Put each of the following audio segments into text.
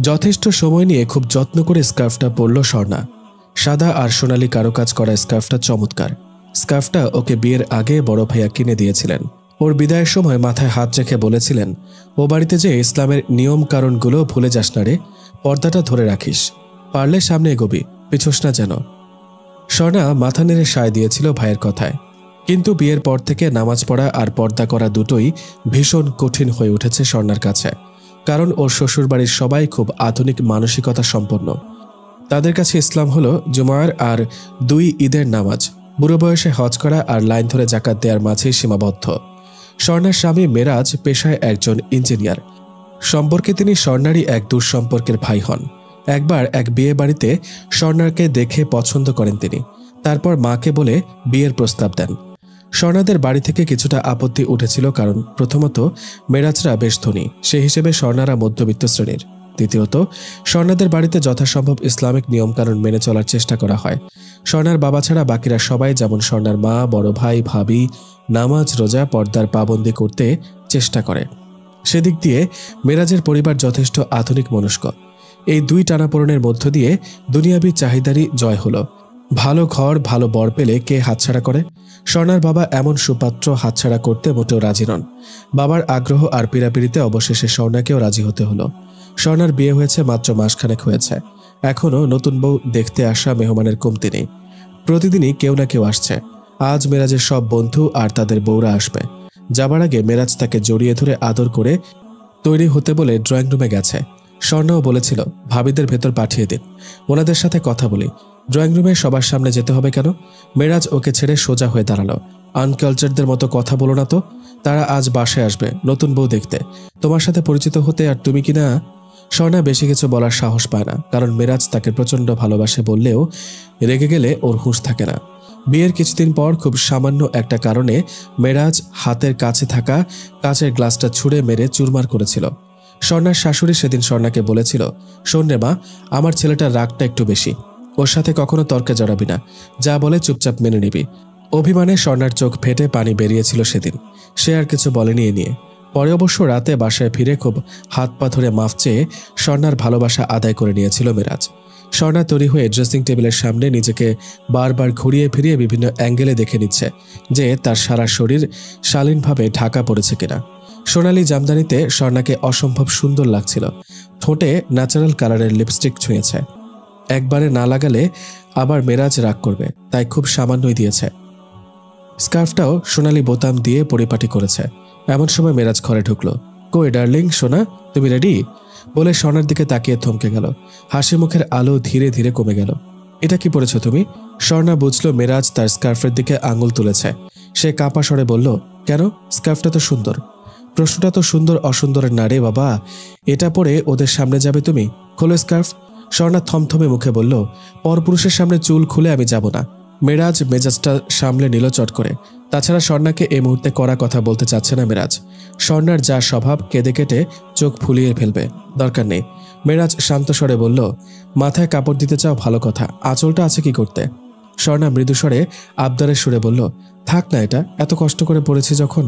যথেষ্ট সময় নিয়ে খুব যত্ন করে স্কার্ফটা পরল স্বর্ণা। সাদা আর সোনালি কারুকাজ করা স্কার্ফটা চমৎকার। স্কার্ফটা ওকে বিয়ের আগে বড় ভাইয়া কিনে দিয়েছিলেন। ওর বিদায়ের সময় মাথায় হাত রেখে বলেছিলেন, ও বাড়িতে যে ইসলামের নিয়ম কারণগুলো ভুলে যাস না রে, পর্দাটা ধরে রাখিস, পারলে সামনে এগোবি, পিছোস না যেন। স্বর্ণা মাথা নেড়ে সায় দিয়েছিল ভাইয়ের কথায়। কিন্তু বিয়ের পর থেকে নামাজ পড়া আর পর্দা করা দুটোই ভীষণ কঠিন হয়ে উঠেছে স্বর্ণার কাছে। কারণ ওর শ্বশুরবাড়ির সবাই খুব আধুনিক মানসিকতা সম্পন্ন। তাদের কাছে ইসলাম হলো জুমার আর 2 ঈদের নামাজ, বুড়ো বয়সে হজ করা আর লাইন ধরে জাকাত দেওয়ার মাঝেই সীমাবদ্ধ। স্বর্ণার স্বামী মেরাজ পেশায় একজন ইঞ্জিনিয়ার। সম্পর্কে তিনি স্বর্ণারই এক দূর সম্পর্কের ভাই হন। একবার এক বিয়ে বাড়িতে স্বর্ণাকে দেখে পছন্দ করেন তিনি। তারপর মাকে বলে বিয়ের প্রস্তাব দেন। স্বর্ণাদের বাড়ি থেকে কিছুটা আপত্তি উঠেছিল, কারণ প্রথমত মেরাজরা বেশ ধনী, সে হিসেবে স্বর্ণারা মধ্যবিত্ত শ্রেণীর। দ্বিতীয়ত স্বর্ণাদের বাড়িতে যথাসম্ভব ইসলামিক নিয়মকানুন মেনে চলার চেষ্টা করা হয়। স্বর্ণার বাবা ছাড়া বাকিরা সবাই, যেমন স্বর্ণার মা, বড় ভাই, ভাবি, নামাজ রোজা পর্দার পাবন্দি করতে চেষ্টা করে। সেদিক দিয়ে মেরাজের পরিবার যথেষ্ট আধুনিক মনস্ক। এই 2 টানাপোড়েনের মধ্য দিয়ে দুনিয়াবি চাহিদারই জয় হলো। ভালো ঘর, ভালো বর পেলে কে হাতছাড়া করে? স্বর্ণার বাবা এমন সুপাত্র হাতছাড়া করতে মোটেও রাজি নন। বাবার আগ্রহ আর পীড়াপিড়িতে অবশেষে স্বর্ণাকেও রাজি হতে হলো। স্বর্ণার বিয়ে হয়েছে মাত্র মাসখানেক হয়েছে। এখনও নতুন বউ দেখতে আসা মেহমানের কমতি নেই। প্রতিদিনই কেউ না কেউ আসছে। আজ মেরাজের সব বন্ধু আর তাদের বউরা আসবে। যাবার আগে মেরাজ তাকে জড়িয়ে ধরে আদর করে তৈরি হতে বলে ড্রয়িং রুমে গেছে। স্বর্ণাও বলেছিল, ভাবিদের ভেতর পাঠিয়ে দিন, ওনাদের সাথে কথা বলি। ড্রয়িং রুমে সবার সামনে যেতে হবে কেন? মেরাজ ওকে ছেড়ে সোজা হয়ে দাঁড়ালো। আনকালচারদের মতো কথা বলো না তো। তারা আজ বাসায় আসবে নতুন বউ দেখতে, তোমার সাথে পরিচিত হতে, আর তুমি কিনা। স্বর্ণা বেশি কিছু বলার সাহস পায় না, কারণ মেরাজ তাকে প্রচণ্ড ভালোবাসে বললেও রেগে গেলে ওর হুঁশ থাকে না। বিয়ের কিছুদিন পর খুব সামান্য একটা কারণে মেরাজ হাতের কাছে থাকা কাচের গ্লাসটা ছুঁড়ে মেরে চুরমার করেছিল। স্বর্ণার শাশুড়ি সেদিন স্বর্ণাকে বলেছিল, শোন রে মা, আমার ছেলেটার রাগটা একটু বেশি, ওর সাথে কখনো তর্কে জড়াবি না, যা বলে চুপচাপ মেনে নিবি। অভিমানে স্বর্ণার চোখ ফেটে পানি বেরিয়েছিল সেদিন। সে আর কিছু বলেনি এ নিয়ে। পরে অবশ্য রাতে বাসায় ফিরে খুব হাত পা ধরে মাফ চেয়ে স্বর্ণার ভালোবাসা আদায় করে নিয়েছিল মেরাজ। স্বর্ণা তৈরি হয়ে ড্রেসিং টেবিলের সামনে নিজেকে বারবার ঘুরিয়ে ফিরিয়ে বিভিন্ন অ্যাঙ্গেলে দেখে নিচ্ছে যে তার সারা শরীর শালীনভাবে ঢাকা পড়েছে কিনা। সোনালি জামদানিতে স্বর্ণাকে অসম্ভব সুন্দর লাগছিল। ঠোঁটে ন্যাচারাল কালারের লিপস্টিক ছুঁয়েছে। একবারে না লাগালে আবার মেরাজ রাগ করবে, তাই খুব সামান্যই দিয়েছে। স্কার্ফটাও সোনালি বোতাম দিয়ে পরিপাটি করেছে। এমন সময় মেরাজ ঘরে ঢুকলো। কই ডার্লিং, সোনা, তুমি রেডি? বলে স্বর্ণার দিকে তাকিয়ে থমকে গেল। হাসি মুখের আলো ধীরে ধীরে কমে গেল। এটা কি পরেছ তুমি? স্বর্ণা বুঝলো মেরাজ তার স্কার্ফের দিকে আঙুল তুলেছে। সে কাঁপা স্বরে বলল, কেন? স্কার্ফটা তো সুন্দর। প্রশ্নটা তো সুন্দর অসুন্দরের না রে বাবা, এটা পরে ওদের সামনে যাবে তুমি, খোলো স্কার্ফ। স্বর্ণা থমথমে মুখে বলল, পরপুরুষের সামনে চুল খুলে আমি যাব না। মেরাজ মেজাজটা সামলে নিল চট করে। তাছাড়া স্বর্ণাকে এই মুহূর্তে কড়া কথা বলতে চাচ্ছে না মেরাজ। স্বর্ণার যা স্বভাব, কেঁদে কেটে চোখ ফুলিয়ে ফেলবে, দরকার নেই। মেরাজ শান্ত স্বরে বলল, মাথায় কাপড় দিতে চাও ভালো কথা, আঁচলটা আছে কি করতে? স্বর্ণা মৃদু স্বরে আবদারের সুরে বলল, থাক না, এটা এত কষ্ট করে পড়েছি যখন।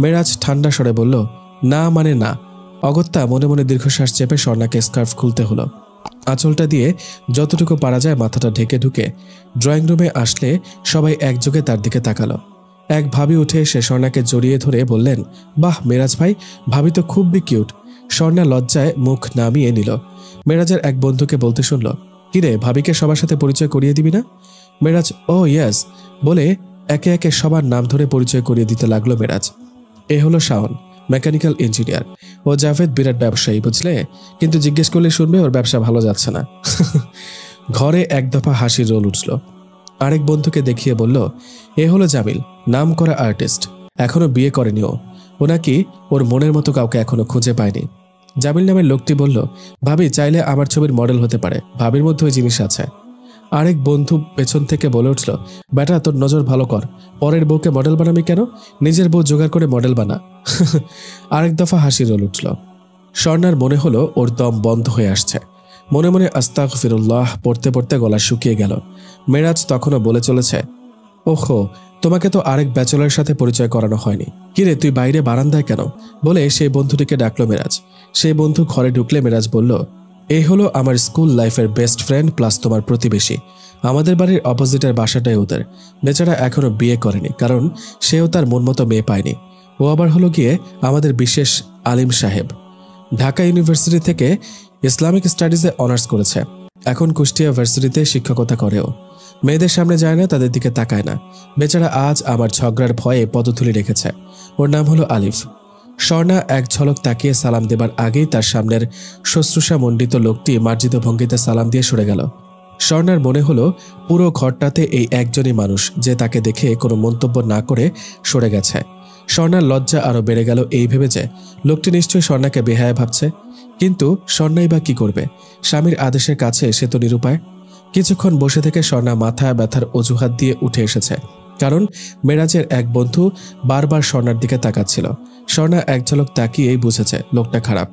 মেরাজ ঠান্ডা স্বরে বলল, না মানে না। অগত্যা মনে মনে দীর্ঘশ্বাস চেপে স্বর্ণাকে স্কার্ফ খুলতে হলো। আঁচলটা দিয়ে যতটুকু পারা যায় মাথাটা ঢেকে ঢুকে ড্রয়িং রুমে আসলে সবাই একযোগে তার দিকে তাকালো। এক ভাবি উঠে এসে স্বর্ণাকে জড়িয়ে ধরে বললেন, বাহ মেরাজ ভাই, ভাবি তো খুবই কিউট। স্বর্ণা লজ্জায় মুখ নামিয়ে নিল। মেরাজের এক বন্ধুকে বলতে শুনল, কিরে, ভাবিকে সবার সাথে পরিচয় করিয়ে দিবি না? মেরাজ ও ইয়েস বলে একে একে সবার নাম ধরে পরিচয় করিয়ে দিতে লাগলো মেরাজ। এ হলো শাওন, মেকানিক্যাল ইঞ্জিনিয়ার। ও জাভেদ বিরাট ব্যবসায়ী, বুঝলে, কিন্তু জিজ্ঞেস করলে শুনবে ওর ব্যবসা ভালো যাচ্ছে না। ঘরে এক দফা হাসির রোল উঠল। আরেক বন্ধুকে দেখিয়ে বলল, এ হলো জামিল, নাম করা আর্টিস্ট, এখনো বিয়ে করেনি ও নাকি ওর মনের মতো কাউকে এখনো খুঁজে পায়নি। জামিল নামের লোকটি বলল, ভাবি চাইলে আমার ছবির মডেল হতে পারে, ভাবির মধ্যে ওই জিনিস আছে। আরেক বন্ধু পেছন থেকে বলে উঠল, বেটা তোর নজর ভালো কর, পরের বউকে মডেল বানাবি কেন, নিজের বউ জোগাড় করে মডেল বানা। আরেক দফা হাসির রোল উঠল। স্বর্ণার মনে হলো ওর দম বন্ধ হয়ে আসছে। মনে মনে আস্তাগফিরুল্লাহ পড়তে পড়তে গলা শুকিয়ে গেল। মেরাজ তখনও বলে চলেছে, ওহো, তোমাকে তো আরেক ব্যাচেলরের সাথে পরিচয় করানো হয়নি, কিরে তুই বাইরে বারান্দায় কেন? বলে সেই বন্ধুটিকে ডাকলো মেরাজ। সেই বন্ধু ঘরে ঢুকলে মেরাজ বলল, এই হলো আমার স্কুল লাইফের বেস্ট ফ্রেন্ড প্লাস তোমার প্রতিবেশী। আমাদের বাড়ির অপোজিটের বাসাটাই ওদের। বেচারা এখনো বিয়ে করেনি, কারণ সেও তার মন মতো মেয়ে পায়নি। ও আবার হলো গিয়ে আমাদের বিশেষ আলিম সাহেব। ঢাকা ইউনিভার্সিটি থেকে ইসলামিক স্টাডিজে অনার্স করেছে। এখন কুষ্টিয়া ভার্সিটিতে শিক্ষকতা করেও। মেয়েদের সামনে যায় না, তাদের দিকে তাকায় না। বেচারা আজ আমার ঝগড়ার ভয়ে পদধূলি রেখেছে। ওর নাম হলো আলিফ। স্বর্ণা এক ঝলক তাকিয়ে সালাম দেবার আগেই তার সামনের শুশ্রূষা মণ্ডিত লোকটি মার্জিত ভঙ্গিতে সালাম দিয়ে সরে গেল। স্বর্ণার মনে হলো পুরো ঘরটাতে এই একজনই মানুষ যে তাকে দেখে কোনো মন্তব্য না করে সরে গেছে। স্বর্ণার লজ্জা আরও বেড়ে গেল এই ভেবে যে লোকটি নিশ্চয়ই স্বর্ণাকে বেহায়া ভাবছে। কিন্তু স্বর্ণাই বা কি করবে? স্বামীর আদেশের কাছে সে তো নিরুপায়। কিছুক্ষণ বসে থেকে স্বর্ণা মাথা ব্যথার অজুহাত দিয়ে উঠে এসেছে, কারণ মেরাজের এক বন্ধু বারবার স্বর্ণার দিকে তাকাচ্ছিল। স্বর্ণা এক ঝলক তাকিয়েই বুঝেছে লোকটা খারাপ।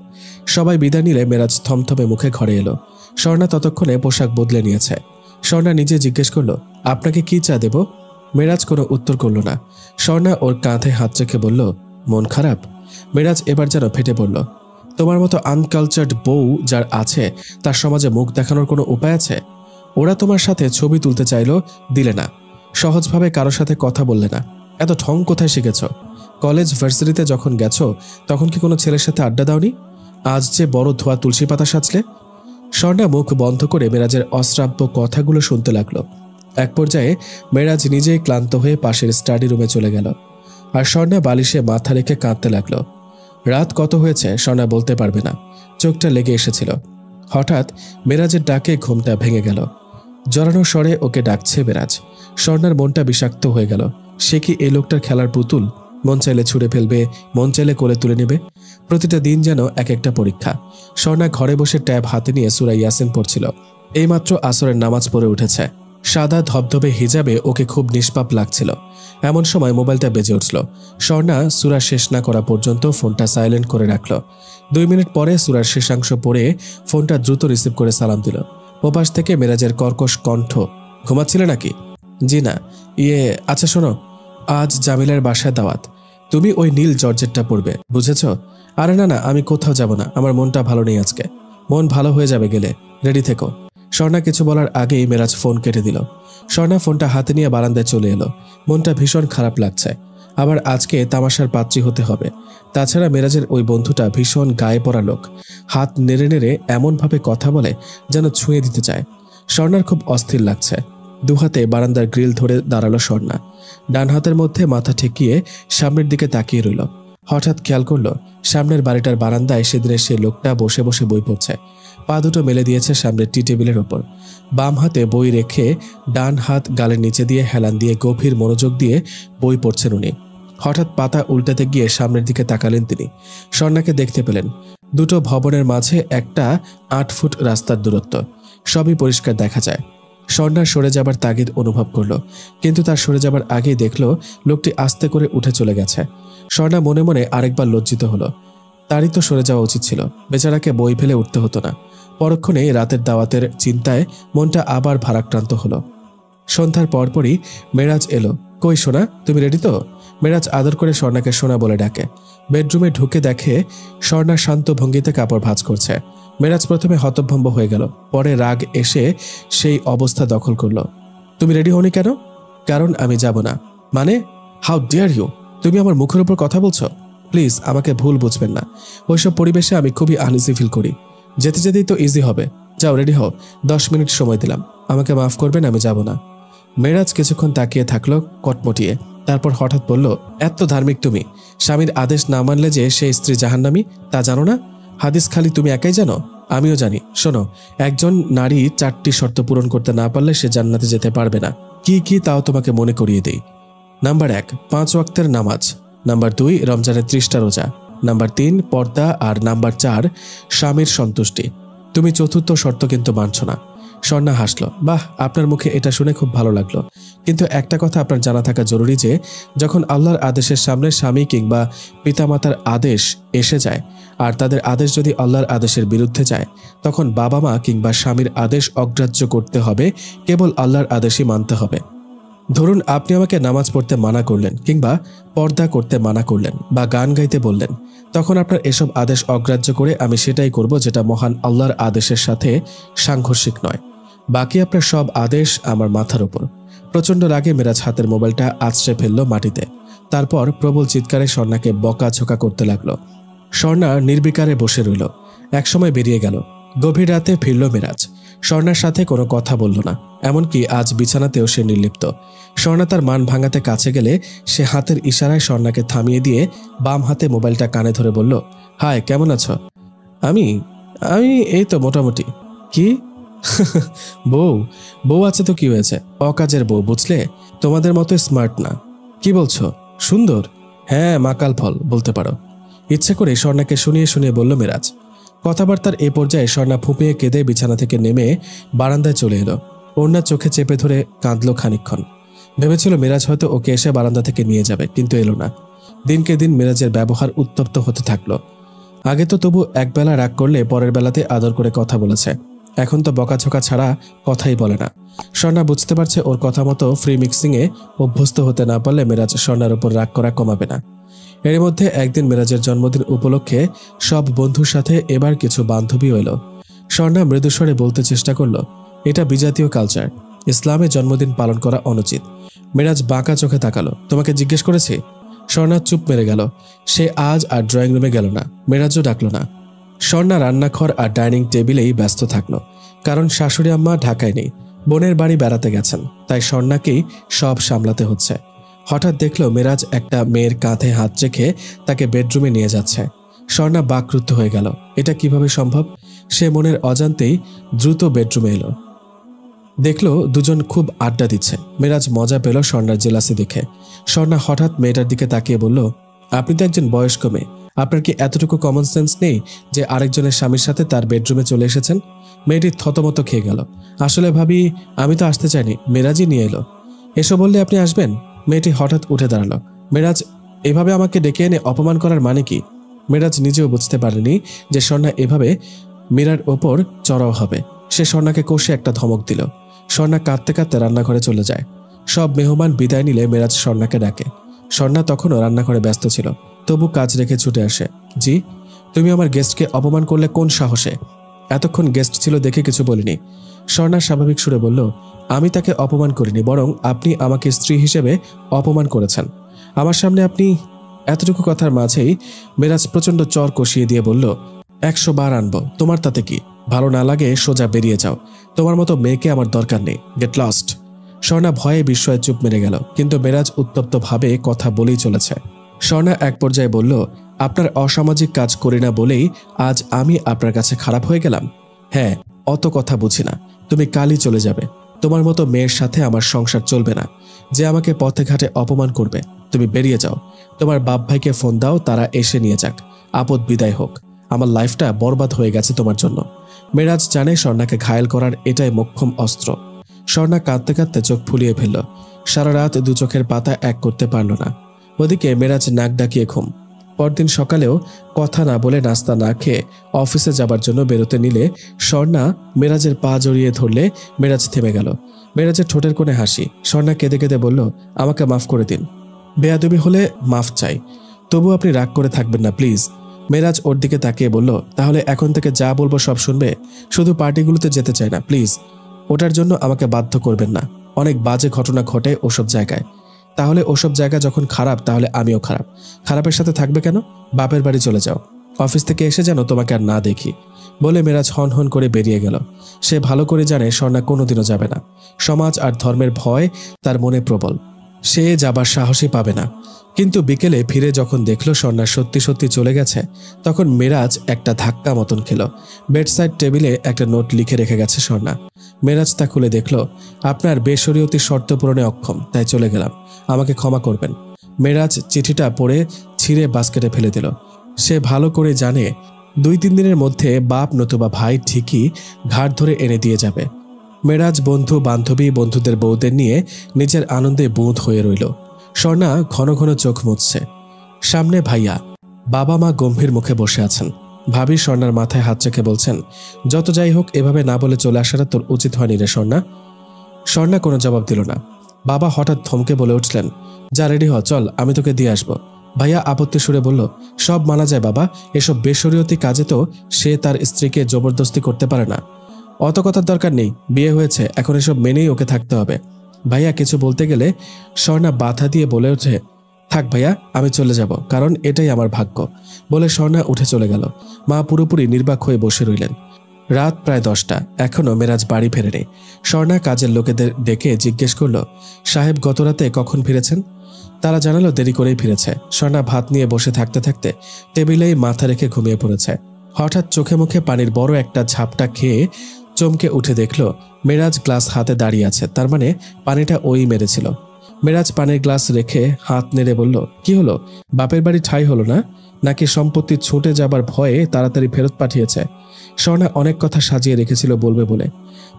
সবাই বিদায় নিলে মেরাজ থমথমে মুখে ঘরে এলো। স্বর্ণা ততক্ষণে পোশাক বদলে নিয়েছে। স্বর্ণা নিজে জিজ্ঞেস করলো, আপনাকে কি চা দেব? মেরাজ কোনো উত্তর করল না। স্বর্ণা ওর কাঁধে হাত রেখে বলল, মন খারাপ? মেরাজ এবার যেন ফেটে পড়ল। তোমার মতো আনকালচার্ড বউ যার আছে তার সমাজে মুখ দেখানোর কোনো উপায় আছে? ওরা তোমার সাথে ছবি তুলতে চাইলো, দিলে না। সহজভাবে কারোর সাথে কথা বললে না। এত ঢং কোথায় শিখেছ? কলেজ ভার্সিটিতে যখন গেছো তখন কি কোনো ছেলের সাথে আড্ডা দাওনি? আজ যে বড় ধোয়া তুলসী পাতা সাজলে। স্বর্ণা মুখ বন্ধ করে মেরাজের অশ্রাব্য কথাগুলো শুনতে লাগলো। এক পর্যায়ে মেরাজ নিজেই ক্লান্ত হয়ে পাশের স্টাডি রুমে চলে গেল। আর স্বর্ণা বালিশে মাথা রেখে কাঁদতে লাগলো। রাত কত হয়েছে স্বর্ণা বলতে পারবে না, চোখটা লেগে এসেছিল। হঠাৎ মেরাজের ডাকে ঘুমটা ভেঙে গেল। জড়ানো স্বরে ওকে ডাকছে মেরাজ। স্বর্ণার মনটা বিষাক্ত হয়ে গেল। সে কি এই লোকটার খেলার পুতুল? মন চাইলে ছুঁড়ে ফেলবে, মন চাইলে কোলে তুলে নেবে। প্রতিটা দিন যেন এক একটা পরীক্ষা। স্বর্ণা ঘরে বসে ট্যাব হাতে নিয়ে সূরা ইয়াসিন পড়ছিল। এইমাত্র আসরের নামাজ পড়ে উঠেছে। সাদা ধবধবে হিজাবে ওকে খুব নিষ্পাপ লাগছিল। এমন সময় মোবাইলটা বেজে উঠল। স্বর্ণা সূরা শেষ না করা পর্যন্ত ফোনটা সাইলেন্ট করে রাখল। 2 মিনিট পরে সূরার শেষাংশ পড়ে ফোনটা দ্রুত রিসিভ করে সালাম দিল। ওপাশ থেকে মেরাজের কর্কশ কণ্ঠ, ঘুমাচ্ছিলে নাকি? জি না। আচ্ছা শোনো, আজ জামিলার বাসায় দাওয়াত। তুমি ওই নীল জর্জেটটা পড়বে, বুঝেছ? আরে না না, আমি কোথাও যাব না, আমার মনটা ভালো নেই আজকে। মন ভালো হয়ে যাবে গেলে, রেডি থেকো। স্বর্ণা কিছু বলার আগেই মেরাজ ফোন কেটে দিল। স্বর্ণা ফোনটা হাতে নিয়ে বারান্দায় চলে এলো। মনটা ভীষণ খারাপ লাগছে। আবার আজকে তামাশার পাত্রী হতে হবে। তাছাড়া মেরাজের ওই বন্ধুটা ভীষণ গায়ে পড়া লোক। হাত নেড়ে নেড়ে এমনভাবে কথা বলে যেন ছুঁয়ে দিতে চায়। স্বর্ণার খুব অস্থির লাগছে। দুহাতে বারান্দার গ্রিল ধরে দাঁড়ালো স্বর্ণা। ডান হাতের মধ্যে মাথা ঠেকিয়ে সামনের দিকে তাকিয়ে রইল। হঠাৎ খেয়াল করলো সামনের বাড়িটার বারান্দায় সেদিনের সেই লোকটা বসে বসে বই পড়ছে। পা দুটো মেলে দিয়েছে সামনের টি টেবিলের ওপর। বাম হাতে বই রেখে ডান হাত গালের নিচে দিয়ে হেলান দিয়ে গভীর মনোযোগ দিয়ে বই পড়ছেন উনি। হঠাৎ পাতা উল্টাতে গিয়ে সামনের দিকে তাকালেন তিনি। স্বর্ণাকে দেখতে পেলেন। দুটো ভবনের মাঝে একটা 8 ফুট রাস্তার দূরত্ব। সবই পরিষ্কার দেখা যায়। স্বর্ণার সরে যাবার তাগিদ অনুভব করলো, কিন্তু তার সরে যাবার আগেই দেখলো লোকটি আস্তে করে উঠে চলে গেছে। স্বর্ণা মনে মনে আরেকবার লজ্জিত হলো। তারই তো সরে যাওয়া উচিত ছিল। বেচারাকে বই ফেলে উঠতে হতো না। পরক্ষণেই রাতের দাওয়াতের চিন্তায় মনটা আবার ভারাক্রান্ত হলো। সন্ধ্যার পরপরই মেরাজ এলো। কই সোনা, তুমি রেডি তো? মেরাজ আদর করে স্বর্ণাকে সোনা বলে ডাকে। বেডরুমে ঢুকে দেখে স্বর্ণা শান্ত ভঙ্গিতে কাপড় ভাঁজ করছে। মেরাজ প্রথমে হতভম্ব হয়ে গেল, পরে রাগ এসে সেই অবস্থা দখল করলো। তুমি রেডি হওনি কেন? কারণ আমি যাব না। মানে? How dare you! তুমি আমার মুখের উপর কথা বলছো? প্লিজ আমাকে ভুল বুঝবেন না। ওইসব পরিবেশে আমি খুবই আনইজি ফিল করি। যেতে যেতেই তো ইজি হবে। যাও রেডি হও, 10 মিনিট সময় দিলাম। আমাকে মাফ করবেন, আমি যাব না। মেরাজ কিছুক্ষণ তাকিয়ে থাকলো কটমটিয়ে। তারপর হঠাৎ বলল, এত ধার্মিক তুমি? স্বামীর আদেশ না মানলে যে সে স্ত্রী জাহান্নামী, তা জানো না? হাদিস খালি তুমি একাই জানো? আমিও জানি। শোনো, একজন নারী 4টি শর্ত পূরণ করতে না পারলে সে জান্নাতে যেতে পারবে না। কি কি তাও তোমাকে মনে করিয়ে দেই। নাম্বার 1, 5 ওয়াক্তের নামাজ। নাম্বার 2, রমজানের 30টা রোজা। নাম্বার 3, পর্দা। আর নাম্বার 4, স্বামীর সন্তুষ্টি। তুমি চতুর্থ শর্ত কিন্তু মানছ না। স্বর্ণা হাসল। বাহ, আপনার মুখে এটা শুনে খুব ভালো লাগলো। কিন্তু একটা কথা আপনার জানা থাকা জরুরি যে যখন আল্লাহর আদেশের সামনে স্বামী কিংবা পিতামাতার আদেশ এসে যায়, আর তাদের আদেশ যদি আল্লাহর আদেশের বিরুদ্ধে যায়, তখন বাবা মা কিংবা স্বামীর আদেশ অগ্রাহ্য করতে হবে, কেবল আল্লাহর আদেশই মানতে হবে। ধরুন আপনি আমাকে নামাজ পড়তে মানা করলেন, কিংবা পর্দা করতে মানা করলেন, বা গান গাইতে বললেন, তখন আপনার এসব আদেশ অগ্রাহ্য করে আমি সেটাই করব যেটা মহান আল্লাহর আদেশের সাথে সাংঘর্ষিক নয়। বাকি আপনার সব আদেশ আমার মাথার উপর। প্রচণ্ড রাগে মেরাজ হাতের মোবাইলটা আছড়ে ফেলল মাটিতে। তারপর প্রবল চিৎকারে স্বর্ণাকে বকাঝোকা করতে লাগলো। স্বর্ণা নির্বিকারে বসে রইল। একসময় বেরিয়ে গেল। গভীর রাতে ফিরল মেরাজ। স্বর্ণার সাথে কোনো কথা বলল না, এমনকি আজ বিছানাতেও সে নির্লিপ্ত। স্বর্ণা তার মান ভাঙাতে কাছে গেলে সে হাতের ইশারায় স্বর্ণাকে থামিয়ে দিয়ে বাম হাতে মোবাইলটা কানে ধরে বলল, হাই, কেমন আছো? আমি আমি এই তো মোটামুটি। কি? বউ? বউ আছে তো কি হয়েছে? অকাজের বউ, বুঝলে? তোমাদের মতো স্মার্ট না। কি বলছো? সুন্দর? হ্যাঁ, মাকাল ফল বলতে পারো। ইচ্ছে করে স্বর্ণাকে শুনিয়ে শুনিয়ে বলল মেরাজ। কথাবার্তার এ পর্যায়ে স্বর্ণা ফুঁপিয়ে কেঁদে বিছানা থেকে নেমে বারান্দায় চলে এলো। ওড়না চোখে চেপে ধরে কাঁদল খানিকক্ষণ। ভেবেছিল মেরাজ হয়তো ওকে এসে বারান্দা থেকে নিয়ে যাবে, কিন্তু এলো না। দিনকে দিন মেরাজের ব্যবহার উত্তপ্ত হতে থাকলো। আগে তো তবু একবেলা রাগ করলে পরের বেলাতে আদর করে কথা বলেছে, এখন তো বকাঝকা ছাড়া কথাই বলে না। স্বর্ণা বুঝতে পারছে ওর কথা মতো ফ্রি মিক্সিংয়ে অভ্যস্ত হতে না পারলে মেরাজ স্বর্ণার উপর রাগ করা কমাবে না। এর মধ্যে একদিন মেরাজের জন্মদিন উপলক্ষে সব বন্ধুর সাথে এবার কিছু বান্ধবীও এলো। স্বর্ণা মৃদুস্বরে বলতে চেষ্টা করলো, এটা বিজাতীয় কালচার, ইসলামে জন্মদিন পালন করা অনুচিত। মেরাজ বাঁকা চোখে তাকালো। তোমাকে জিজ্ঞেস করেছি? স্বর্ণা চুপ মেরে গেল। সে আজ আর ড্রয়িং রুমে গেল না, মেরাজও ডাকলো না। স্বর্ণা রান্নাঘর আর ডাইনিং টেবিলেই ব্যস্ত থাকলো, কারণ শাশুড়ি আম্মা ঢাকায় নেই, বোনের বাড়ি বেড়াতে গেছেন, তাই স্বর্ণাকেই সব সামলাতে হচ্ছে। হঠাৎ দেখলো মেরাজ একটা মেয়ের কাঁধে হাত রেখে তাকে বেডরুমে নিয়ে যাচ্ছে। স্বর্ণা বাকরুদ্ধ হয়ে গেল। এটা কিভাবে সম্ভব? সে মনের অজান্তেই দ্রুত বেডরুমে এলো। দেখলো দুজন খুব আড্ডা দিচ্ছে। মেরাজ মজা পেল স্বর্ণার জেলাসি দেখে। স্বর্ণা হঠাৎ মেয়েটার দিকে তাকিয়ে বলল, আপনি তো একজন বয়স্ক মেয়ে, আপনার কি এতটুকু কমন সেন্স নেই যে আরেকজনের স্বামীর সাথে তার বেডরুমে চলে এসেছেন? মেয়েটি থতমত খেয়ে গেল। আসলে ভাবি, আমি তো আসতে চাইনি, মেরাজই নিয়ে এলো। এসো বললে আপনি আসবেন? মেয়েটি হঠাৎ উঠে দাঁড়ালো। মেরাজ, এভাবে আমাকে ডেকে এনে অপমান করার মানে কি? মেরাজ নিজেও বুঝতে পারেনি যে স্বর্ণা এভাবে মীরার ওপর চড়াও হবে। সে স্বর্ণাকে কষে একটা ধমক দিল। স্বর্ণা কাঁদতে কাঁদতে রান্নাঘরে চলে যায়। সব মেহমান বিদায় নিলে মেরাজ স্বর্ণাকে ডাকে। স্বর্ণা তখনও রান্নাঘরে ব্যস্ত ছিল, তবু কাজ রেখে ছুটে আসে। জি? তুমি আমার গেস্টকে অপমান করলে কোন সাহসে? এতক্ষণ গেস্ট ছিল দেখে কিছু বলিনি। স্বর্ণা স্বাভাবিক সুরে বলল, আমি তাকে অপমান করিনি, বরং আপনি আমাকে স্ত্রী হিসেবে অপমান করেছেন আমার সামনে আপনি। এতটুকু কথার মাঝেই মেরাজ প্রচণ্ড চর কষিয়ে দিয়ে বলল, 100 বার আনবো, তোমার তাতে কি? ভালো না লাগে সোজা বেরিয়ে যাও, তোমার মতো মেয়েকে আমার দরকার নেই, গেট লস্ট। স্বর্ণা ভয়ে বিস্ময়ে চুপ মেরে গেল, কিন্তু মেরাজ উত্তপ্ত ভাবে কথা বলেই চলেছে। স্বর্ণা এক পর্যায়ে বলল, আপনার অসামাজিক কাজ করি না বলেই আজ আমি আপনার কাছে খারাপ হয়ে গেলাম? হ্যাঁ, অত কথা বুঝি না, তুমি কালই চলে যাবে। তোমার মতো মেয়ের সাথে আমার সংসার চলবে না। যে আমাকে পথে ঘাটে অপমান করবে, তুমি বেরিয়ে যাও। তোমার বাপ ভাইকে ফোন দাও, তারা এসে নিয়ে যাক, আপদ বিদায় হোক। আমার লাইফটা বরবাদ হয়ে গেছে তোমার জন্য। মেরাজ জানে স্বর্ণাকে ঘায়েল করার এটাই মোক্ষম অস্ত্র। স্বর্ণা কাঁদতে কাঁদতে চোখ ফুলিয়ে ফেলল। সারা রাত দু চোখের পাতা এক করতে পারল না। ওদিকে মেরাজ নাক ডাকিয়ে ঘুম। পরদিন সকালেও কথা না বলে নাস্তা না খেয়ে অফিসে যাবার জন্য বেরোতে নিলে স্বর্ণা মেরাজের পা জড়িয়ে ধরলে মেরাজ থেমে গেল। মেরাজের ঠোঁটের কোণে হাসি। স্বর্ণা কেঁদে কেঁদে বলল, আমাকে মাফ করে দিন, বেয়াদবি হলে মাফ চাই, তবু আপনি রাগ করে থাকবেন না প্লিজ। মেরাজ ওর দিকে তাকিয়ে বলল, তাহলে এখন থেকে যা বলবো সব শুনবে? শুধু পার্টিগুলোতে যেতে চাই না প্লিজ, ওটার জন্য আমাকে বাধ্য করবেন না। অনেক বাজে ঘটনা ঘটে ওসব জায়গায়। তাহলে ওসব জায়গা যখন খারাপ, তাহলে আমিও খারাপ। খারাপের সাথে থাকবে কেন? বাপের বাড়ি চলে যাও, অফিস থেকে এসে যেন তোমাকে আর না দেখি। বলে মেরাজ হন হন করে বেরিয়ে গেল। সে ভালো করে জানে স্বর্ণা কোনোদিনও যাবে না। সমাজ আর ধর্মের ভয় তার মনে প্রবল, সে যাবার সাহসই পাবে না। কিন্তু বিকেলে ফিরে যখন দেখলো স্বর্ণা সত্যি সত্যি চলে গেছে, তখন মেরাজ একটা ধাক্কা মতন খেল। বেডসাইড টেবিলে একটা নোট লিখে রেখে গেছে স্বর্ণা। মেরাজ তা খুলে দেখল, আপনার বেশরীয়তি শর্ত পূরণে অক্ষম, তাই চলে গেলাম, আমাকে ক্ষমা করবেন। মেরাজ চিঠিটা পড়ে ছিঁড়ে বাস্কেটে ফেলে দিল। সে ভালো করে জানে 2-3 দিনের মধ্যে বাপ নতুবা ভাই ঠিকই ঘাড় ধরে এনে দিয়ে যাবে। মেরাজ বন্ধু বান্ধবী বন্ধুদের বউদের নিয়ে নিজের আনন্দে বুঁদ হয়ে রইল। স্বর্ণা ঘন ঘন চোখ মুছছে। সামনে ভাইয়া, বাবা মা গম্ভীর মুখে বসে আছেন। ভাবি স্বর্ণার মাথায় হাত রেখে বলছেন, যত যাই হোক এভাবে না বলে চলে আসাটা তোর উচিত হয়নি রে স্বর্ণা। স্বর্ণা কোনো জবাব দিল না। বাবা হঠাৎ থমকে বলে উঠলেন, যা রেডি হ, চল আমি তোকে দিয়ে আসবো। ভাইয়া আপত্তি সুরে বলল, সব মানা যায় বাবা, এসব বেশরীয়তি কাজে তো সে তার স্ত্রীকে জবরদস্তি করতে পারে না। অত কথার দরকার নেই, বিয়ে হয়েছে, এখন এসব মেনেই ওকে থাকতে হবে। ভাইয়া কিছু বলতে গেলে স্বর্ণা বাধা দিয়ে বলে ওঠে, থাক ভাইয়া, আমি চলে যাব, কারণ এটাই আমার ভাগ্য। বলে স্বর্ণা উঠে চলে গেল। মা পুরোপুরি নির্বাক হয়ে বসে রইলেন। রাত প্রায় 10টা, এখনো মেরাজ বাড়ি ফেরেনি। স্বর্ণা কাজের লোকেদের ডেকে জিজ্ঞেস করল, সাহেব গত রাতে কখন ফিরেছেন? তারা জানালো দেরি করেই ফিরেছে। স্বর্ণা ভাত নিয়ে বসে থাকতে থাকতে টেবিলেই মাথা রেখে ঘুমিয়ে পড়েছে। হঠাৎ চোখে মুখে পানির বড় একটা ঝাপটা খেয়ে চমকে উঠে দেখল মেরাজ গ্লাস হাতে দাঁড়িয়ে আছে, তার মানে পানিটা ওই মেরেছিল। মেরাজ পানির গ্লাস রেখে হাত নেড়ে বলল, কি হলো, বাপের বাড়ি ঠাঁই হলো না, নাকি সম্পত্তি ছুটে যাবার ভয়ে তাড়াতাড়ি ফেরত পাঠিয়েছে? স্বর্ণা অনেক কথা সাজিয়ে রেখেছিল বলবে বলে,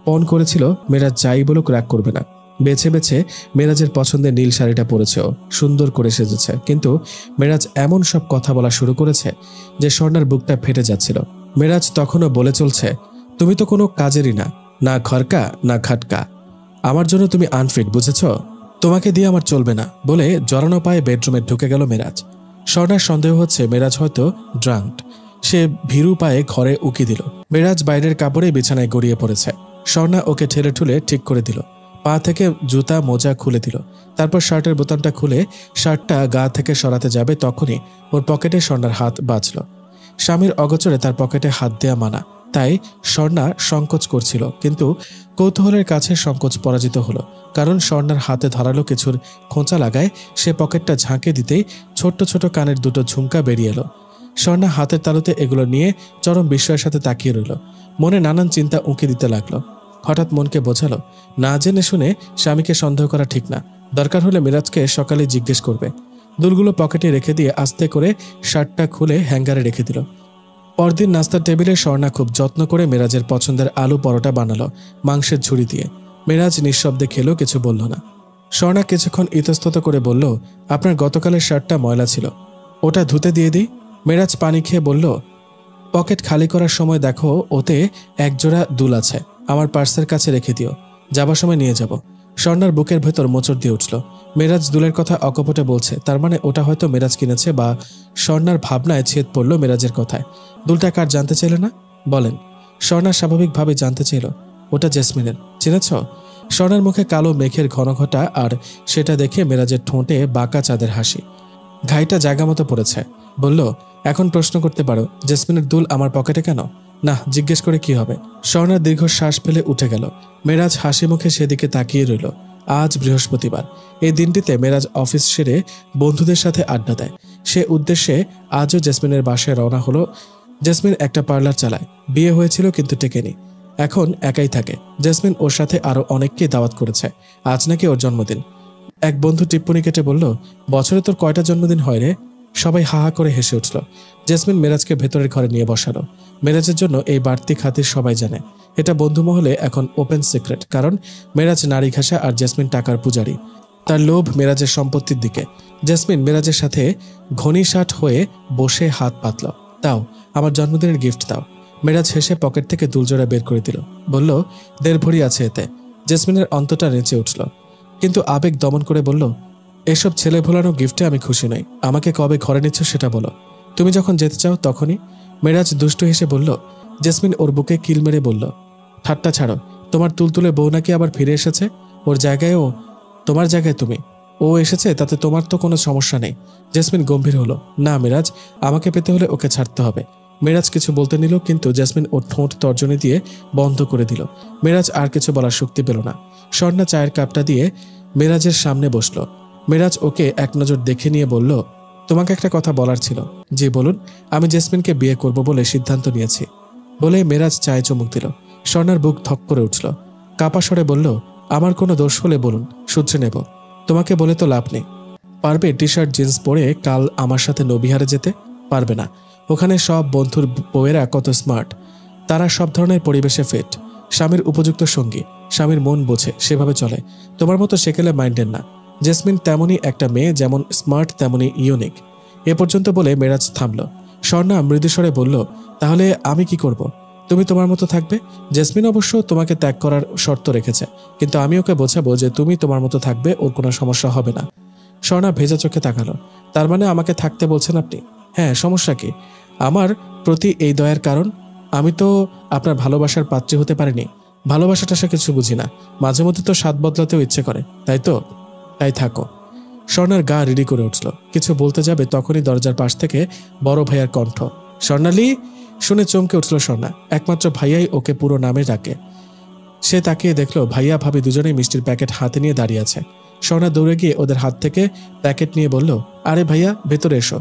পণ করেছিল মেরাজ যাই বলুক রাগ করবে না। বেছে বেছে মেরাজের পছন্দের নীল শাড়িটা পরেছেও, সুন্দর করে সেজেছে, কিন্তু মেরাজ এমন সব কথা বলা শুরু করেছে যে স্বর্ণার বুকটা ফেটে যাচ্ছিল। মেরাজ তখনও বলে চলছে, তুমি তো কোনো কাজেরই না, না ঘরকা না খাটকা, আমার জন্য তুমি আনফিট, বুঝেছ? তোমাকে দিয়ে আমার চলবে না। বলে জড়ানো পায়ে বেডরুমে ঢুকে গেল মেরাজ। স্বর্ণার সন্দেহ হচ্ছে মেরাজ হয়তো ড্রাঙ্কড। সে ভীরু পায়ে ঘরে উকি দিল। মেরাজ বাইরের কাপড়ে বিছানায় গড়িয়ে পড়েছে। স্বর্ণা ওকে ঠেলে ঠুলে ঠিক করে দিল, পা থেকে জুতা মোজা খুলে দিল। তারপর শার্টের বোতামটা খুলে শার্টটা গা থেকে সরাতে যাবে, তখনই ওর পকেটে স্বর্ণার হাত বাজল। স্বামীর অগোচরে তার পকেটে হাত দেয়া মানা, তাই স্বর্ণা সংকোচ করছিল, কিন্তু কৌতূহলের কাছে সংকোচ পরাজিত হলো। কারণ স্বর্ণার হাতে ধারালো কিছুর খোঁচা লাগায় সে পকেটটা ঝাঁকে দিতেই ছোট্ট ছোট কানের দুটো ঝুমকা বেরিয়ে এলো। স্বর্ণা হাতের তালুতে এগুলো নিয়ে চরম বিস্ময়ের সাথে তাকিয়ে রইল। মনে নানান চিন্তা উঁকি দিতে লাগলো। হঠাৎ মনকে বোঝালো, না জেনে শুনে স্বামীকে সন্দেহ করা ঠিক না, দরকার হলে মিরাজকে সকালে জিজ্ঞেস করবে। দুলগুলো পকেটে রেখে দিয়ে আস্তে করে শার্টটা খুলে হ্যাঙ্গারে রেখে দিল। পরদিন নাস্তার টেবিলে স্বর্ণা খুব যত্ন করে মেরাজের পছন্দের আলু পরোটা বানালো মাংসের ঝুড়ি দিয়ে। মেরাজ নিঃশব্দে খেলো, কিছু বলল না। স্বর্ণা কিছুক্ষণ ইতস্তত করে বলল, আপনার গতকালের শার্টটা ময়লা ছিল, ওটা ধুতে দিয়ে দিই। মেরাজ পানি খেয়ে বলল, পকেট খালি করার সময় দেখো ওতে একজোড়া দুল আছে, আমার পার্সের কাছে রেখে দিও, যাবার সময় নিয়ে যাব। স্বর্ণার বুকের ভেতর মোচড় দিয়ে উঠল। মেরাজ দুলের কথা অকপটে বলছে, তার মানে ওটা হয়তো মেরাজ কিনেছে, বা স্বর্ণার ভাবনায় ছেদ পড়ল মেরাজের কথায়। দুলটা কার জানতে চাইল না? বলেন। স্বর্ণা স্বাভাবিকভাবে জানতে চাইল, ওটা জেসমিনের, চিনেছ? স্বর্ণার মুখে কালো মেঘের ঘনঘটা, আর সেটা দেখে মেরাজের ঠোঁটে বাঁকা চাঁদের হাসি। ঘাইটা জায়গা মতো পড়েছে। বলল, এখন প্রশ্ন করতে পারো, জেসমিনের দুল আমার পকেটে কেন? না, জিজ্ঞেস করে কি হবে? স্বর্ণার দীর্ঘ শ্বাস ফেলে উঠে গেল। মেরাজ হাসি মুখে সেদিকে তাকিয়ে রইল। আজ বৃহস্পতিবার। এই দিনটিতে মেরাজ অফিস সেরে বন্ধুদের সাথে আড্ডা দেয়। সে উদ্দেশ্যে আজও জেসমিনের বাসায় রওনা হলো। জেসমিন একটা পার্লার চালায়, বিয়ে হয়েছিল কিন্তু টেকেনি, এখন একাই থাকে। জেসমিন ওর সাথে আরো অনেককে দাওয়াত করেছে। আজ নাকি ওর জন্মদিন। এক বন্ধু টিপ্পনি কেটে বলল, বছরে তোর কয়টা জন্মদিন হয় রে? সবাই হা হা করে হেসে উঠল। জেসমিন মেরাজকে ভেতরের ঘরে নিয়ে বসালো। মেরাজের জন্য এই বাড়তি খাতির সবাই জানে। এটা বন্ধু মহলে এখন ওপেন সিক্রেট, কারণ মেরাজ নারী ঘাসা আর জেসমিন টাকার পূজারী। তার লোভ মেরাজের সম্পত্তির দিকে। জেসমিন মেরাজের সাথে ঘনিষ্ঠ হয়ে বসে হাত পাতল। দাও, আমার জন্মদিনের গিফট দাও। মেরাজ হেসে পকেট থেকে দুলজোড়া বের করে দিল। বলল, 1.5 ভরি আছে এতে। জেসমিনের অন্তটা নেচে উঠল, কিন্তু আবেগ দমন করে বলল, এসব ছেলে ভোলানো গিফটে আমি খুশি নই। আমাকে কবে ঘরে নিচ্ছ সেটা বলো। তুমি যখন যেতে চাও তখনই। মেরাজ দুষ্টু হেসে বলল। জেসমিন ওর বুকে কিল মেরে বলল, ঠাট্টা ছাড়ো, তোমার তুলতুলে বউ নাকি আবার ফিরে এসেছে। ওর জায়গায় ও, তোমার জায়গায় তুমি। ও এসেছে তাতে তোমার তো কোনো সমস্যা নেই। জেসমিন গম্ভীর হলো, না মেরাজ, আমাকে পেতে হলে ওকে ছাড়তে হবে। মেরাজ কিছু বলতে নিল, কিন্তু জেসমিন ওর ঠোঁট তর্জনী দিয়ে বন্ধ করে দিল। মেরাজ আর কিছু বলার শক্তি পেল না। স্বর্ণা চায়ের কাপটা দিয়ে মেরাজের সামনে বসলো। মেরাজ ওকে এক নজর দেখে নিয়ে বলল, তোমাকে একটা কথা বলার ছিল। জি বলুন। আমি জেসমিনকে বিয়ে করব বলে সিদ্ধান্ত নিয়েছি। বলে মেরাজ চায়ে চুমুক দিল। স্বর্ণার বুক ধক করে উঠল। কাপা স্বরে বলল, আমার কোনো দোষ হলে বলুন, শুধরে নেব। তোমাকে বলে তো লাভ নেই। পারবে টি শার্ট জিন্স পরে কাল আমার সাথে নবিহারে যেতে? পারবে না। ওখানে সব বন্ধুর বউয়েরা কত স্মার্ট, তারা সব ধরনের পরিবেশে ফিট। স্বামীর উপযুক্ত সঙ্গী, স্বামীর মন বোঝে, সেভাবে চলে। তোমার মতো সেকেলে মাইন্ডের না। জেসমিন তেমনই একটা মেয়ে, যেমন স্মার্ট তেমনই ইউনিক। এ পর্যন্ত বলে মেরাজ থামল। স্বর্ণা মৃদুস্বরে বলল, তাহলে আমি কি করব? তুমি তোমার মতো থাকবে। জেসমিন অবশ্য তোমাকে ত্যাগ করার শর্ত রেখেছে, কিন্তু আমি ওকে বোঝাবো যে তুমি তোমার মতো থাকবে, ওর কোনো সমস্যা হবে না। স্বর্ণা ভেজা চোখে তাকালো। তার মানে আমাকে থাকতে বলছেন আপনি? হ্যাঁ, সমস্যা কি? আমার প্রতি এই দয়ার কারণ? আমি তো আপনার ভালোবাসার পাত্রী হতে পারিনি। ভালোবাসাটা সে কিছু বুঝি না। মাঝে মধ্যে তো স্বাদ বদলাতেও ইচ্ছে করে, তাই তো? তাই থাকো। স্বর্ণার গা রেডি করে উঠল, কিছু বলতে যাবে তখনই দরজার পাশ থেকে বড় ভাইয়ার কণ্ঠ। স্বর্ণালী! শুনে চমকে উঠল স্বর্ণা। একমাত্র ভাইয়াই ওকে পুরো নামে ডাকে। সে তাকিয়ে দেখল ভাইয়া ভাবি দুজনেই মিষ্টির প্যাকেট হাতে নিয়ে দাঁড়িয়ে আছে। স্বর্ণা দৌড়ে গিয়ে ওদের হাত থেকে প্যাকেট নিয়ে বলল, আরে ভাইয়া, ভেতরে এসো।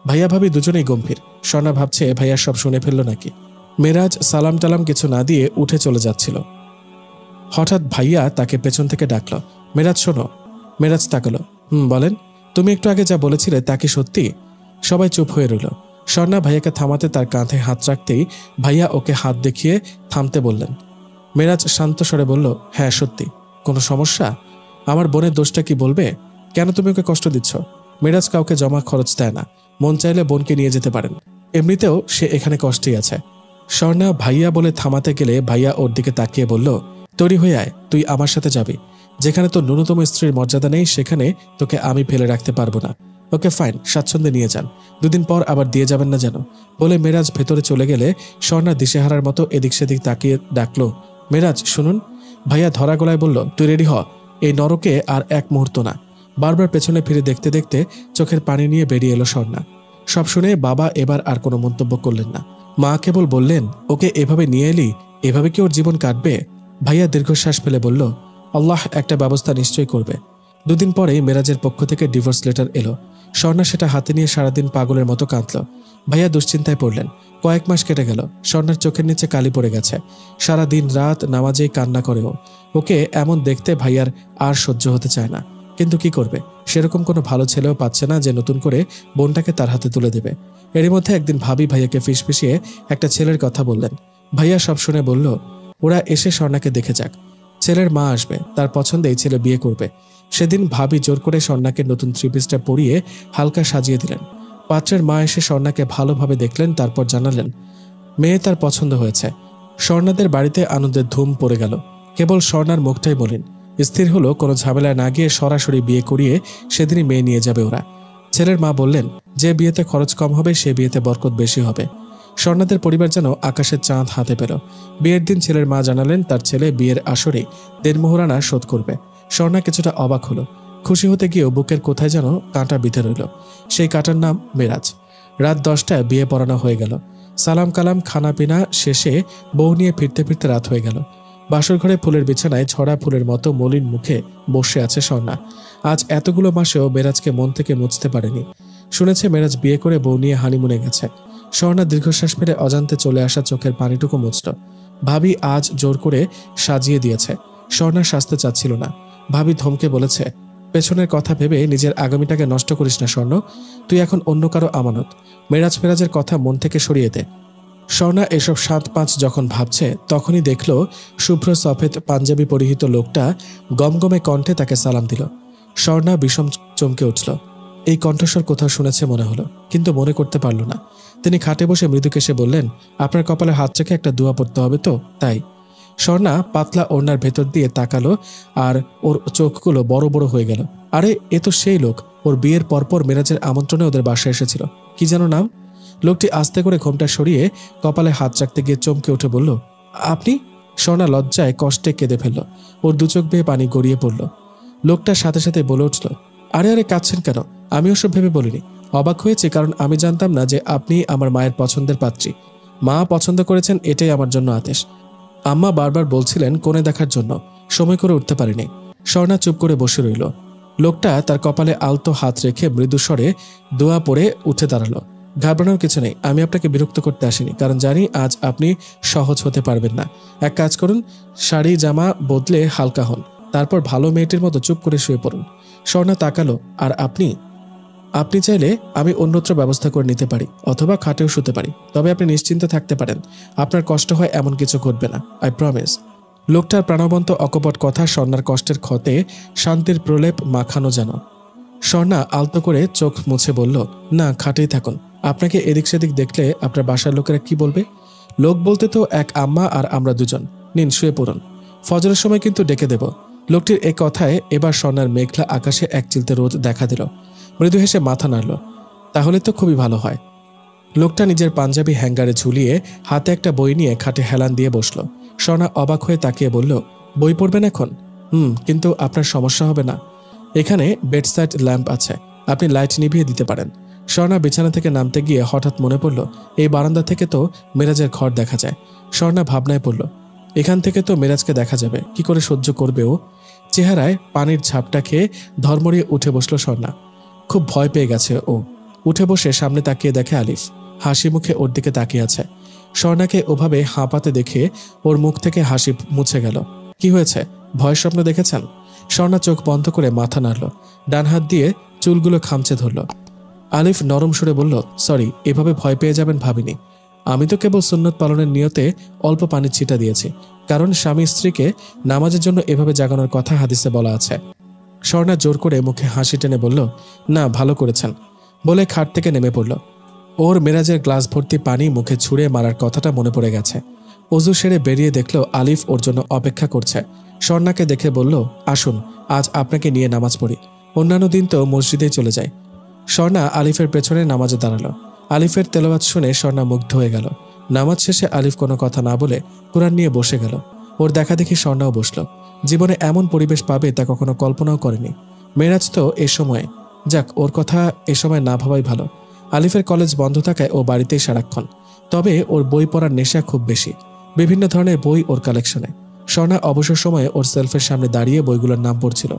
ভাইয়া ভাবি দুজনেই গম্ভীর। স্বর্ণা ভাবছে ভাইয়া সব শুনে ফেলল নাকি। মেরাজ সালাম টালাম কিছু না দিয়ে উঠে চলে যাচ্ছিল। হঠাৎ ভাইয়া তাকে পেছন থেকে ডাকল, মেরাজ শোনো। মেরাজ তাকালো। বলেন। তুমি একটু আগে যা বলেছিলে তা কি সত্যি? সবাই চুপ হয়ে রইল। স্বর্ণা ভাইয়াকে থামাতে তার কাঁধে হাত রাখতেই ভাইয়া ওকে হাত দেখিয়ে থামতে বললেন। মেরাজ শান্ত স্বরে বলল, হ্যাঁ সত্যি। কোনো সমস্যা? আমার বোনের দোষটা কি বলবে? কেন তুমি ওকে কষ্ট দিচ্ছ? মেরাজ কাউকে জমা খরচ দেয় না। মন চাইলে বোনকে নিয়ে যেতে পারেন। এমনিতেও সে এখানে কষ্টেই আছে। স্বর্ণা ভাইয়া বলে থামাতে গেলে ভাইয়া ওর দিকে তাকিয়ে বলল, তৈরি হয়ে আয়, তুই আমার সাথে যাবি। যেখানে তোর ন্যূনতম স্ত্রীর মর্যাদা নেই সেখানে তোকে আমি ফেলে রাখতে পারবো না। ওকে ফাইন, স্বাচ্ছন্দ্যে নিয়ে যান। দুদিন পর আবার দিয়ে যাবেন না যেন। বলে মেরাজ ভেতরে চলে গেলে স্বর্ণা দিশেহারার মতো এদিক সেদিক তাকিয়ে ডাকলো, মেরাজ শুনুন। ভাইয়া ধরা গলায় বলল, তুই রেডি হ, এই নরকে আর এক মুহূর্ত না। বারবার পেছনে ফিরে দেখতে দেখতে চোখের পানি নিয়ে বেরিয়ে এলো স্বর্ণা। সব শুনে বাবা এবার আর কোনো মন্তব্য করলেন না। মা কেবল বললেন, ওকে এভাবে নিয়ে এলি, এভাবে কি ওর জীবন কাটবে? ভাইয়া দীর্ঘশ্বাস ফেলে বলল, আল্লাহ একটা ব্যবস্থা নিশ্চয়ই করবে। দুদিন পরেই মেরাজের পক্ষ থেকে ডিভোর্স লেটার এলো। স্বর্ণা সেটা হাতে নিয়ে সারাদিন পাগলের মতো কাঁদল। ভাইয়া দুশ্চিন্তায় পড়লেন। কয়েক মাস কেটে গেল। স্বর্ণার চোখের নিচে কালি পড়ে গেছে। সারাদিন রাত নামাজেই কান্না করে ও। ওকে এমন দেখতে ভাইয়ার আর সহ্য হতে চায় না। কিন্তু কি করবে? সেরকম কোনো ভালো ছেলেও পাচ্ছে না যে নতুন করে বোনটাকে তার হাতে তুলে দেবে। এরই মধ্যে একদিন ভাবি ভাইয়াকে ফিসফিসিয়ে একটা ছেলের কথা বললেন। ভাইয়া সব শুনে বলল, ওরা এসে স্বর্ণাকে দেখে যাক। ছেলের মা আসবে, তার পছন্দেই ছেলে বিয়ে করবে। সেদিন ভাবি জোর করে স্বর্ণাকে নতুন থ্রি পিসটা পরিয়ে হালকা সাজিয়ে দিলেন। পাত্রের মা এসে স্বর্ণাকে ভালোভাবে দেখলেন, তারপর জানালেন মেয়ে তার পছন্দ হয়েছে। স্বর্ণাদের বাড়িতে আনন্দের ধুম পড়ে গেল। কেবল স্বর্ণার মুখটাই বলেন। স্থির হলো কোনো ঝামেলায় না গিয়ে সরাসরি বিয়ে করিয়ে সেদিনই মেয়ে নিয়ে যাবে ওরা। ছেলের মা বললেন, যে বিয়েতে খরচ কম হবে সে বিয়েতে বরকত বেশি হবে। স্বর্ণাদের পরিবার যেন আকাশের চাঁদ হাতে পেল। বিয়ের দিন ছেলের মা জানালেন তার ছেলে বিয়ের আসরে 1.5 মোহরানা শোধ করবে। স্বর্ণা কিছুটা অবাক হলো। খুশি হতে গিয়েও বুকের কোথায় যেন কাঁটা বিঁধে রইল। সেই কাঁটার নাম মেরাজ। রাত 10টায় বিয়ে পড়ানো হয়ে গেল। সালাম কালাম খানা পিনা শেষে বউ নিয়ে ফিরতে ফিরতে রাত হয়ে গেল। বাসর ঘরে ফুলের বিছানায় ছড়া ফুলের মতো মলিন মুখে বসে আছে স্বর্ণা। আজ এতগুলো মাসেও মেরাজকে মন থেকে মুছতে পারেনি। শুনেছে মেরাজ বিয়ে করে বউ নিয়ে হানিমুনে গেছে। স্বর্ণা দীর্ঘশ্বাস ফেলে অজান্তে চলে আসা চোখের পানিটুকু মুছল। ভাবি আজ জোর করে সাজিয়ে দিয়েছে। স্বর্ণা সাজতে চাচ্ছিল না। ভাবি ধমকে বলেছে, পেছনের কথা ভেবে নিজের আগামীটাকে নষ্ট করিস না স্বর্ণ। তুই এখন অন্য কারো আমানত। মেরাজের কথা মন থেকে সরিয়ে দে। স্বর্ণা এসব 7-5 যখন ভাবছে তখনই দেখল শুভ্র সফেদ পাঞ্জাবি পরিহিত লোকটা গমগমে কণ্ঠে তাকে সালাম দিল। স্বর্ণা বিষম চমকে উঠল। এই কণ্ঠস্বর কোথাও শুনেছে মনে হলো, কিন্তু মনে করতে পারল না। তিনি খাটে বসে মৃদু কেশে বললেন, আপনার কপালে হাত রেখে একটা দোয়া পড়তে হবে তো, তাই। স্বর্ণা পাতলা ওড়নার ভেতর দিয়ে তাকালো আর ওর চোখগুলো বড় বড় হয়ে গেল। আরে এ তো সেই লোক, ওর বিয়ের পরপর মেরাজের আমন্ত্রণে ওদের বাসায় এসেছিল। কি যেন নাম? লোকটি আস্তে করে ঘোমটা সরিয়ে কপালে হাত রাখতে গিয়ে চমকে উঠে বলল, আপনি? স্বর্ণা লজ্জায় কষ্টে কেঁদে ফেলল। ওর দুচোখ বেয়ে পানি গড়িয়ে পড়ল। লোকটার সাথে সাথে বলে উঠল, আরে আরে কাঁদছেন কেন? আমি ওসব ভেবে বলিনি। অবাক হয়েছে কারণ আমি জানতাম না যে আপনি আমার মায়ের পছন্দের পাত্রী। মা পছন্দ করেছেন এটাই আমার জন্য আদেশ। আম্মা বারবার বলছিলেন কোণে দেখার জন্য, সময় করে উঠতে পারিনি। স্বর্ণা চুপ করে বসে রইল। লোকটা তার কপালে আলতো হাত রেখে মৃদু স্বরে দোয়া পড়ে উঠে দাঁড়ালো। ঘাবড়ানোর কিছু নেই, আমি আপনাকে বিরক্ত করতে আসিনি, কারণ জানি আজ আপনি সহজ হতে পারবেন না। এক কাজ করুন, শাড়ি জামা বদলে হালকা হন, তারপর ভালো মেয়েটির মতো চুপ করে শুয়ে পড়ুন। স্বর্ণা তাকালো, আর আপনি চাইলে আমি অন্যত্র ব্যবস্থা করে নিতে পারি, অথবা খাটেও শুতে পারি। তবে আপনি নিশ্চিন্তে থাকতে পারেন, আপনার কষ্ট হয় এমন কিছু ঘটবে না, আই প্রমিস। লোকটার প্রাণবন্ত অকপট কথা স্বর্ণার কষ্টের ক্ষতে শান্তির প্রলেপ মাখানো যেন। স্বর্ণা আলতো করে চোখ মুছে বলল, না, খাটেই থাকুন। আপনাকে এদিক সেদিক দেখলে আপনার বাসার লোকেরা কি বলবে? লোক বলতে তো এক আম্মা আর আমরা দুজন। নিন শুয়ে পড়ুন, ফজরের সময় কিন্তু ডেকে দেব। লোকটির এ কথায় এবার স্বর্ণার মেঘলা আকাশে এক চিলতে রোদ দেখা দিল। মৃদু হেসে মাথা নাড়ল। তাহলে তো খুবই ভালো হয়। লোকটা নিজের পাঞ্জাবি হ্যাঙ্গারে ঝুলিয়ে হাতে একটা বই নিয়ে খাটে হেলান দিয়ে বসল। স্বর্ণা অবাক হয়ে তাকিয়ে বলল, বই পড়বেন এখন? কিন্তু আপনার সমস্যা হবে না? এখানে বেডসাইড ল্যাম্প আছে, আপনি লাইট নিভিয়ে দিতে পারেন। স্বর্ণা বিছানা থেকে নামতে গিয়ে হঠাৎ মনে পড়ল, এই বারান্দা থেকে তো মেরাজের ঘর দেখা যায়। স্বর্ণা ভাবনায় পড়ল, এখান থেকে তো মেরাজকে দেখা যাবে, কি করে সহ্য করবে ও? চেহারায় পানির ঝাপটা খেয়ে ধর্মড়িয়ে উঠে বসল স্বর্ণা। খুব ভয় পেয়ে গেছে ও। উঠে বসে সামনে তাকিয়ে দেখে আলিফ হাসি মুখে ওর দিকে তাকিয়ে আছে। স্বর্ণাকে ওভাবে হাঁপাতে দেখে ওর মুখ থেকে হাসি মুছে গেল। কি হয়েছে, ভয়ের স্বপ্ন দেখেছেন? স্বর্ণা চোখ বন্ধ করে মাথা নাড়ল, ডান হাত দিয়ে চুলগুলো খামচে ধরল। আলিফ নরম সুরে বলল, সরি, এভাবে ভয় পেয়ে যাবেন ভাবিনি। আমি তো কেবল সুন্নত পালনের নিয়তে অল্প পানির ছিটা দিয়েছি, কারণ স্বামী স্ত্রীকে নামাজের জন্য এভাবে জাগানোর কথা হাদিসে বলা আছে। স্বর্ণা জোর করে মুখে হাসি টেনে বলল, না, ভালো করেছেন, বলে খাট থেকে নেমে পড়ল। ওর মেরাজের গ্লাস ভর্তি পানি মুখে ছুঁড়ে মারার কথাটা মনে পড়ে গেছে। অজু সেরে বেরিয়ে দেখল আলিফ ওর জন্য অপেক্ষা করছে। স্বর্ণাকে দেখে বলল, আসুন, আজ আপনাকে নিয়ে নামাজ পড়ি, অন্যান্য দিন তো মসজিদেই চলে যায়। স্বর্ণা আলিফের পেছনে নামাজে দাঁড়ালো। আলিফের তেলাওয়াত শুনে স্বর্ণা মুগ্ধ হয়ে গেল। নামাজ শেষে আলিফ কোনো কথা না বলে কোরআন নিয়ে বসে গেল। ওর দেখা দেখি স্বর্ণাও বসল। জীবনে এমন পরিবেশ পাবে তা কখনো কল্পনাও করেনি। মেরাজ তো এ সময়ে, যাক, ওর কথা এ সময় না ভাবাই ভালো। আলিফের কলেজ বন্ধ থাকায় ও বাড়িতেই সারাক্ষণ। তবে ওর বই পড়ার নেশা খুব বেশি, বিভিন্ন ধরনের বই ওর কালেকশনে। স্বর্ণা অবসর সময়ে ওর সেলফের সামনে দাঁড়িয়ে বইগুলোর নাম পড়ছিল।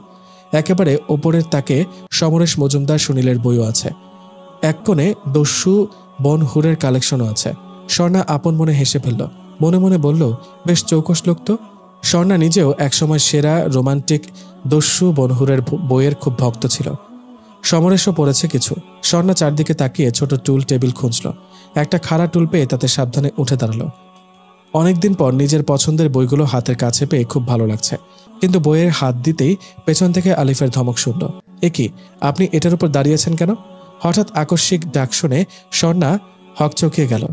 একেবারে ওপরের তাকে সমরেশ মজুমদার সুনীলের বইও আছে। এক কোণে দস্যু বন হুরের কালেকশনও আছে। স্বর্ণা আপন মনে হেসে ফেলল, মনে মনে বলল, বেশ চৌকস লোক তো। স্বর্ণা নিজেও একসময় সেরা রোমান্টিক দস্যু বনহুরের বইয়ের খুব ভক্ত ছিল। সমরেশও পড়েছে কিছু। স্বর্ণা চারদিকে তাকিয়ে ছোট টুল টেবিল খুঁজল। একটা খাড়া টুল পেয়ে তাতে সাবধানে উঠে দাঁড়ালো। অনেকদিন পর নিজের পছন্দের বইগুলো হাতের কাছে পেয়ে খুব ভালো লাগছে। কিন্তু বইয়ের হাত দিতেই পেছন থেকে আলিফের ধমক শুনল, এ কি, আপনি এটার উপর দাঁড়িয়েছেন কেন? হঠাৎ আকস্মিক ডাক শুনে স্বর্ণা হকচকিয়ে গেল।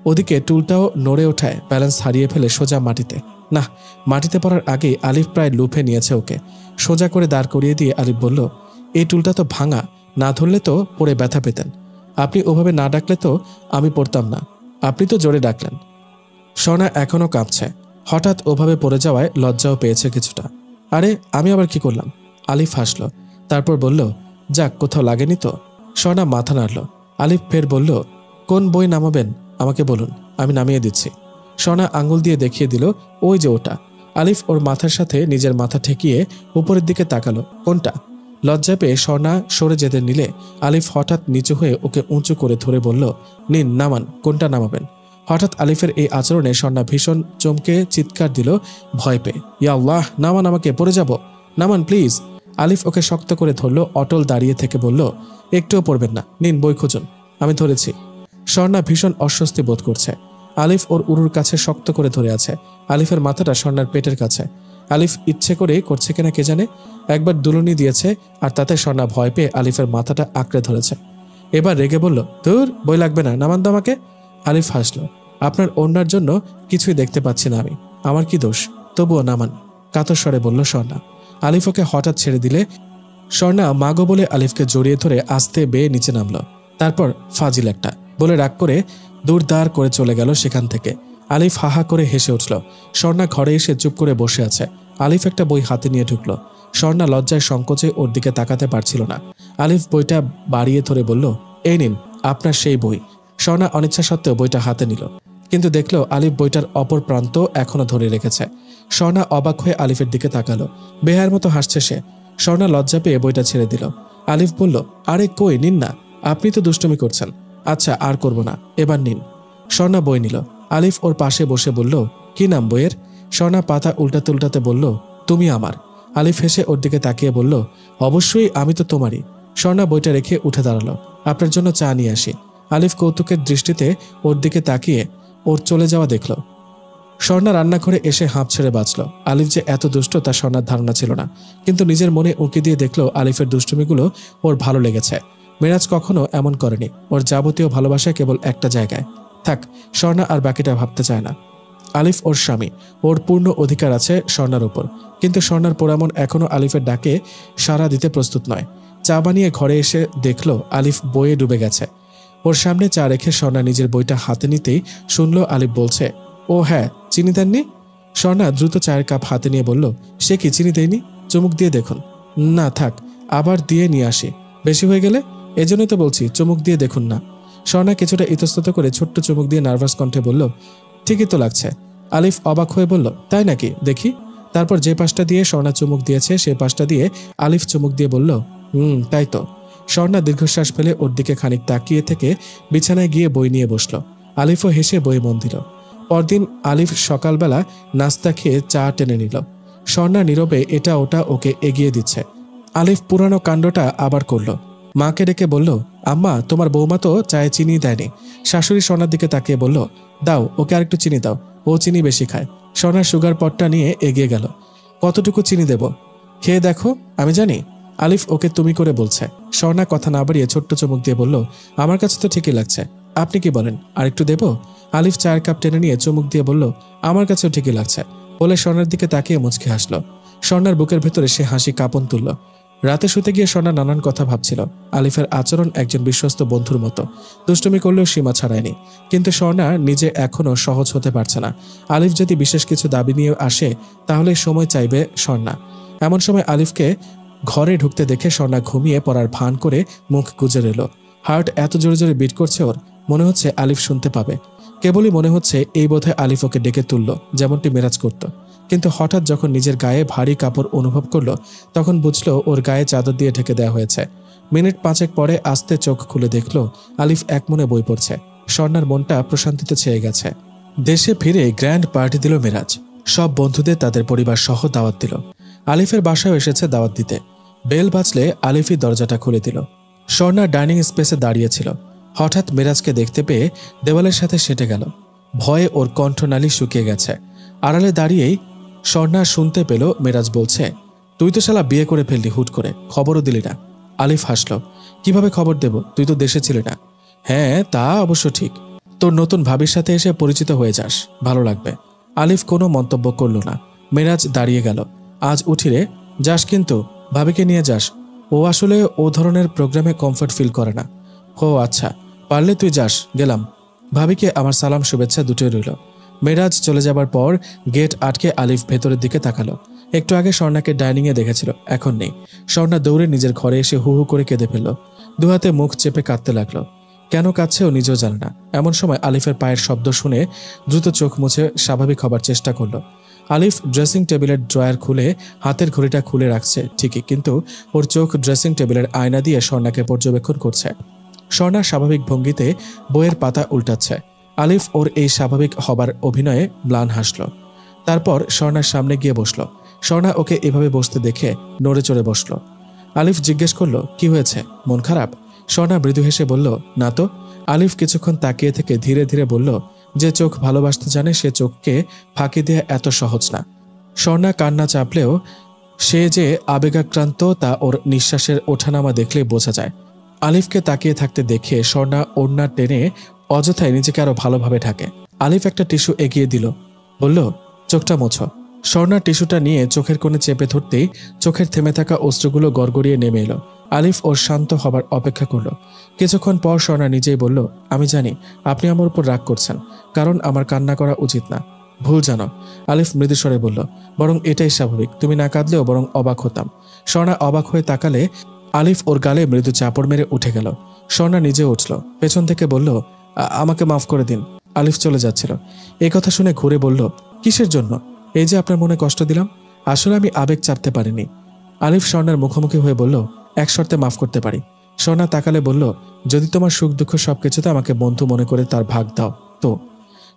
ওদিকে টুলটাও নড়ে ওঠায় ব্যালেন্স হারিয়ে ফেলে সোজা মাটিতে। না, মাটিতে পড়ার আগেই আলিফ প্রায় লুফে নিয়েছে ওকে। সোজা করে দাঁড় করিয়ে দিয়ে আলিফ বলল, এই টুলটা তো ভাঙা, না ধরলে তো পড়ে ব্যথা পেতেন। আপনি ওভাবে না ডাকলে তো আমি পড়তাম না, আপনি তো জোরে ডাকলেন। স্বর্ণা এখনও কাঁপছে। হঠাৎ ওভাবে পড়ে যাওয়ায় লজ্জাও পেয়েছে কিছুটা। আরে, আমি আবার কি করলাম? আলিফ হাসল, তারপর বলল, যাক, কোথাও লাগেনি তো? স্বর্ণা মাথা নাড়ল। আলিফ ফের বলল, কোন বই নামাবেন আমাকে বলুন, আমি নামিয়ে দিচ্ছি। স্বর্ণা আঙুল দিয়ে দেখিয়ে দিল, ওই যে ওটা। আলিফ ওর মাথার সাথে নিজের মাথা ঠেকিয়ে উপরের দিকে তাকালো। কোনটা? লজ্জা পেয়ে স্বর্ণা সরে যেতে নিলে আলিফ হঠাৎ নিচু হয়ে ওকে উঁচু করে ধরে বলল, নিন, নামান, কোনটা নামাবেন? হঠাৎ আলিফের এই আচরণে স্বর্ণা ভীষণ চমকে চিৎকার দিল ভয় পেয়ে, ইয়া আল্লাহ, নামান, আমাকে, পড়ে যাব, নামান প্লিজ। আলিফ ওকে শক্ত করে ধরল। অটল দাঁড়িয়ে থেকে বলল, একটুও পড়বেন না, নিন, বই খুঁজুন, আমি ধরেছি। স্বর্ণা ভীষণ অস্বস্তি বোধ করছে। আলিফ ওর উরুর কাছে শক্ত করে ধরে আছে। আলিফের মাথাটা স্বর্ণার পেটের কাছে। আলিফ ইচ্ছে করেই করছে কিনা কে জানে, একবার দুলুনি দিয়েছে আর তাতে স্বর্ণা ভয় পেয়ে আলিফের মাথাটা আঁকড়ে ধরেছে। এবার রেগে বলল, ধুর, বই লাগবে না, নামান তো আমাকে। আলিফ হাসল, আপনার ওড়নার জন্য কিছুই দেখতে পাচ্ছি না আমি, আমার কি দোষ? তবুও নামান, কাতর স্বরে বলল স্বর্ণা। আলিফ ওকে হঠাৎ ছেড়ে দিলে স্বর্ণা মাগো বলে আলিফকে জড়িয়ে ধরে আস্তে বেয়ে নিচে নামল। তারপর ফাজিল একটা বলে রাগ করে দূর দাঁড় করে চলে গেল সেখান থেকে। আলিফ হাহা করে হেসে উঠল। স্বর্ণা ঘরে এসে চুপ করে বসে আছে। আলিফ একটা বই হাতে নিয়ে ঢুকলো। স্বর্ণা লজ্জায় সংকোচে ওর দিকে তাকাতে পারছিল না। আলিফ বইটা বাড়িয়ে ধরে বলল, এই নিন, আপনার সেই বই। স্বর্ণা অনিচ্ছা সত্ত্বেও বইটা হাতে নিল, কিন্তু দেখলো আলিফ বইটার অপর প্রান্ত এখনো ধরে রেখেছে। স্বর্ণা অবাক হয়ে আলিফের দিকে তাকালো। বেহার মতো হাসছে সে। স্বর্ণা লজ্জা পেয়ে বইটা ছেড়ে দিল। আলিফ বলল, আরে কই, নিন না, আপনি তো দুষ্টুমি করছেন। আচ্ছা, আর করব না, এবার নিন। স্বর্ণা বই নিল। আলিফ ওর পাশে বসে বলল, কি নাম বইয়ের? স্বর্ণা পাতা উল্টাতে উল্টাতে বলল, তুমি আমার। আলিফ হেসে ওর দিকে তাকিয়ে বলল, অবশ্যই, আমি তো তোমারই। স্বর্ণা বইটা রেখে উঠে দাঁড়ালো। আপনার জন্য চা নিয়ে আসি। আলিফ কৌতুকের দৃষ্টিতে ওর দিকে তাকিয়ে ওর চলে যাওয়া দেখল। স্বর্ণা রান্নাঘরে এসে হাঁপ ছেড়ে বাঁচল। আলিফ যে এত দুষ্ট তা স্বর্ণার ধারণা ছিল না, কিন্তু নিজের মনে উঁকি দিয়ে দেখলো আলিফের দুষ্টুমিগুলো ওর ভালো লেগেছে। মেরাজ কখনো এমন করেনি। ওর যাবতীয় ভালোবাসা কেবল একটা জায়গায়, থাক, স্বর্ণা আর বাকিটা ভাবতে চায় না। আলিফ ওর স্বামী, ওর পূর্ণ অধিকার আছে স্বর্ণার উপর। কিন্তু স্বর্ণার পোড়ামন এখনও আলিফের ডাকে সাড়া দিতে প্রস্তুত নয়। চা বানিয়ে ঘরে এসে দেখলো আলিফ বইয়ে ডুবে গেছে। ওর সামনে চা রেখে স্বর্ণা নিজের বইটা হাতে নিতেই শুনল আলিফ বলছে, ও হ্যাঁ, চিনি দেননি? স্বর্ণা দ্রুত চায়ের কাপ হাতে নিয়ে বলল, সে কি চিনি দেয়নি? চুমুক দিয়ে দেখুন। না থাক, আবার দিয়ে নিয়ে আসি, বেশি হয়ে গেলে। এজন্যই তো বলছি চুমুক দিয়ে দেখুন না। স্বর্ণা কিছুটা ইতস্তত করে ছোট্ট চুমুক দিয়ে নার্ভাস কণ্ঠে বলল, ঠিকই তো লাগছে। আলিফ অবাক হয়ে বলল, তাই নাকি, দেখি। তারপর যে পাশটা দিয়ে স্বর্ণা চুমুক দিয়েছে সে পাশটা দিয়ে আলিফ চুমুক দিয়ে বলল, তাই তো। স্বর্ণা দীর্ঘশ্বাস ফেলে ওর দিকে খানিক তাকিয়ে থেকে বিছানায় গিয়ে বই নিয়ে বসল। আলিফও হেসে বইয়ে মন দিল। পরদিন আলিফ সকালবেলা নাস্তা খেয়ে চা টেনে নিল। স্বর্ণা নীরবে এটা ওটা ওকে এগিয়ে দিচ্ছে। আলিফ পুরানো কাণ্ডটা আবার করল। মাকে ডেকে বলল, আম্মা, তোমার বৌমা তো চায়ে চিনি দেয়নি। শাশুড়ি স্বর্ণার দিকে তাকিয়ে বলল, দাও ওকে আরেকটু চিনি দাও, ও চিনি বেশি খায়। স্বর্ণার সুগার পটটা নিয়ে এগিয়ে গেল। কতটুকু চিনি দেব? খেয়ে দেখো, আমি জানি। আলিফ ওকে তুমি করে বলছে। স্বর্ণা কথা না বাড়িয়ে ছোট্ট চমক দিয়ে বলল, আমার কাছে তো ঠিকই লাগছে, আপনি কি বলেন, আরেকটু দেব? আলিফ চায়ের কাপ টেনে নিয়ে চুমুক দিয়ে বলল, আমার কাছেও ঠিকই লাগছে বলে স্বর্ণার দিকে তাকিয়ে মুচকে হাসল। স্বর্ণার বুকের ভেতরে সে হাসি কাঁপন তুলল। রাতে শুতে গিয়ে স্বর্ণা নানান কথা ভাবছিল। আলিফের আচরণ একজন বিশ্বস্ত বন্ধুর মতো, দুষ্টুমি করলেও সীমা ছাড়ায়নি। কিন্তু স্বর্ণা নিজে এখনও সহজ হতে পারছে না। আলিফ যদি বিশেষ কিছু দাবি নিয়ে আসে তাহলে সময় চাইবে স্বর্ণা। এমন সময় আলিফকে ঘরে ঢুকতে দেখে স্বর্ণা ঘুমিয়ে পড়ার ভান করে মুখ গুজে এলো। হার্ট এত জোরে জোরে বিট করছে ওর, মনে হচ্ছে আলিফ শুনতে পাবে। কেবলই মনে হচ্ছে এই বোধহয় আলিফ ওকে ডেকে তুলল, যেমনটি মেরাজ করত। কিন্তু হঠাৎ যখন নিজের গায়ে ভারী কাপড় অনুভব করলো তখন বুঝলো ওর গায়ে চাদর দিয়ে ঢেকে দেওয়া হয়েছে। মিনিট 5 পরে আস্তে চোখ খুলে দেখলো আলিফ একমনে বই পড়ছে। স্বর্ণার মনটা প্রশান্তিতে ছেয়ে গেছে। দেশে ফিরে গ্র্যান্ড পার্টি দিল মেরাজ। সব বন্ধুদের তাদের পরিবার সহ দাওয়াত দিল। আলিফের বাসায় এসেছে দাওয়াত দিতে। বেল বাজলে আলিফই দরজাটা খুলে দিল। স্বর্ণা ডাইনিং স্পেসে দাঁড়িয়েছিল। হঠাৎ মেরাজকে দেখতে পেয়ে দেওয়ালের সাথে সেঁটে গেল। ভয়ে ওর কণ্ঠনালী শুকিয়ে গেছে। আড়ালে দাঁড়িয়েই স্বর্ণা শুনতে পেল মেরাজ বলছে, তুই তো শালা বিয়ে করে ফেললি হুট করে, খবরও দিলি না। আলিফ হাসল, কিভাবে খবর দেব, তুই তো দেশে ছিলি না। হ্যাঁ তা অবশ্য ঠিক, তোর নতুন ভাবির সাথে এসে পরিচিত হয়ে যাস, ভালো লাগবে। আলিফ কোনো মন্তব্য করল না। মেরাজ দাঁড়িয়ে গেল। আজ উঠিরে যাস কিন্তু, ভাবিকে নিয়ে যাস। ও আসলে ও ধরনের প্রোগ্রামে কমফর্ট ফিল করে না। ও আচ্ছা, পারলে তুই যাস, গেলাম। ভাবিকে আমার সালাম শুভেচ্ছা দুটোই রইল। মেরাজ চলে যাবার পর গেট আটকে আলিফ ভেতরের দিকে তাকালো। একটু আগে স্বর্ণাকে ডাইনিংয়ে দেখেছিল, এখন নেই। স্বর্ণা দৌড়ে নিজের ঘরে এসে হু হু করে কেঁদে ফেলল। দুহাতে মুখ চেপে কাঁদতে লাগলো। কেন কাঁদছে ও নিজেও জানে না। এমন সময় আলিফের পায়ের শব্দ শুনে দ্রুত চোখ মুছে স্বাভাবিক হবার চেষ্টা করলো। আলিফ ড্রেসিং টেবিলের ড্রয়ার খুলে হাতের ঘড়িটা খুলে রাখছে ঠিকই, কিন্তু ওর চোখ ড্রেসিং টেবিলের আয়না দিয়ে স্বর্ণাকে পর্যবেক্ষণ করছে। স্বর্ণা স্বাভাবিক ভঙ্গিতে বইয়ের পাতা উল্টাচ্ছে। আলিফ ওর এই স্বাভাবিক হবার অভিনয়ে ম্লান হাসল। তারপর স্বর্ণার সামনে গিয়ে বসল। স্বর্ণা ওকে এভাবে বসতে দেখে নড়ে চড়ে বসল। আলিফ জিজ্ঞেস করল, কি হয়েছে, মন খারাপ? স্বর্ণা মৃদু হেসে বলল, না তো। আলিফ কিছুক্ষণ তাকিয়ে থেকে ধীরে ধীরে বলল, যে চোখ ভালোবাসতে জানে সে চোখকে ফাঁকি দেয়া এত সহজ না। স্বর্ণা কান্না চাপলেও সে যে আবেগাক্রান্ত তা ওর নিঃশ্বাসের ওঠানামা দেখলেই বোঝা যায়। আলিফকে তাকিয়ে থাকতে দেখে স্বর্ণা ওড়না টেনে অযথায় নিজেকে আরো ভালোভাবে ঢাকে। আলিফ একটা টিস্যু এগিয়ে দিল, বলল, চোখটা মোছো। স্বর্ণা টিস্যুটা নিয়ে চোখের কোণে চেপে ধরতেই চোখের থেমে থাকা অশ্রুগুলো গড়গড়িয়ে নেমে এলো। আলিফ ওর শান্ত হবার অপেক্ষা করল। কিছুক্ষণ পর স্বর্ণা নিজেই বলল, আমি জানি আপনি আমার উপর রাগ করছেন, কারণ আমার কান্না করা উচিত না, ভুল জানো। আলিফ মৃদুস্বরে বলল, বরং এটাই স্বাভাবিক, তুমি না কাঁদলেও বরং অবাক হতাম। স্বর্ণা অবাক হয়ে তাকালে আলিফ ওর গালে মৃদু চাপড় মেরে উঠে গেল। স্বর্ণা নিজে উঠল, পেছন থেকে বলল, আমাকে মাফ করে দিন। আলিফ চলে যাচ্ছিল। এই কথা শুনে ঘুরে বলল, কিসের জন্য? এই যে আপনার মনে কষ্ট দিলাম, আসলে আমি আবেগ চাপতে পারিনি। আলিফ স্বর্ণার মুখোমুখি হয়ে বলল, এক শর্তে মাফ করতে পারি। স্বর্ণা তাকালে বলল, যদি তোমার সুখ দুঃখ সবকিছুতে আমাকে বন্ধু মনে করে তার ভাগ দাও তো।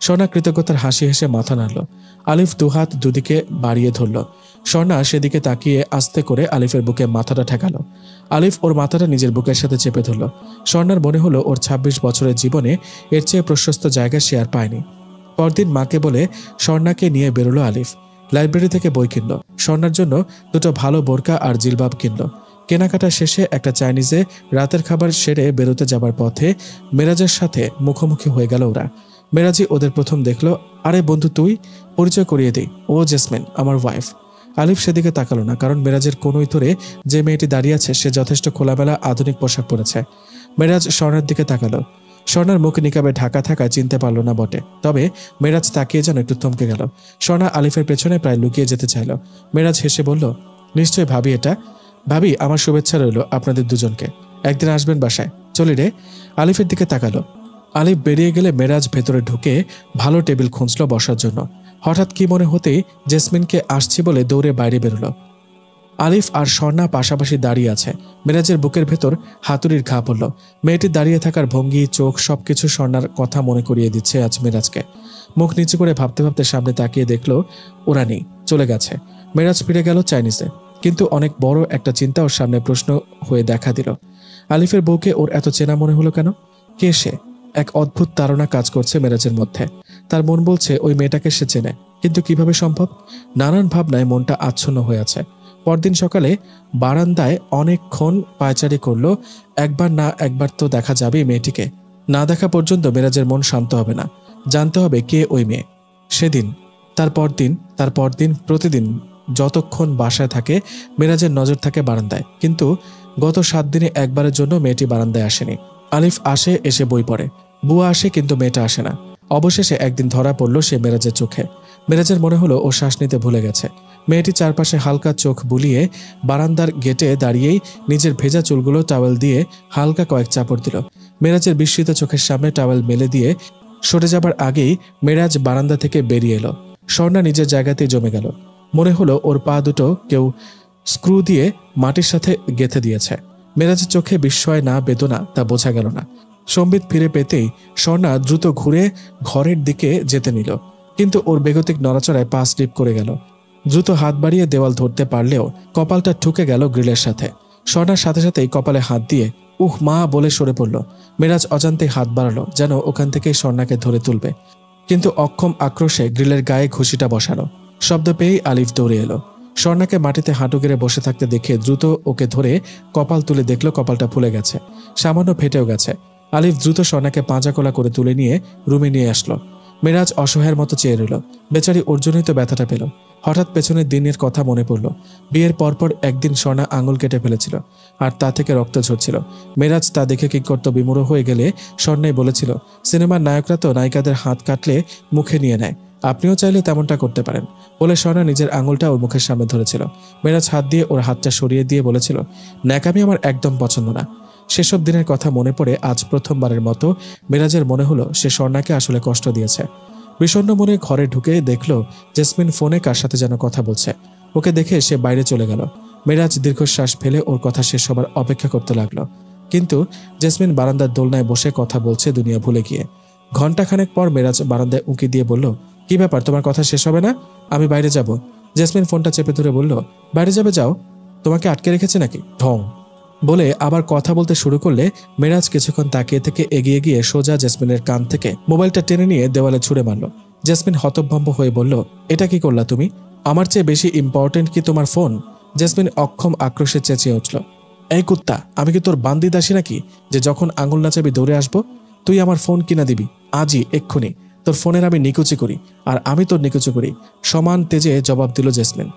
স্বর্ণা কৃতজ্ঞতার হাসি হেসে মাথা নাড়ল। আলিফ দুহাত দুদিকে বাড়িয়ে ধরল। স্বর্ণা সেদিকে তাকিয়ে আস্তে করে আলিফের বুকে মাথাটা ঠেকালো। আলিফ ওর মাথাটা নিজের বুকের সাথে চেপে ধরল। স্বর্ণার মনে হলো ওর 26 বছরের জীবনে এর চেয়ে প্রশস্ত জায়গা সে আর পায়নি। পরদিন মাকে বলে স্বর্ণাকে নিয়ে বেরোলো আলিফ। লাইব্রেরি থেকে বই কিনল। স্বর্ণার জন্য দুটো ভালো বোরকা আর জিলবাব কিনল। কেনাকাটা শেষে একটা চাইনিজে রাতের খাবার সেরে বেরোতে যাবার পথে মেরাজের সাথে মুখোমুখি হয়ে গেল ওরা। মেরাজি ওদের প্রথম দেখলো। আরে বন্ধু তুই, পরিচয় করিয়ে দিই, ও জেসমিন, আমার ওয়াইফ। আলিফ সেদিকে তাকালো না, কারণ মেরাজের কোনোই ধরে যে মেয়েটি দাঁড়িয়ে আছে সে যথেষ্ট খোলামেলা আধুনিক পোশাক পরেছে। মেরাজ স্বর্ণার দিকে তাকালো। স্বর্ণার মুখ নিকাবে ঢাকা থাকায় চিনতে পারল না বটে, তবে মেরাজ তাকিয়ে যেন একটু থমকে গেল। স্বর্ণা আলিফের পেছনে প্রায় লুকিয়ে যেতে চাইল। মেরাজ হেসে বলল, নিশ্চয়ই ভাবি এটা। ভাবি, আমার শুভেচ্ছা রইল আপনাদের দুজনকে। একদিন আসবেন বাসায়। চলি রে। আলিফের দিকে তাকালো। আলিফ বেরিয়ে গেলে মেরাজ ভেতরে ঢুকে ভালো টেবিল খুঁজল বসার জন্য। হঠাৎ কি মনে হতেই জেসমিনকে আসছি বলে দৌড়ে বাইরে বেরোলো। আলিফ আর স্বর্ণা পাশাপাশি দাঁড়িয়ে আছে। মেরাজের বুকের ভেতর হাতুড়ির ঘা পড়ল। মেয়েটি দাঁড়িয়ে থাকার ভঙ্গি, চোখ, সবকিছু স্বর্ণার কথা মনে করিয়ে দিচ্ছে আজ মেরাজকে। মুখ নিচু করে ভাবতে ভাবতে সামনে তাকিয়ে দেখলো ওরা নেই, চলে গেছে। মেরাজ ফিরে গেল চাইনিজে, কিন্তু অনেক বড় একটা চিন্তা ওর সামনে প্রশ্ন হয়ে দেখা দিল। আলিফের বউকে ওর এত চেনা মনে হলো কেন? কে সে? এক অদ্ভুত তাড়না কাজ করছে মেরাজের মধ্যে। তার মন বলছে ওই মেয়েটাকে সে চেনে, কিন্তু কিভাবে সম্ভব? নানান ভাবনায় মনটা আচ্ছন্ন হয়ে আছে। পরদিন সকালে বারান্দায় অনেকক্ষণ পায়চারি করলো। একবার না একবার তো দেখা যাবে মেয়েটিকে। না দেখা পর্যন্ত মেরাজের মন শান্ত হবে না। জানতে হবে কে ওই মেয়ে। সেদিন, তার পরদিন, প্রতিদিন যতক্ষণ বাসায় থাকে মেরাজের নজর থাকে বারান্দায়, কিন্তু গত 7 দিনে একবারের জন্য মেয়েটি বারান্দায় আসেনি। আলিফ আসে, এসে বই পড়ে। বুয়া আসে, কিন্তু মেয়েটা আসে না। অবশেষে একদিন ধরা পড়ল সে মেরাজের চোখে। মেরাজের মনে হলো ও শ্বাস নিতে ভুলে গেছে। মেয়েটি চারপাশে হালকা চোখ বুলিয়ে বারান্দার গেটে দাঁড়িয়েই নিজের ভেজা চুলগুলো টাওয়েল দিয়ে হালকা কয়েক চাপড় দিল। মেরাজের বিস্মিত চোখের সামনে টাওয়েল মেলে দিয়ে সরে যাবার আগেই মেরাজ বারান্দা থেকে বেরিয়ে এলো। স্বর্ণা নিজের জায়গাতেই জমে গেল। মনে হলো ওর পা দুটো কেউ স্ক্রু দিয়ে মাটির সাথে গেঁথে দিয়েছে। মেরাজের চোখে বিস্ময় না বেদনা তা বোঝা গেল না। সম্বিত ফিরে পেতেই স্বর্ণা দ্রুত ঘুরে ঘরের দিকে যেতে নিল, কিন্তু ওর বেগতিক নড়াচড়ায় পা স্লিপ করে গেল। দ্রুত হাত বাড়িয়ে দেওয়াল ধরতে পারলেও কপালটা ঠুকে গেল গ্রিলের সাথে। স্বর্ণার সাথে সাথেই কপালে হাত দিয়ে উহ মা বলে সরে পড়ল। মেরাজ অজান্তেই হাত বাড়ালো, যেন ওখান থেকেই স্বর্ণাকে ধরে তুলবে, কিন্তু অক্ষম আক্রোশে গ্রিলের গায়ে ঘুষিটা বসানো। শব্দ পেয়েই আলিফ দৌড়ে এলো। স্বর্ণাকে মাটিতে হাঁটু গেড়ে বসে থাকতে দেখে দ্রুত ওকে ধরে কপাল তুলে দেখলো কপালটা ফুলে গেছে, সামান্য ফেটেও গেছে। আলিফ দ্রুত স্বর্ণাকে পাঁজাকোলা করে তুলে নিয়ে রুমে নিয়ে আসলো। মেরাজ অসহায়ের মতো চেয়ে রইল। বেচারি অর্জুনই তো ব্যথাটা পেল। হঠাৎ পেছনের দিনের কথা মনে পড়ল। বিয়ের পরপর একদিন স্বর্ণা আঙুল কেটে ফেলেছিল, আর তা থেকে রক্ত ঝরছিল। মেরাজ তা দেখে কি করতো বিমূঢ় হয়ে গেলে স্বর্ণাই বলেছিল, সিনেমার নায়করা তো নায়িকাদের হাত কাটলে মুখে নিয়ে নেয়, আপনিও চাইলে তেমনটা করতে পারেন বলে স্বর্ণা নিজের আঙুলটা ওর মুখের সামনে ধরেছিল। মেরাজ হাত দিয়ে ওর হাতটা সরিয়ে দিয়ে বলেছিল, ন্যাকামি আমার একদম পছন্দ না। সেসব দিনের কথা মনে পড়ে আজ প্রথমবারের মতো মেরাজের মনে হলো সে স্বর্ণাকে আসলে কষ্ট দিয়েছে। বিষণ্ণ মনে ঘরে ঢুকে দেখলো জেসমিন ফোনে কার সাথে যেন কথা বলছে। ওকে দেখে সে বাইরে চলে গেল। মেরাজ দীর্ঘশ্বাস ফেলে ওর কথা শেষ হবার অপেক্ষা করতে লাগলো, কিন্তু জেসমিন বারান্দার দোলনায় বসে কথা বলছে দুনিয়া ভুলে গিয়ে। ঘণ্টাখানেক পর মেরাজ বারান্দায় উঁকি দিয়ে বলল, কি ব্যাপার, তোমার কথা শেষ হবে না? আমি বাইরে যাব। জেসমিন ফোনটা চেপে ধরে বলল, বাইরে যাবে, যাও, তোমাকে আটকে রেখেছে নাকি? ঢং বলে আবার কথা বলতে শুরু করলে মেরাজ কিছুক্ষণ তাকিয়ে থেকে এগিয়ে গিয়ে সোজা জেসমিনের কান থেকে মোবাইলটা টেনে নিয়ে দেওয়ালে ছুঁড়ে মারল। জেসমিন হতভম্ব হয়ে বলল, এটা কি করলা তুমি? আমার চেয়ে বেশি ইম্পর্টেন্ট কি তোমার ফোন? জেসমিন অক্ষম আক্রোশে চেঁচিয়ে উঠল, এই কুত্তা, আমি কি তোর বান্দি দাসী নাকি যে যখন আঙুল নাচাবি দৌড়ে আসবো? তুই আমার ফোন কিনা দিবি আজই, এক্ষুনি। তোর ফোনের আমি নিকুচি করি, আর আমি তোর নিকুচি করি, সমান তেজে জবাব দিল জেসমিন।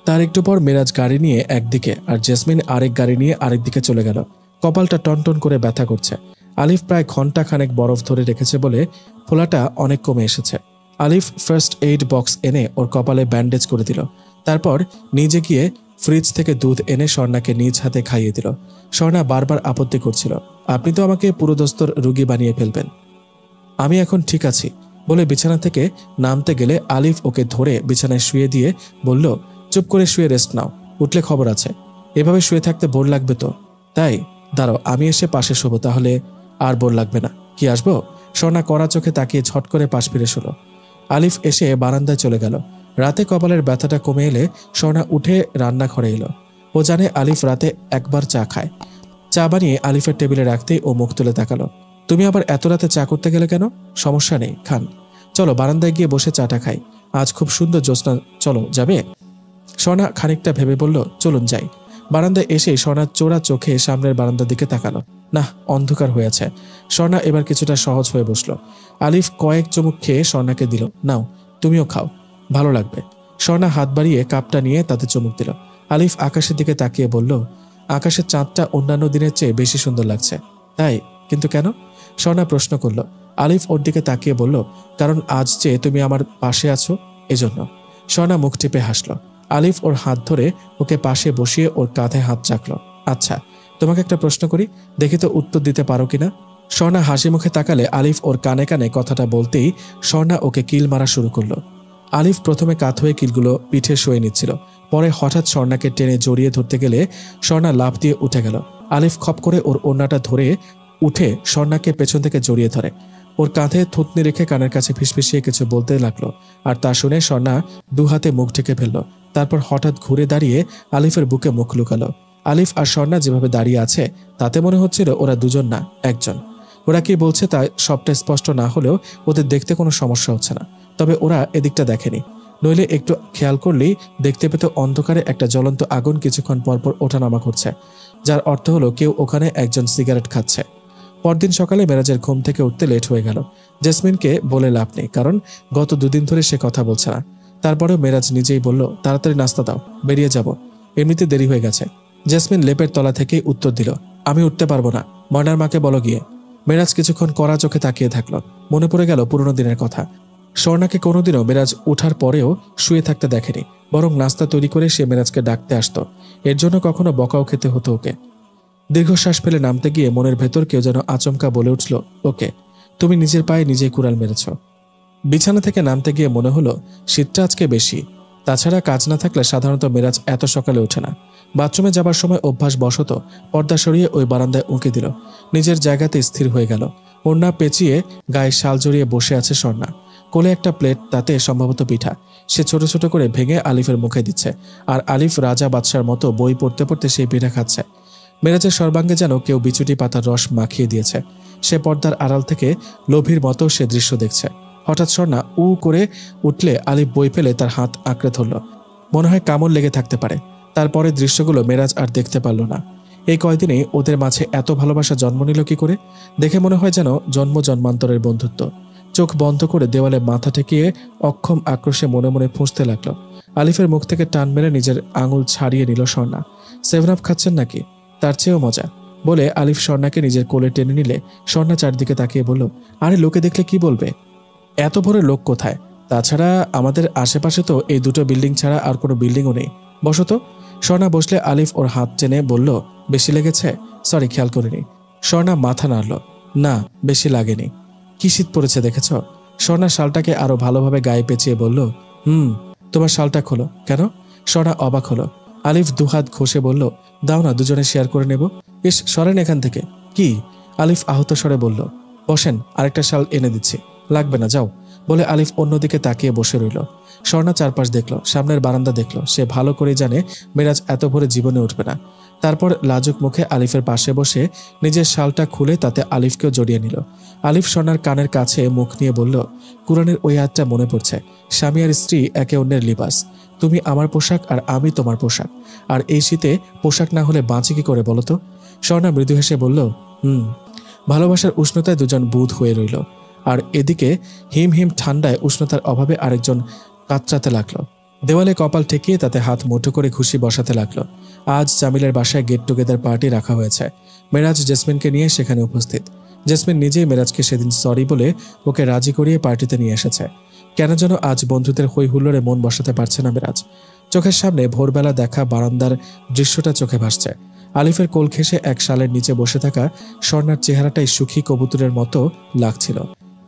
তার একটু পর মেরাজ গাড়ি নিয়ে একদিকে আর জেসমিন আরেক গাড়ি নিয়ে আরেক দিকে চলে গেল। কপালটা টনটন করে ব্যথা করছে। আলিফ প্রায় ঘণ্টাখানেক বরফ ধরে রেখেছে বলে ফোলাটা অনেক কমে এসেছে। আলিফ ফার্স্ট এইড বক্স এনে ওর কপালে ব্যান্ডেজ করে দিল। তারপর নিজে গিয়ে ফ্রিজ থেকে দুধ এনে স্বর্ণাকে নিজ হাতে খাইয়ে দিল। স্বর্ণা বারবার আপত্তি করছিল, আপনি তো আমাকে পুরোদস্তর রুগী বানিয়ে ফেলবেন, আমি এখন ঠিক আছি বলে বিছানা থেকে নামতে গেলে আলিফ ওকে ধরে বিছানায় শুয়ে দিয়ে বলল, চুপ করে শুয়ে রেস্ট নাও, উঠলে খবর আছে। এভাবে শুয়ে থাকতে বোর লাগবে তো, তাই দাঁড়াও আমি এসে পাশে শোবো, তাহলে আর বোর লাগবে না। কি আসবো? স্বর্ণা কড়া চোখে তাকিয়ে ছট করে পাশ ফিরে শোলো। আলিফ এসে বারান্দায় চলে গেল। রাতে কপালের ব্যথাটা কমে এলে স্বর্ণা উঠে রান্নাঘরে এলো। ও জানে আলিফ রাতে একবার চা খায়। চা বানিয়ে আলিফের টেবিলে রাখতেই ও মুখ তুলে তাকালো। তুমি আবার এত রাতে চা করতে গেলে কেন? সমস্যা নেই, খান। চলো বারান্দায় গিয়ে বসে চাটা খাই, আজ খুব সুন্দর জ্যোৎস্না, চলো, যাবে? স্বর্ণা খানিকটা ভেবে বলল, চলুন যাই। বারান্দায় এসে স্বর্ণা চোরা চোখে সামনের বারান্দার দিকে তাকালো। না, অন্ধকার হয়েছে। স্বর্ণা এবার কিছুটা সহজ হয়ে বসলো। আলিফ কয়েক চুমুক খেয়ে স্বর্ণাকে দিল। নাও, তুমিও খাও, ভালো লাগবে। স্বর্ণা হাত বাড়িয়ে কাপটা নিয়ে তাতে চুমুক দিল। আলিফ আকাশের দিকে তাকিয়ে বলল, আকাশের চাঁদটা অন্যান্য দিনের চেয়ে বেশি সুন্দর লাগছে। তাই? কিন্তু কেন? স্বর্ণা প্রশ্ন করল। আলিফ ওর দিকে তাকিয়ে বলল, কারণ আজ যে তুমি আমার পাশে আছো, এজন্য। স্বর্ণা মুখ টিপে হাসল। আলিফ ওর হাত ধরে ওকে পাশে বসিয়ে ওর কাঁধে হাত চাকল। আচ্ছা, তোমাকে একটা প্রশ্ন করি, দেখি তো উত্তর দিতে পারো কিনা। স্বর্ণা হাসি মুখে তাকালে আলিফ ওর কানে কানে কথাটা বলতেই স্বর্ণা ওকে কিল মারা শুরু করলো। আলিফ প্রথমে কাত হয়ে কিলগুলো পিঠে শুয়ে নিচ্ছিল। পরে হঠাৎ স্বর্ণাকে টেনে জড়িয়ে ধরতে গেলে স্বর্ণা লাফ দিয়ে উঠে গেল। আলিফ খপ করে ওর ওড়নাটা ধরে উঠে স্বর্ণাকে পেছন থেকে জড়িয়ে ধরে। ওর কাঁধে থুতনি রেখে কানের কাছে ফিসফিসিয়ে কিছু বলতে লাগলো। আর তা শুনে স্বর্ণা দু হাতে মুখ ঢেকে ফেলল। তারপর হঠাৎ ঘুরে দাঁড়িয়ে আলিফের বুকে মুখ লুকালো। আলিফ আর স্বর্ণা যেভাবে দাঁড়িয়ে আছে তাতে মনে হচ্ছিল ওরা দুজন না, একজন। ওরা কি বলছে তা সবটা স্পষ্ট না হলেও ওদের দেখতে কোনো সমস্যা হচ্ছে না। তবে ওরা এদিকটা দেখেনি, নইলে একটু খেয়াল করলেই দেখতে পেত অন্ধকারে একটা জ্বলন্ত আগুন কিছুক্ষণ পরপর ওঠানামা করছে, যার অর্থ হলো কেউ ওখানে একজন সিগারেট খাচ্ছে। পরদিন সকালে মেরাজের ঘুম থেকে উঠতে লেট হয়ে গেল। জেসমিনকে বলে লাভ নেই, কারণ গত দুদিন ধরে সে কথা বলছে না। তারপরেও মেরাজ নিজেই বলল, তাড়াতাড়ি নাস্তা দাও, বেরিয়ে যাব, এমনিতে দেরি হয়ে গেছে। জেসমিন লেপের তলা থেকেই উত্তর দিল, আমি উঠতে পারবো না, ময়নার মাকে বলো গিয়ে। মেরাজ কিছুক্ষণ কড়া চোখে তাকিয়ে থাকলো। মনে পড়ে গেল পুরনো দিনের কথা। স্বর্ণাকে কোনোদিনও মেরাজ ওঠার পরেও শুয়ে থাকতে দেখেনি, বরং নাস্তা তৈরি করে সে মেরাজকে ডাকতে আসতো। এর জন্য কখনো বকাও খেতে হতো ওকে। দীর্ঘশ্বাস ফেলে নামতে গিয়ে মনের ভেতর কেউ যেন আচমকা বলে উঠল, ওকে, তুমি নিজের পায়ে নিজেই কুড়াল মেরেছ। বিছানা থেকে নামতে গিয়ে মনে হলো শীতটা আজকে বেশি। তাছাড়া কাজ না থাকলে সাধারণত মেরাজ এত সকালে ওঠে না। বাথরুমে যাবার সময় অভ্যাস বশত পর্দা সরিয়ে ওই বারান্দায় উঁকি দিল। নিজের জায়গাতে স্থির হয়ে গেল। ওড়না পেঁচিয়ে গায়ে শাল জড়িয়ে বসে আছে স্বর্ণা। কোলে একটা প্লেট, তাতে সম্ভবত পিঠা। সে ছোট ছোট করে ভেঙে আলিফের মুখে দিচ্ছে, আর আলিফ রাজা বাদশার মতো বই পড়তে পড়তে সেই পিঠা খাচ্ছে। মেরাজের সর্বাঙ্গে যেন কেউ বিচুটি পাতার রস মাখিয়ে দিয়েছে। সে পর্দার আড়াল থেকে লোভীর মতো সে দৃশ্য দেখছে। হঠাৎ স্বর্ণা উ করে উঠলে আলিফ বই ফেলে তার হাত আঁকড়ে ধরল। মনে হয় কামড় লেগে থাকতে পারে। তারপরে দৃশ্যগুলো মেরাজ আর দেখতে পারল না। এই কয়দিনেই ওদের মাঝে এত ভালোবাসা জন্ম নিল কি করে? দেখে মনে হয় যেন জন্ম জন্মান্তরের বন্ধুত্ব। চোখ বন্ধ করে দেওয়ালে মাথা ঠেকিয়ে অক্ষম আক্রোশে মনে মনে ফুঁসতে লাগলো। আলিফের মুখ থেকে টান মেরে নিজের আঙুল ছাড়িয়ে নিল স্বর্ণা। 7 আপ খাচ্ছেন নাকি? তার চেয়েও মজা, বলে আলিফ স্বর্ণাকে নিজের কোলে টেনে নিলে স্বর্ণা চারদিকে তাকিয়ে বলল, আরে লোকে দেখলে কি বলবে? এত ভোরে লোক কোথায়? তাছাড়া আমাদের আশেপাশে তো এই দুটো বিল্ডিং ছাড়া আর কোনো বিল্ডিংও নেই। বসত। স্বর্ণা বসলে আলিফ ওর হাত টেনে বলল, বেশি লেগেছে? সরি, খেয়াল করিনি। স্বর্ণা মাথা নাড়ল। না, বেশি লাগেনি। কি শীত পড়েছে দেখেছ? স্বর্ণা শালটাকে আরো ভালোভাবে গায়ে পেঁচিয়ে বলল, তোমার শালটা খোলো। কেন? স্বর্ণা অবাক হলো। আলিফ দুহাত ঘষে বলল, দাও না, দুজনে শেয়ার করে নেব। ইস, সরেন এখান থেকে। কি? আলিফ আহত স্বরে বলল, বসেন, আরেকটা শাল এনে দিচ্ছি। লাগবে না, যাও, বলে আলিফ অন্যদিকে তাকিয়ে বসে রইল। স্বর্ণা চারপাশ দেখলো, সামনের বারান্দা দেখলো। সে ভালো করে জানে মেরাজ এত ভোরে জীবনে উঠবে না। তারপর লাজুক মুখে আলিফের পাশে বসে নিজের শালটা খুলে তাতে আলিফকেও জড়িয়ে নিল। আলিফ স্বর্ণার কানের কাছে মুখ নিয়ে বলল, কুরআনের ওই আয়াতটা মনে পড়ছে, স্বামী আর স্ত্রী একে অন্যের লিবাস। তুমি আমার পোশাক আর আমি তোমার পোশাক। আর এই শীতে পোশাক না হলে বাঁচি কি করে বলতো? স্বর্ণা মৃদু হেসে বলল, ভালোবাসার উষ্ণতায় দুজন বুঁদ হয়ে রইল। আর এদিকে হিম হিম ঠান্ডায় উষ্ণতার অভাবে আরেকজন কাতরাতে লাগলো। দেওয়ালে কপাল ঠেকিয়ে তাতে হাত মুঠো করে ঘুষি বসাতে লাগলো। আজ জামিলের বাসায় গেট টুগেদার পার্টি রাখা হয়েছে। মেরাজ জেসমিনকে নিয়ে সেখানে উপস্থিত। জেসমিন নিজেই মেরাজকে সেদিন সরি বলে ওকে রাজি করিয়ে পার্টিতে নিয়ে এসেছে। কেন যেন আজ বন্ধুদের হই হুল্লোড়ে মন বসাতে পারছে না মেরাজ। চোখের সামনে ভোরবেলা দেখা বারান্দার দৃশ্যটা চোখে ভাসছে। আলিফের কোল ঘেঁষে এক শালের নিচে বসে থাকা স্বর্ণার চেহারাটাই সুখী কবুতরের মতো লাগছিল।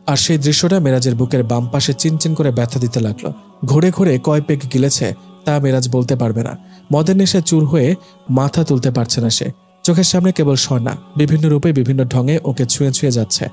আর সেই দৃশ্যটা মেরাজের বুকের বাম পাশে চিনচিন করে ব্যথা দিতে লাগলো। ঘুরে ঘুরে কয় পেগ গিলেছে তা মেরাজ বলতে পারবে না। মদের নেশে চুর হয়ে মাথা তুলতে পারছে না সে। চোখের সামনে কেবল স্বর্ণা বিভিন্ন রূপে বিভিন্ন ঢঙে ওকে ছুঁয়ে ছুঁয়ে যাচ্ছে।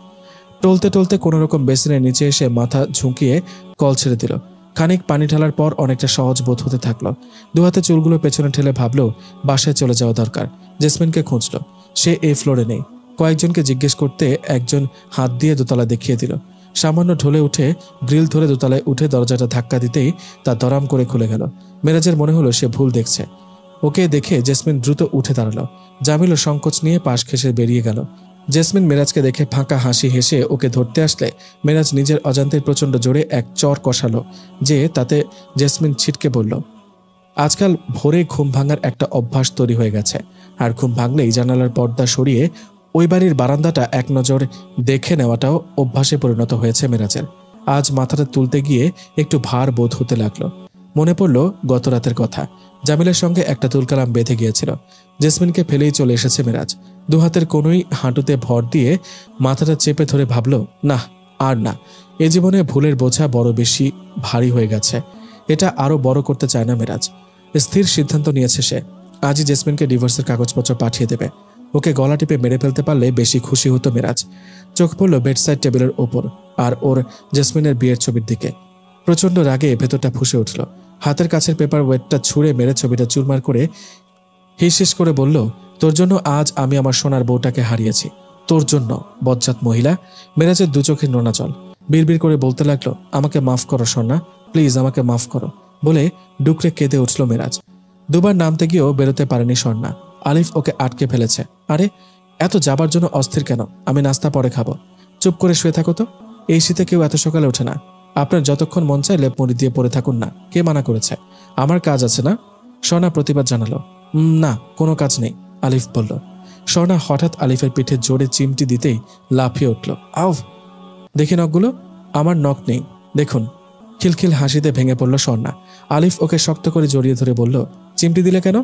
টলতে টলতে কোনো রকম বেসিনের নিচে এসে মাথা ঝুঁকিয়ে কল ছেড়ে দিল। খানিক পানি ঢালার পর অনেকটা সহজ বোধ হতে থাকলো। দুহাতে চুলগুলো পেছনে ঠেলে ভাবলো বাসায় চলে যাওয়া দরকার। জেসমিনকে খুঁজলো, সে এই ফ্লোরে নেই। কয়েকজনকে জিজ্ঞেস করতে একজন হাত দিয়ে দোতলা দেখিয়ে দিল। সামান্য ঢলে উঠে গ্রিল ধরে দোতলায় উঠে দরজাটা ধাক্কা দিতেই তা দরাম করে খুলে গেল। মেরাজের মনে হলো সে ভুল দেখছে। ওকে দেখে জেসমিন দ্রুত উঠে দাঁড়ালো। জামিলও সংকোচ নিয়ে পাশ ঘেঁষে বেরিয়ে গেল। জেসমিন মেরাজকে দেখে ফাঁকা হাসি হেসে ওকে ধরতে আসলে মেরাজ নিজের অজান্তে প্রচণ্ড জোরে এক চর কষালো, যে তাতে জেসমিন ছিটকে পড়ল। আজকাল ভোরে ঘুম ভাঙার একটা অভ্যাস তৈরি হয়ে গেছে, আর ঘুম ভাঙলেই জানালার পর্দা সরিয়ে ওই বাড়ির বারান্দাটা এক নজর দেখে নেওয়াটাও অভ্যাসে পরিণত হয়েছে মেরাজের। আজ মাথাটা তুলতে গিয়ে একটু ভার বোধ হতে লাগলো। মনে পড়ল গত রাতের কথা। জামিলের সঙ্গে একটা তুলকালাম বেঁধে গিয়েছিল। জেসমিনকে ফেলেই চলে এসেছে মেরাজ। দুহাতের কোনোই হাঁটুতে ভর দিয়ে মাথাটা চেপে ধরে ভাবল, না আর না, এ জীবনে ভুলের বোঝা বড় বেশি ভারী হয়ে গেছে। এটা আরো বড় করতে চায় না মেরাজ। স্থির সিদ্ধান্ত নিয়েছে সে আজই জেসমিনকে ডিভোর্সের কাগজপত্র পাঠিয়ে দেবে। ওকে গলা টিপে মেরে ফেলতে পারলে বেশি খুশি হতো মেরাজ। চোখ পড়ল বেডসাইড টেবিলের ওপর আর ওর জেসমিনের বিয়ের ছবির দিকে। প্রচণ্ড রাগে ভেতরটা ফুঁসে উঠল। হাতের কাছের পেপার ওয়েটটা ছুঁড়ে মেরে ছবিটা চুরমার করে হিস করে বলল, তোর জন্য আজ আমি আমার সোনার বউটাকে হারিয়েছি, তোর জন্য বজ্জাত মহিলা। মেরাজের দু চোখে নোনা জল। বিড়বিড় করে বলতে লাগলো, আমাকে মাফ করো সোনা, প্লিজ আমাকে মাফ করো বলে ডুকরে কেঁদে উঠল মেরাজ। দুবার নামতে গিয়েও বেরোতে পারেনি স্বর্ণা। আলিফ ওকে আটকে ফেলেছে। আরে এত যাবার জন্য অস্থির কেন? আমি নাস্তা পরে খাবো। চুপ করে শুয়ে থাকো তো। এই শীতে কেউ এত সকালে ওঠে না। আপনার যতক্ষণ মন চায় লেপ মুড়ি দিয়ে পড়ে থাকুন না, কে মানা করেছে? আমার কাজ আছে না? স্বর্ণা প্রতিবাদ জানালো। না, কোনো কাজ নেই, আলিফ বলল। স্বর্ণা হঠাৎ আলিফের পিঠে জোরে চিমটি দিতেই লাফিয়ে উঠল। আউ, দেখি নখগুলো। আমার নখ নেই, দেখুন। খিলখিল হাসিতে ভেঙে পড়ল স্বর্ণা। আলিফ ওকে শক্ত করে জড়িয়ে ধরে বলল, চিমটি দিলে কেন?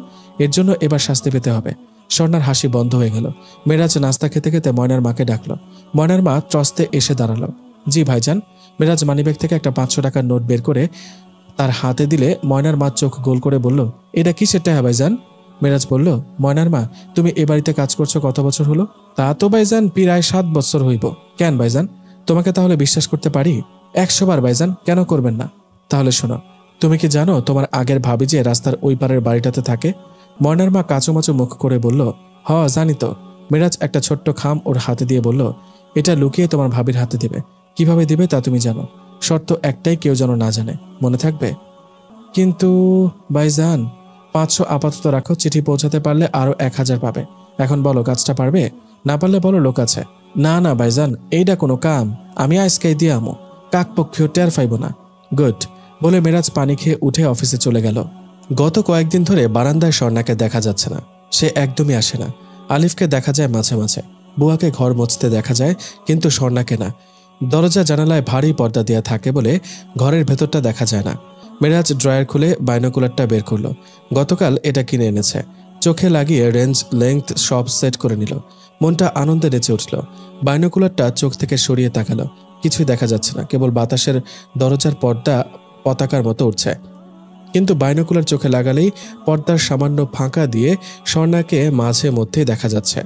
এর জন্য এবার শাস্তি পেতে হবে। স্বর্ণার হাসি বন্ধ হয়ে গেল। মেরাজ নাস্তা খেতে খেতে ময়নার মাকে ডাকলো। ময়নার মা ত্রস্তে এসে দাঁড়ালো। জি ভাইজান। মেরাজ মানিব্যাগ থেকে একটা 500 টাকার নোট বের করে তার হাতে দিলে ময়নার মা চোখ গোল করে বলল, এটা কিসের টাকা ভাইজান? মেরাজ বলল, ময়নার মা, তুমি এ বাড়িতে কাজ করছো কত বছর হলো? তা তো ভাইজান প্রায় 7 বছর হইব। কেন ভাইজান, তোমাকে তাহলে বিশ্বাস করতে পারি? 100 বার ভাইজান, কেন করবেন না? তাহলে শোনো, তুমি কি জানো তোমার আগের ভাবি যে রাস্তার ওই পারের বাড়িটাতে থাকে? ময়নার মা কাঁচুমাচু মুখ করে বলল, হ জানি তো। মেরাজ একটা ছোট্ট খাম ওর হাতে দিয়ে বলল, এটা লুকিয়ে তোমার ভাবির হাতে দিবে। কিভাবে দিবে তা তুমি জানো। শর্ত একটাই, কেউ যেন না জানে, মনে থাকবে? কিন্তু ভাইজান, 500 আপাতত রাখো, চিঠি পৌঁছাতে পারলে আরো 1000 পাবে। এখন বলো কাজটা পারবে? না পারলে বলো লোক আছে। না না ভাইজান, এইটা কোনো কাম আমি আজকেই দিয়ে আমো, কাক পক্ষেও টের পাইব না। গুড বলে মেরাজ পানি খেয়ে উঠে অফিসে চলে গেল। গত কয়েকদিন ধরে বারান্দায় স্বর্ণাকে দেখা যাচ্ছে না। সে একদমই আসে না। আলিফকে দেখা যায় মাঝে মাঝে, বুয়াকে ঘর মুছতে দেখা যায়, কিন্তু স্বর্ণাকে না। দরজা জানালায় ভারী পর্দা দেওয়া থাকে বলে ঘরের ভেতরটা দেখা যায় না। মেরাজ ড্রয়ার খুলে বাইনোকুলারটা বের করলো। গতকাল এটা কিনে এনেছে। চোখে লাগিয়ে রেঞ্জ লেংথ সব সেট করে নিল। মনটা আনন্দে নেচে উঠল। বাইনোকুলারটা চোখ থেকে সরিয়ে তাকালো। কিছুই দেখা যাচ্ছে না, কেবল বাতাসের দরজার পর্দা পতাকার মতো উঠছে। কিন্তু বাইনোকুলার চোখে লাগালেই পর্দার সামান্য ফাঁকা দিয়ে স্বর্ণাকে মাঝে মধ্যেই দেখা যাচ্ছে।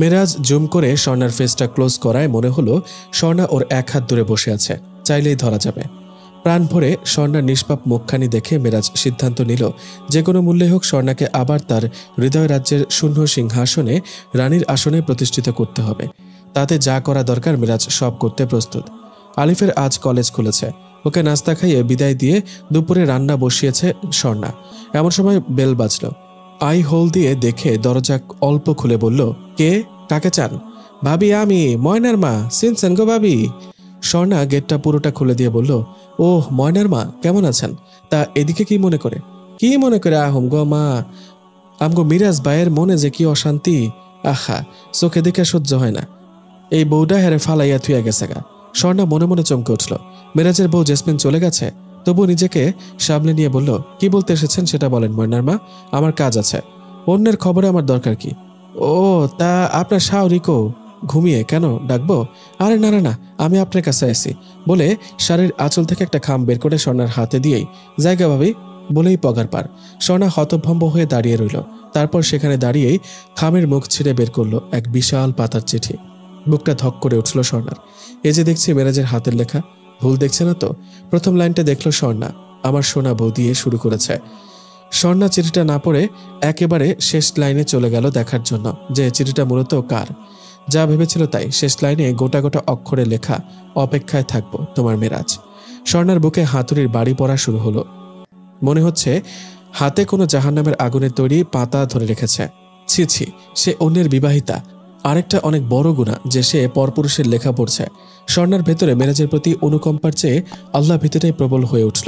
মেরাজ জুম করে স্বর্ণার ফেসটা ক্লোজ করায় মনে হলো স্বর্ণা ওর 1 হাত দূরে বসে আছে, চাইলেই ধরা যাবে। প্রাণ ভরে স্বর্ণার নিষ্পাপ মুখখানি দেখে মেরাজ সিদ্ধান্ত নিল যে কোনো মূল্যে হোক স্বর্ণাকে আবার তার হৃদয় রাজ্যের শূন্য সিংহাসনে রানীর আসনে প্রতিষ্ঠিত করতে হবে। তাতে যা করা দরকার মেরাজ সব করতে প্রস্তুত। আলিফের আজ কলেজ খুলেছে। ওকে নাস্তা খাইয়ে বিদায় দিয়ে দুপুরে রান্না বসিয়েছে স্বর্ণা। এমন সময় বেল বাজল। আই হোল দিয়ে দেখে দরজা অল্প খুলে বলল, কে? কাকে চান? ভাবি, আমি ময়নার মা। চিনছেন গো ভাবি? স্বর্ণা গেটটা পুরোটা খুলে দিয়ে বলল, ওহ ময়নার মা, কেমন আছেন? তা এদিকে কি মনে করে? কি মনে করে আহম গো মা, আমগো মিরাজ ভাইয়ের মনে যে কি অশান্তি। আহা, চোখে দেখে সহ্য হয় না। এই বউটা হেরে ফালাইয়া থুইয়া গেছে গা। স্বর্ণা মনে মনে চমকে উঠল। মেরাজের বউ জেসমিন চলে গেছে। তবু নিজেকে সামলে নিয়ে বলল, কি বলতে এসেছেন সেটা বলেন ময়নার মা, আমার কাজ আছে। অন্যের খবরে আমার দরকার কি? ও তা আপনার শাওরিকো ঘুমিয়ে, কেন ডাকবো? আরে না না না, আমি আপনার কাছে আসি বলে শাড়ির আঁচল থেকে একটা খাম বের করে স্বর্ণার হাতে দিয়েই, জায়গা ভাবি বলেই পগার পার। স্বর্ণা হতভম্ব হয়ে দাঁড়িয়ে রইল। তারপর সেখানে দাঁড়িয়েই খামের মুখ ছিঁড়ে বের করলো এক বিশাল পাতার চিঠি। বুকটা ধক করে উঠল স্বর্ণার। এ যে দেখছি মেরাজের হাতের লেখা। ভুল দেখছে না তো? প্রথম লাইনটা দেখলো স্বর্ণা, আমার সোনা বউ দিয়ে শুরু করেছে। স্বর্ণা চিঠিটা না পড়ে একেবারে শেষ লাইনে চলে গেল দেখার জন্য যে চিঠিটা মূলত কার। যা ভেবেছিল তাই। শেষ লাইনে গোটা গোটা অক্ষরে লেখা, অপেক্ষায় থাকবো তোমার মেরাজ। স্বর্ণার বুকে হাতুড়ির বাড়ি পড়া শুরু হলো। মনে হচ্ছে হাতে কোনো জাহান্নামের আগুনের তৈরি পাতা ধরে রেখেছে। ছি ছি, সে অন্যের বিবাহিতা। আরেকটা অনেক বড় গুনাহ যে সে পরপুরুষের লেখা পড়ছে। স্বর্ণার ভেতরে মেরাজের প্রতি অনুকম্পার চেয়ে আল্লাহ ভীতিটাই প্রবল হয়ে উঠল।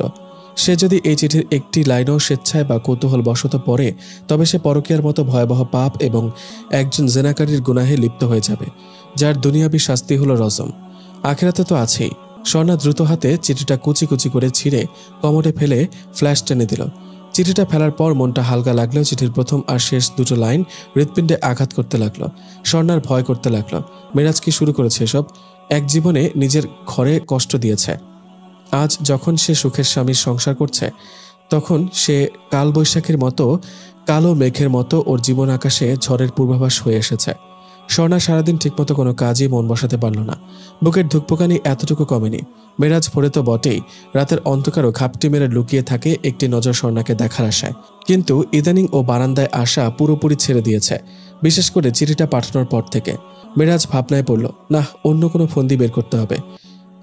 সে যদি এই চিঠির একটি লাইনও স্বেচ্ছায় বা কৌতূহল বশত পড়ে, তবে সে পরকীয়ার মতো ভয়াবহ পাপ এবং একজন জেনাকারীর গুনাহে লিপ্ত হয়ে যাবে, যার দুনিয়াবী শাস্তি হলো রজম। আখিরাতে তো আছেই। স্বর্ণা দ্রুত হাতে চিঠিটা কুচি কুচি করে ছিঁড়ে কমোডে ফেলে ফ্ল্যাশ টেনে দিল। চিঠিটা ফেলার পর মনটা হালকা লাগলেও চিঠির প্রথম আর শেষ দুটো লাইন হৃৎপিণ্ডে আঘাত করতে লাগলো। স্বর্ণার ভয় করতে লাগলো। মেরাজ কি শুরু করেছে এসব? এক জীবনে নিজের ঘরে কষ্ট দিয়েছে, আজ যখন সে সুখের স্বামীর সংসার করছে, তখন সে কালবৈশাখীর মতো কালো মেঘের মতো ওর জীবন আকাশে ঝড়ের পূর্বাভাস হয়ে এসেছে। স্বর্ণা সারাদিন ঠিকমতো কোনো কাজই মন বসাতে পারল না। বুকের ধুকপুকানি এতটুকু কমেনি। মেরাজ ভোরে তো বটেই, রাতের অন্ধকারও ঘাপটি মেরে লুকিয়ে থাকে একটি নজর স্বর্ণাকে দেখার আশায়। কিন্তু ইদানিং ও বারান্দায় আসা পুরোপুরি ছেড়ে দিয়েছে, বিশেষ করে চিঠিটা পাঠানোর পর থেকে। মেরাজ ভাবনায় পড়ল, না, অন্য কোনো ফন্দি বের করতে হবে।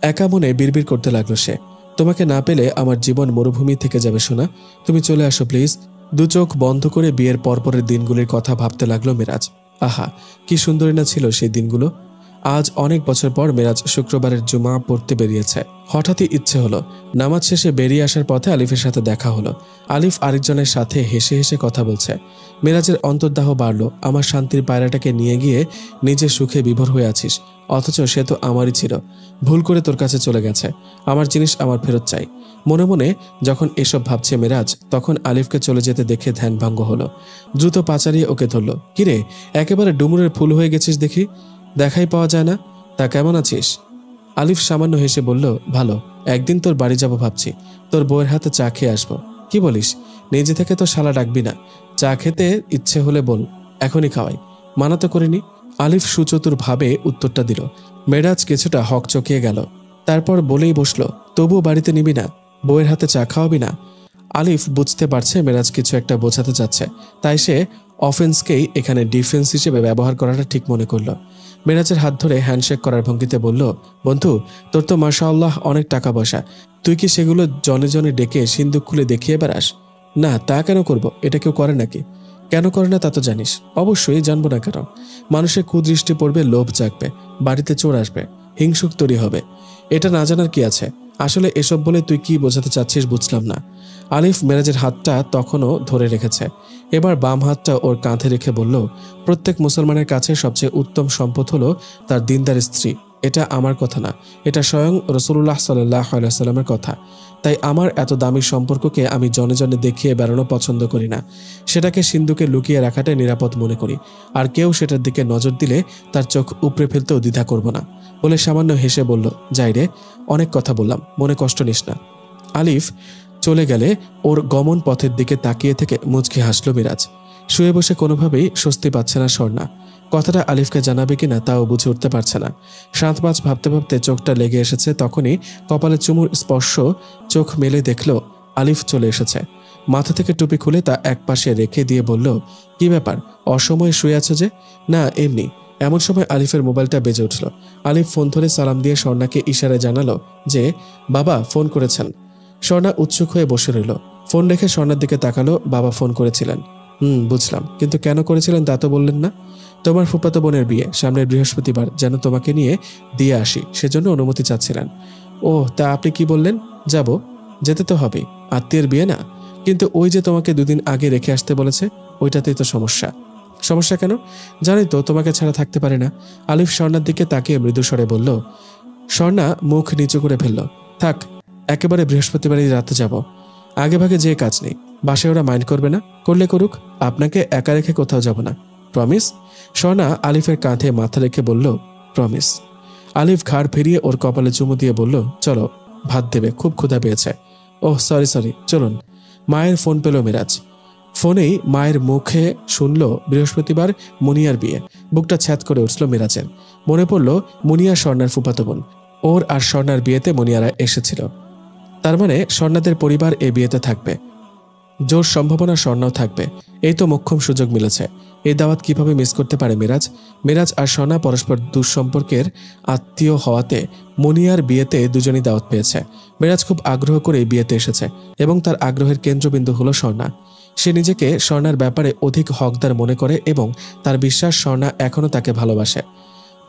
একা মনে বিড়বিড় করতে লাগলো সে, তোমাকে না পেলে আমার জীবন মরুভূমি থেকে যাবে সোনা, তুমি চলে আসো প্লিজ। দু চোখ বন্ধ করে বিয়ের পরপরের দিনগুলির কথা ভাবতে লাগলো মেরাজ। আহা, কি সুন্দরী না ছিল সেই দিনগুলো। আজ অনেক বছর পর মেরাজ শুক্রবারের জুমা পড়তে বেরিয়েছে। হঠাৎই ইচ্ছে হলো। নামাজ শেষে বেরিয়ে আসার পথে আলিফের সাথে দেখা হলো। আলিফ আরেকজনের সাথে হেসে হেসে কথা বলছে। মেরাজের অন্তর্দাহ বাড়ল। আমার শান্তির পায়রাটাকে নিয়ে গিয়ে নিজের সুখে বিভোর হয়ে আছিস, অথচ সে তো আমারই ছিল। ভুল করে তোর কাছে চলে গেছে। আমার জিনিস আমার ফেরত চাই। মনে মনে যখন এসব ভাবছে মেরাজ, তখন আলিফকে চলে যেতে দেখে ধ্যানভঙ্গ হলো। দ্রুত পাচারিয়ে ওকে ধরল। কিরে, একেবারে ডুমুরের ফুল হয়ে গেছিস দেখি, দেখাই পাওয়া যায় না। তা কেমন আছিস? আলিফ সামান্য হেসে বলল, ভালো। একদিন তোর বাড়ি যাব ভাবছি, তোর বউয়ের হাতে চা খেয়ে আসবো। কি বলিস? নিজে থেকে তো শালা ডাকবি না। চা খেতে ইচ্ছে হলে বল, এখনই খাওয়াই। মানা তো করিনি। আলিফ সুচতুর ভাবে উত্তরটা দিল। মেরাজ কিছুটা হকচকিয়ে গেল। তারপর বলেই বসলো, তবুও বাড়িতে নিবি না? বউয়ের হাতে চা খাওয়াবি না? আলিফ বুঝতে পারছে মেরাজ কিছু একটা বোঝাতে চাচ্ছে, তাই সে অফেন্সকেই এখানে ডিফেন্স হিসেবে ব্যবহার করাটা ঠিক মনে করল। মেরাজের হাত ধরে হ্যান্ডশেক করার ভঙ্গিতে বলল, বন্ধু, তোর তো মাশাআল্লাহ অনেক টাকা পয়সা, তুই কি সেগুলো জনে জনে ডেকে সিন্দুক খুলে দেখিয়ে বেড়াস? না, তা কেন করব? এটা কেউ করে নাকি? কেন করে না তা তো জানিস। অবশ্যই জানবো না কেন। মানুষের কুদৃষ্টি পড়বে, লোভ জাগবে, বাড়িতে চোর আসবে, হিংসুক তৈরি হবে। এটা না জানার কি আছে? আসলে এসব বলে তুই কি বোঝাতে চাচ্ছিস বুঝলাম না। আলিফ মেরাজের হাতটা তখনও ধরে রেখেছে। এবার বাম হাতটা ওর কাঁধে রেখে বলল, প্রত্যেক মুসলমানের কাছে সবচেয়ে উত্তম সম্পদ হলো তার দিনদার স্ত্রী। এটা আমার কথা না, এটা স্বয়ং রাসূলুল্লাহ সাল্লাল্লাহু আলাইহি ওয়াসাল্লামের কথা। তাই আমার এত দামি সম্পর্ককে আমি জনে জনে দেখিয়ে বেড়ানো পছন্দ করি না। সেটাকে সিন্ধুকে লুকিয়ে রাখাটাই নিরাপদ মনে করি। আর কেউ সেটার দিকে নজর দিলে তার চোখ উপড়ে ফেলতেও দ্বিধা করব না, বলে সামান্য হেসে বলল, যাই রে, অনেক কথা বললাম, মনে কষ্ট নিস না। আলিফ চলে গেলে ওর গমন পথের দিকে তাকিয়ে থেকে মুচকি হাসল মিরাজ। শুয়ে বসে কোনোভাবেই স্বস্তি পাচ্ছে না স্বর্ণা। কথাটা আলিফকে জানাবে কিনা তাও বুঝে উঠতে পারছে না। শাঁত পাঁচ ভাবতে ভাবতে চোখটা লেগে এসেছে। তখনই কপালে চুমুর স্পর্শ। চোখ মেলে দেখল আলিফ চলে এসেছে। মাথা থেকে টুপি খুলে তা এক পাশে রেখে দিয়ে বলল, কি ব্যাপার, অসময়ে শুয়ে আছো যে? না, এমনি। এমন সময় আলিফের মোবাইলটা বেজে উঠল। আলিফ ফোন ধরে সালাম দিয়ে স্বর্ণাকে ইশারায় জানালো যে বাবা ফোন করেছেন। স্বর্ণা উৎসুক হয়ে বসে রইল। ফোন রেখে স্বর্ণার দিকে তাকালো। বাবা ফোন করেছিলেন? বুঝলাম, কিন্তু কেন করেছিলেন তা তো বললেন না। তোমার ফুফাতো বোনের বিয়ে সামনের বৃহস্পতিবার, যেন তোমাকে নিয়ে দিয়ে আসি, সেজন্য অনুমতি চাচ্ছিলেন। ও, তা আপনি কি বললেন? যাব, যেতে তো হবেই, আত্মীয়ের বিয়ে না। কিন্তু ওই যে তোমাকে দুদিন আগে রেখে আসতে বলেছে, ওইটাতেই তো সমস্যা। সমস্যা কেন? জানি তো তোমাকে ছাড়া থাকতে পারে না। আলিফ স্বর্ণার দিকে তাকিয়ে মৃদু স্বরে বলল। স্বর্ণা মুখ নিচু করে ফেলল। থাক, একেবারে বৃহস্পতিবারই রাতে যাব। আগে ভাগে যে কাজ নেই, বাসায় ওরা মাইন্ড করবে না, করলে করুক, আপনাকে একা রেখে কোথাও যাব না। প্রমিস? স্বর্ণা আলিফের কাঁধে মাথা রেখে বলল, প্রমিস। আলিফ ঘাড় ফিরিয়ে ওর কপালে চুমু দিয়ে বলল, চলো, ভাত দেবে, খুব ক্ষুধা পেয়েছে। ওহ সরি, চলুন। মায়ের ফোন পেল মিরাজ। ফোনেই মায়ের মুখে শুনল বৃহস্পতিবার মুনিয়ার বিয়ে। বুকটা ছ্যাদ করে উঠল মিরাজের। মনে পড়ল মুনিয়া স্বর্ণার ফুফাতো বোন। ওর আর স্বর্ণার বিয়েতে মুনিয়ারা এসেছিল। তার মানে স্বর্ণাদের পরিবার এ বিয়েতে থাকবে। জোর সম্ভাবনা স্বর্ণাও থাকবে। এই তো মোক্ষম সুযোগ মিলেছে। এই দাওয়াত কিভাবে মিস করতে পারে মিরাজ? মিরাজ আর স্বর্ণা পরস্পর দুঃসম্পর্কের আত্মীয় হওয়াতে মুনিয়ার বিয়েতে দুজনই দাওয়াত পেয়েছে। মিরাজ খুব আগ্রহ করে বিয়েতে এসেছে এবং তার আগ্রহের কেন্দ্রবিন্দু হলো স্বর্ণা। সে নিজেকে স্বর্ণার ব্যাপারে অধিক হকদার মনে করে এবং তার বিশ্বাস স্বর্ণা এখনও তাকে ভালোবাসে।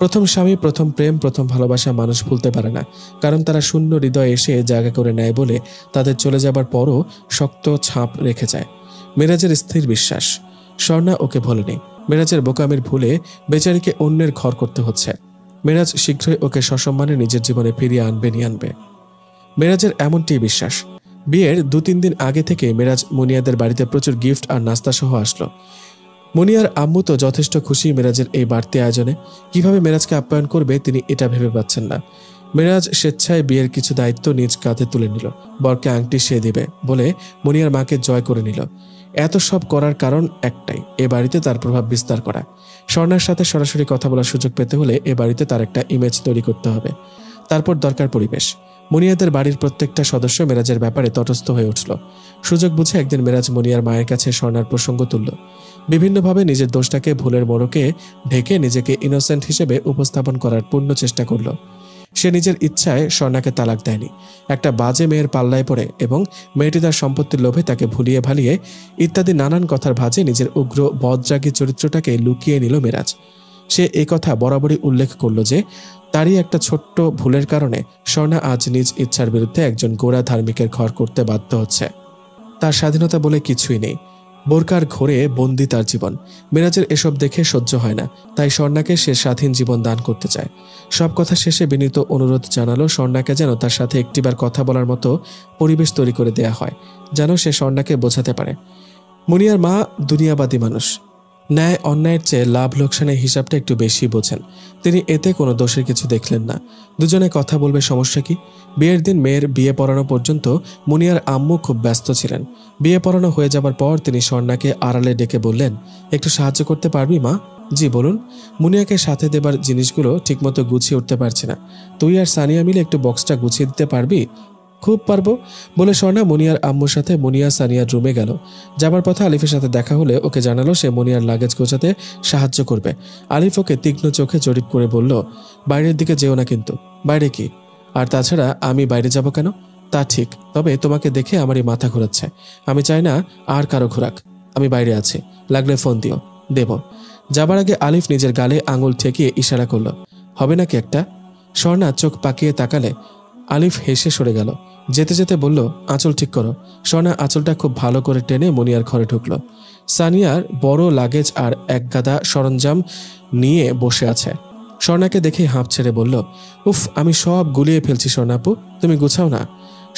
প্রথম স্বামী, প্রথম প্রেম, প্রথম ভালোবাসা মানুষ ভুলতে পারে না, কারণ তারা শূন্য হৃদয়ে এসে জায়গা করে নেয় বলে তাদের চলে যাবার পরও শক্ত ছাপ রেখে যায়। মিরাজের স্থির বিশ্বাস স্বর্ণা ওকে ভোলেনি। মিরাজের বোকামির ভুলে বেচারিকে অন্যের ঘর করতে হচ্ছে। মিরাজ শীঘ্রই ওকে সসম্মানে নিজের জীবনে ফিরিয়ে আনবে। মিরাজের এমনটি বিশ্বাস। বিয়ের 2-3 দিন আগে থেকে মিরাজ মুনিয়াদের বাড়িতে প্রচুর গিফট আর নাস্তা সহ আসলো। মুনিয়ার আম্মু তো যথেষ্ট খুশি মিরাজের এই বাড়তি আয়োজনে। কিভাবে মিরাজকে আপ্যায়ন করবে তিনি এটা ভেবে পাচ্ছেন না। মিরাজ স্বেচ্ছায় বিয়ের কিছু দায়িত্ব নিজ কাঁধে তুলে নিল। বরকে আংটি সে দিবে বলে মুনিয়ার মাকে জয় করে নিল। এত সব করার কারণ একটাই, এ বাড়িতে তার প্রভাব বিস্তার করা। স্বর্ণার সাথে সরাসরি কথা বলার সুযোগ পেতে হলে এ বাড়িতে তার একটা ইমেজ তৈরি করতে হবে। তারপর দরকার পরিবেশ। মুনিয়াদের বাড়ির প্রত্যেকটা সদস্য মিরাজের ব্যাপারে তটস্থ হয়ে উঠল। সুযোগ বুঝে একদিন মিরাজ মুনিয়ার মায়ের কাছে স্বর্ণার প্রসঙ্গ তুলল। বিভিন্নভাবে নিজের দোষটাকে ভুলের মোড়কে ঢেকে নিজেকে ইনোসেন্ট হিসেবে উপস্থাপন করার পূর্ণ চেষ্টা করল। সে নিজের ইচ্ছায় স্বর্ণাকে তালাক দেয়নি। একটা বাজে মেয়ের পাল্লায় পড়ে এবং মেয়েটি তার সম্পত্তির লোভে তাকে ভুলিয়ে ভালিয়ে ইত্যাদি নানান কথার ভাঁজে নিজের উগ্র বদরাগী চরিত্রটাকে লুকিয়ে নিল মিরাজ। সে এই কথা বরাবরই উল্লেখ করল যে তারই একটা ছোট্ট ভুলের কারণে স্বর্ণা আজ নিজ ইচ্ছার বিরুদ্ধে একজন গোঁড়া ধার্মিকের ঘর করতে বাধ্য হচ্ছে। তার স্বাধীনতা বলে কিছুই নেই। বোরকার ঘোরে বন্দি তার জীবন। মিরাজের এসব দেখে সহ্য হয় না, তাই স্বর্ণাকে সে স্বাধীন জীবন দান করতে চায়। সব কথা শেষে বিনীত অনুরোধ জানালো স্বর্ণাকে যেন তার সাথে একটিবার কথা বলার মতো পরিবেশ তৈরি করে দেয়া হয়, যেন সে স্বর্ণাকে বোঝাতে পারে। মুনিয়ার মা দুনিয়াবাদী মানুষ। ন্যায় অন্যায়ের চেয়ে লাভ লোকসানের হিসাবটা একটু বেশি বোঝেন। তিনি এতে কোনো দোষের কিছু দেখলেন না। দুজনে কথা বলবে, সমস্যা কি? বিয়ের দিন মেয়ের বিয়ে পড়ানো পর্যন্ত মুনিয়ার আম্মু খুব ব্যস্ত ছিলেন। বিয়ে পড়ানো হয়ে যাবার পর তিনি স্বর্ণাকে আড়ালে ডেকে বললেন, একটু সাহায্য করতে পারবি মা? জি বলুন। মুনিয়াকে সাথে দেবার জিনিসগুলো ঠিকমতো গুছিয়ে উঠতে পারছি না, তুই আর সানিয়া মিলে একটু বক্সটা গুছিয়ে দিতে পারবি? খুব পারবো বলে স্বর্ণা মুনিয়ার আম্মুর সাথে মুনিয়া সানিয়ার রুমে গেল। যাবার পথে আলিফের সাথে দেখা হলে ওকে জানালো সে মুনিয়ার লাগেজ গোছাতে সাহায্য করবে। আলিফ ওকে তীক্ষ্ণ চোখে জরিপ করে বলল, বাইরের দিকে যেও না কিন্তু। বাইরে কি? আর তাছাড়া আমি বাইরে যাব কেন? তা ঠিক, তবে তোমাকে দেখে আমারই মাথা ঘোরাচ্ছে। আমি চাই না আর কারো ঘোরাক। আমি বাইরে আছি, লাগলে ফোন দিও। দেব। যাবার আগে আলিফ নিজের গালে আঙুল ঠেকিয়ে ইশারা করলো, হবে নাকি একটা? স্বর্ণা চোখ পাকিয়ে তাকালে। আলিফ হেসে সরে গেল। যেতে যেতে বলল, আঁচল ঠিক করো। স্বর্ণা আঁচলটা খুব ভালো করে টেনে মুনিয়ার ঘরে ঢুকল। সানিয়ার বড় লাগেজ আর এক গাদা সরঞ্জাম নিয়ে বসে আছে। স্বর্ণাকে দেখে হাঁপ ছেড়ে বলল, উফ, আমি সব গুলিয়ে ফেলছি স্বর্ণাপু, তুমি গুছাও না।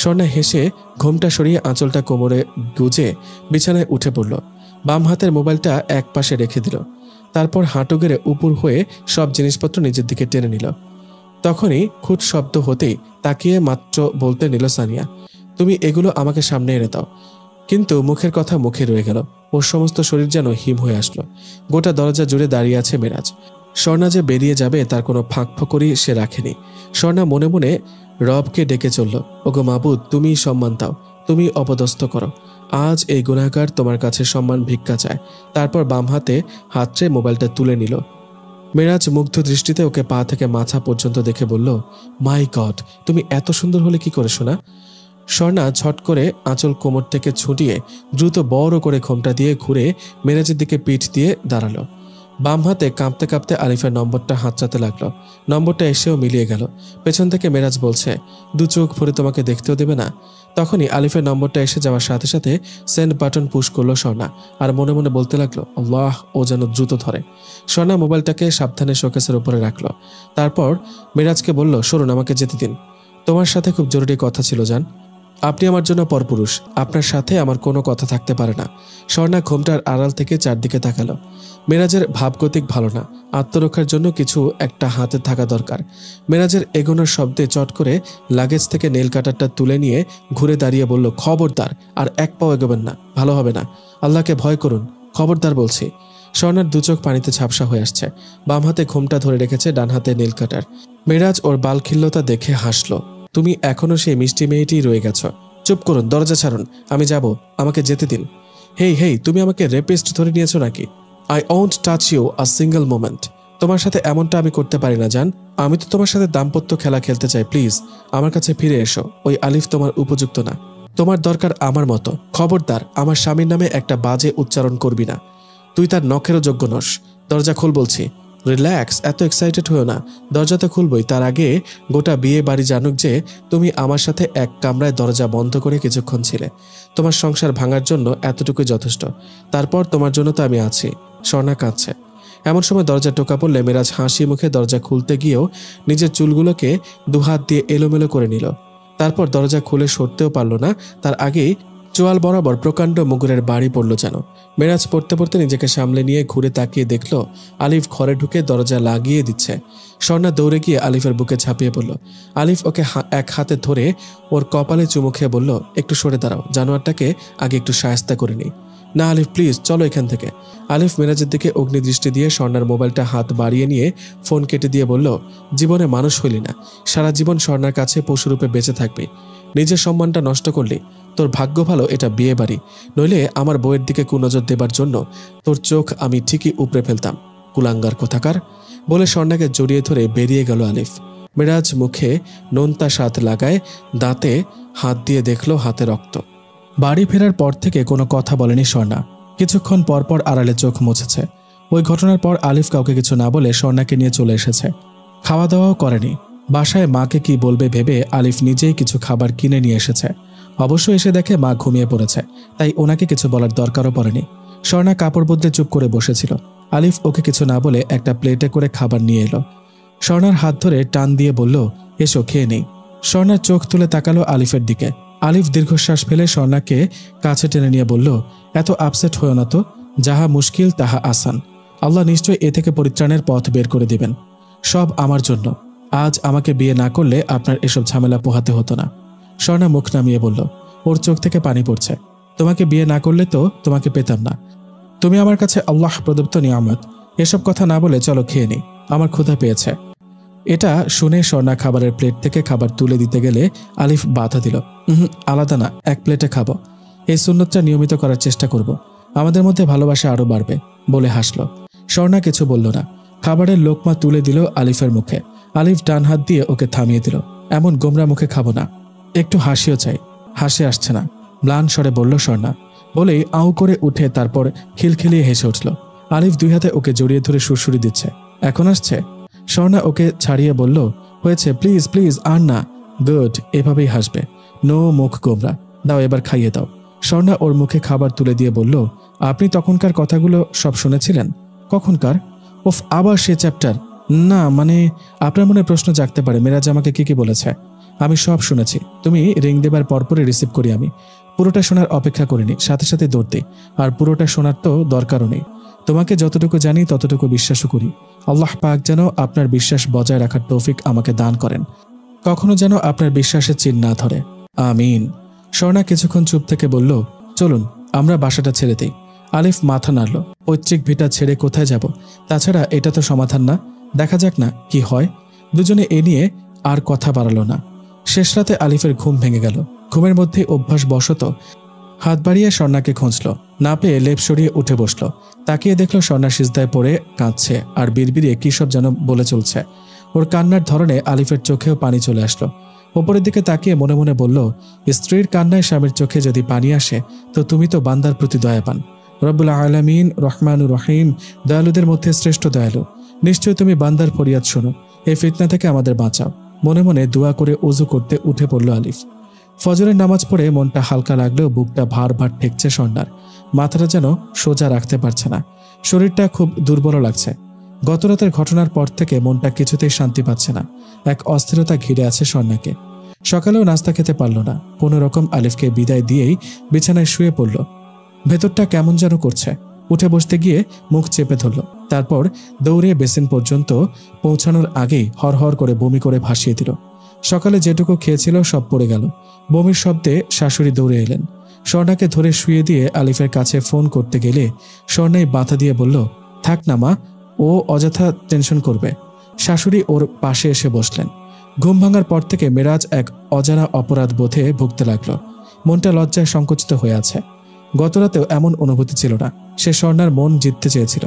স্বর্ণা হেসে ঘোমটা সরিয়ে আঁচলটা কোমরে গুজে বিছানায় উঠে পড়ল। বাম হাতের মোবাইলটা এক পাশে রেখে দিল। তারপর হাঁটু গেড়ে উপুর হয়ে সব জিনিসপত্র নিজের দিকে টেনে নিল। তখনই খুট শব্দ হতেই তাকিয়ে মাত্র বলতে নিল সানিয়া, তুমি এগুলো আমাকে সামনে এনে দাও। কিন্তু মুখের কথা মুখে রয়ে গেল। ওর সমস্ত শরীর যেন হিম হয়ে আসলো। গোটা দরজা জুড়ে দাঁড়িয়ে আছে মিরাজ। স্বর্ণা যে বেরিয়ে যাবে তার কোনো ফাঁক ফোকরই সে রাখেনি। স্বর্ণা মনে মনে রবকে ডেকে চলল, ওগো মাবুদ, তুমি সম্মান দাও, তুমি অপদস্থ করো। আজ এই গুনাহগার তোমার কাছে সম্মান ভিক্ষা চায়। তারপর বাম হাতে হাতড়ে মোবাইলটা তুলে নিল। মিরাজ মুগ্ধ দৃষ্টিতে ওকে পা থেকে মাথা পর্যন্ত দেখে বলল, মাই গড, তুমি এত সুন্দর হলে কি করে শোনা? স্বর্ণা ঝট করে আঁচল কোমর থেকে ছুটিয়ে দ্রুত বড় করে ঘোমটা দিয়ে ঘুরে মিরাজের দিকে পিঠ দিয়ে দাঁড়ালো। বাম হাতে কাঁপতে কাঁপতে আলিফের নম্বরটা হাতচাতে লাগলো। নম্বরটা এসেও মিলিয়ে গেল। পেছন থেকে মিরাজ বলছে, দু চোখ ভরে তোমাকে দেখতেও দেবে না? তখনই আলিফের নম্বরটা এসে যাওয়ার সাথে সাথে সেন্ড বাটন পুশ করলো স্বর্ণা আর মনে মনে বলতে লাগলো, আল্লাহ, ও যেন দ্রুত ধরে। স্বর্ণা মোবাইলটাকে সাবধানে শোকেসের উপরে রাখলো। তারপর মিরাজকে বলল, সরুন, আমাকে যেতে দিন। তোমার সাথে খুব জরুরি কথা ছিল জান। আপনি আমার জন্য পরপুরুষ, আপনার সাথে আমার কোনো কথা থাকতে পারে না। স্বর্ণা ঘোমটার আড়াল থেকে চারদিকে তাকালো। মিরাজের ভাবগতিক ভালো না, আত্মরক্ষার জন্য কিছু একটা হাতে থাকা দরকার। মিরাজের এগোনোর শব্দে চট করে লাগেজ থেকে নেল কাটারটা তুলে নিয়ে ঘুরে দাঁড়িয়ে বলল, খবরদার, আর এক পাও এগোবেন না, ভালো হবে না। আল্লাহকে ভয় করুন, খবরদার বলছি। স্বর্ণার দু চোখ পানিতে ঝাপসা হয়ে আসছে। বাম হাতে ঘোমটা ধরে রেখেছে, ডান হাতে নেল কাটার। মিরাজ ওর বালখিল্যতা দেখে হাসল। তুমি এখনো সেই মিষ্টি মেয়েটি রয়ে গেছ। চুপ করুন, দরজা ছাড়ুন, আমি যাব, আমাকে যেতে দিন। হেই হেই, তুমি আমাকে রেপিস্ট ধরে নিয়েছো নাকি? I won't touch you a single moment. তোমার সাথে এমনটা আমি করতে পারি না জান। আমি তো তোমার সাথে দাম্পত্য খেলা খেলতে চাই। প্লিজ আমার কাছে ফিরে এসো। ওই আলিফ তোমার উপযুক্ত না। তোমার দরকার আমার মতো। খবরদার আমার স্বামীর নামে একটা বাজে উচ্চারণ করবি না। তুই তার নখেরও যোগ্য নস। দরজা খোল বলছি। রিল্যাক্স, এত এক্সাইটেড হয়েও না। দরজা তো খুলবই, তার আগে গোটা বিয়ে বাড়ি জানুক যে তুমি আমার সাথে এক কামরায় দরজা বন্ধ করে কিছুক্ষণ ছিলে। তোমার সংসার ভাঙার জন্য এতটুকুই যথেষ্ট। তারপর তোমার জন্য তো আমি আছি। স্বর্ণা কাঁদছে। এমন সময় দরজা টোকা পড়লে মেরাজ হাসি মুখে দরজা খুলতে গিয়েও নিজের চুলগুলোকে দুহাত দিয়ে এলোমেলো করে নিল। তারপর দরজা খুলে সরতেও পারল না, তার আগেই চোয়াল বরাবর প্রকাণ্ড মুগুরের বাড়ি পড়ল যেন। মেরাজ পড়তে পড়তে নিজেকে সামলে নিয়ে ঘুরে তাকিয়ে দেখল আলিফ ঘরে ঢুকে দরজা লাগিয়ে দিচ্ছে। স্বর্ণা দৌড়ে গিয়ে আলিফের বুকে ঝাঁপিয়ে পড়ল। আলিফ ওকে এক হাতে ধরে ওর কপালে চুমু খেয়ে বলল, একটু সরে দাঁড়াও, জানোয়ারটাকে আগে একটু শায়েস্তা করে নিই। না আলিফ প্লিজ, চলো এখান থেকে। আলিফ মেরাজের দিকে অগ্নিদৃষ্টি দিয়ে স্বর্ণার মোবাইলটা হাত বাড়িয়ে নিয়ে ফোন কেটে দিয়ে বলল, জীবনে মানুষ হইলি না, সারা জীবন স্বর্ণার কাছে পশুরূপে বেঁচে থাকবি। নিজের সম্মানটা নষ্ট করলি। তোর ভাগ্য ভালো এটা বিয়ে বাড়ি, নইলে আমার বউয়ের দিকে কুনজর দেবার জন্য তোর চোখ আমি ঠিকই উপড়ে ফেলতাম, কুলাঙ্গার কোথাকার। বলে স্বর্ণাকে জড়িয়ে ধরে বেরিয়ে গেল আলিফ। মেরাজ মুখে নোনতা স্বাদ লাগায় দাঁতে হাত দিয়ে দেখল হাতে রক্ত। বাড়ি ফেরার পর থেকে কোনো কথা বলেনি স্বর্ণা। কিছুক্ষণ পরপর আড়ালে চোখ মুছেছে। ওই ঘটনার পর আলিফ কাউকে কিছু না বলে স্বর্ণাকে নিয়ে চলে এসেছে। খাওয়া দাওয়াও করেনি। বাসায় মাকে কি বলবে ভেবে আলিফ নিজেই কিছু খাবার কিনে নিয়ে এসেছে। অবশ্য এসে দেখে মা ঘুমিয়ে পড়েছে, তাই ওনাকে কিছু বলার দরকারও পড়েনি। স্বর্ণা কাপড় বদলে চুপ করে বসেছিল। আলিফ ওকে কিছু না বলে একটা প্লেটে করে খাবার নিয়ে এলো। স্বর্ণার হাত ধরে টান দিয়ে বলল, এসো খেয়ে নেই। স্বর্ণার চোখ তুলে তাকালো আলিফের দিকে। আলিফ দীর্ঘশ্বাস ফেলে স্বর্ণাকে কাছে টেনে নিয়ে বলল, এত আপসেট হয়েও না তো, যাহা মুশকিল তাহা আসান। আল্লাহ নিশ্চয় এ থেকে পরিত্রাণের পথ বের করে দিবেন। সব আমার জন্য। আজ আমাকে বিয়ে না করলে আপনার এসব ঝামেলা পোহাতে হতো না। স্বর্ণা মুখ নামিয়ে বলল, ওর চোখ থেকে পানি পড়ছে। তোমাকে বিয়ে না করলে তো তোমাকে পেতাম না। তুমি আমার কাছে আল্লাহ প্রদত্ত নিয়ামত। এসব কথা না বলে চলো খেয়ে নিই, আমার ক্ষুধা পেয়েছে। এটা শুনে স্বর্ণা খাবারের প্লেট থেকে খাবার তুলে দিতে গেলে আলিফ বাধা দিল। আলাদা না, এক প্লেটে খাবো। এই সুন্নতটা নিয়মিত করার চেষ্টা করব, আমাদের মধ্যে ভালোবাসা আরো বাড়বে, বলে হাসল। স্বর্ণা কিছু বলল না। খাবারের লোকমা তুলে দিল আলিফের মুখে। আলিফ ডান হাত দিয়ে ওকে থামিয়ে দিল। এমন গোমরা মুখে খাবো না, একটু হাসিও চাই। হাসি আসছে না, ম্লান স্বরে বলল স্বর্ণা। বলেই আউ করে উঠে তারপর খিলখিলিয়ে হেসে উঠল। আলিফ দুই হাতে ওকে জড়িয়ে ধরে সুরসুরি দিচ্ছে। এখন আসছে? স্বর্ণা ওকে ছাড়িয়ে বলল, হয়েছে, প্লিজ প্লিজ, আর না। গুড, এভাবেই হাসবে। নো মুখ গোমরা। দাও এবার খাইয়ে দাও। স্বর্ণা ওর মুখে খাবার তুলে দিয়ে বলল, আপনি তখনকার কথাগুলো সব শুনেছিলেন? কখনকার? ওফ, আবার সে চ্যাপ্টার। না মানে, আপনার মনে প্রশ্ন জাগতে পারে মেরাজ আমাকে কি কি বলেছে। আমি সব শুনেছি। তুমি রিং দেবার পরপরই রিসিভ করি আমি। পুরোটা শোনার অপেক্ষা করিনি, সাথে সাথে দৌড় দিই। আর পুরোটা শোনার তো দরকারও নেই। তোমাকে যতটুকু জানি ততটুকু বিশ্বাসও করি। আল্লাহ পাক যেন আপনার বিশ্বাস বজায় রাখার তৌফিক আমাকে দান করেন। কখনো যেন আপনার বিশ্বাসের চিন না ধরে। আমিন। স্বর্ণা কিছুক্ষণ চুপ থেকে বলল, চলুন আমরা বাসাটা ছেড়ে দিই। আলিফ মাথা নাড়ল। পৈতৃক ভিটা ছেড়ে কোথায় যাব? তাছাড়া এটা তো সমাধান না। দেখা যাক না কি হয়। দুজনে এ নিয়ে আর কথা বাড়ালো না। শেষ রাতে আলিফের ঘুম ভেঙে গেল। ঘুমের মধ্যে অভ্যাস বশত হাত বাড়িয়ে স্বর্ণাকে খুঁজল। না পেয়ে লেপ সরিয়ে উঠে বসল। তাকিয়ে দেখল স্বর্ণা সিজদায় পড়ে কাঁদছে আর বিড়বিড়িয়ে কী সব যেন বলে চলছে। ওর কান্নার ধরনে আলিফের চোখেও পানি চলে আসলো। ওপরের দিকে তাকিয়ে মনে মনে বলল, স্ত্রীর কান্নায় স্বামীর চোখে যদি পানি আসে তো তুমি তো বান্দার প্রতি দয়াবান। রব্বুল আলামিন রহমানুর রহিম, দয়ালুদের মধ্যে শ্রেষ্ঠ দয়ালু। নিশ্চয় তুমি বান্দার ফরিয়াদ শোনো। এই ফিতনা থেকে আমাদের বাঁচাও। মনে মনে দোয়া করে ওযু করতে উঠে পড়ল আলিফ। ফজরের নামাজ পড়ে মনটা হালকা লাগলেও বুকটা ভার ভার ঠেকছে স্বর্ণার। মাথাটা যেন সোজা রাখতে পারছে না। শরীরটা খুব দুর্বল লাগছে। গতরাতের ঘটনার পর থেকে মনটা কিছুতেই শান্তি পাচ্ছে না। এক অস্থিরতা ঘিরে আছে স্বর্ণাকে। সকালেও নাস্তা খেতে পারল না। কোনো রকম আলিফকে বিদায় দিয়েই বিছানায় শুয়ে পড়ল। ভেতরটা কেমন যেন করছে। উঠে বসতে গিয়ে মুখ চেপে ধরল। তারপর দৌড়ে বেসিন পর্যন্ত পৌঁছানোর আগেই হরহর করে বমি করে ভাসিয়ে দিল। সকালে যেটুকু খেয়েছিল সব পড়ে গেল। বমির শব্দে শাশুড়ি দৌড়ে এলেন। স্বর্ণাকে ধরে শুয়ে দিয়ে আলিফের কাছে ফোন করতে গেলে স্বর্ণাই বাধা দিয়ে বলল, থাক না মা, ও অযথা টেনশন করবে। শাশুড়ি ওর পাশে এসে বসলেন। ঘুম ভাঙার পর থেকে মেরাজ এক অজানা অপরাধ বোধে ভুগতে লাগলো। মনটা লজ্জায় সংকুচিত হয়ে আছে। গতরাতেও এমন অনুভূতি ছিল না। সে স্বর্ণার মন জিততে চেয়েছিল,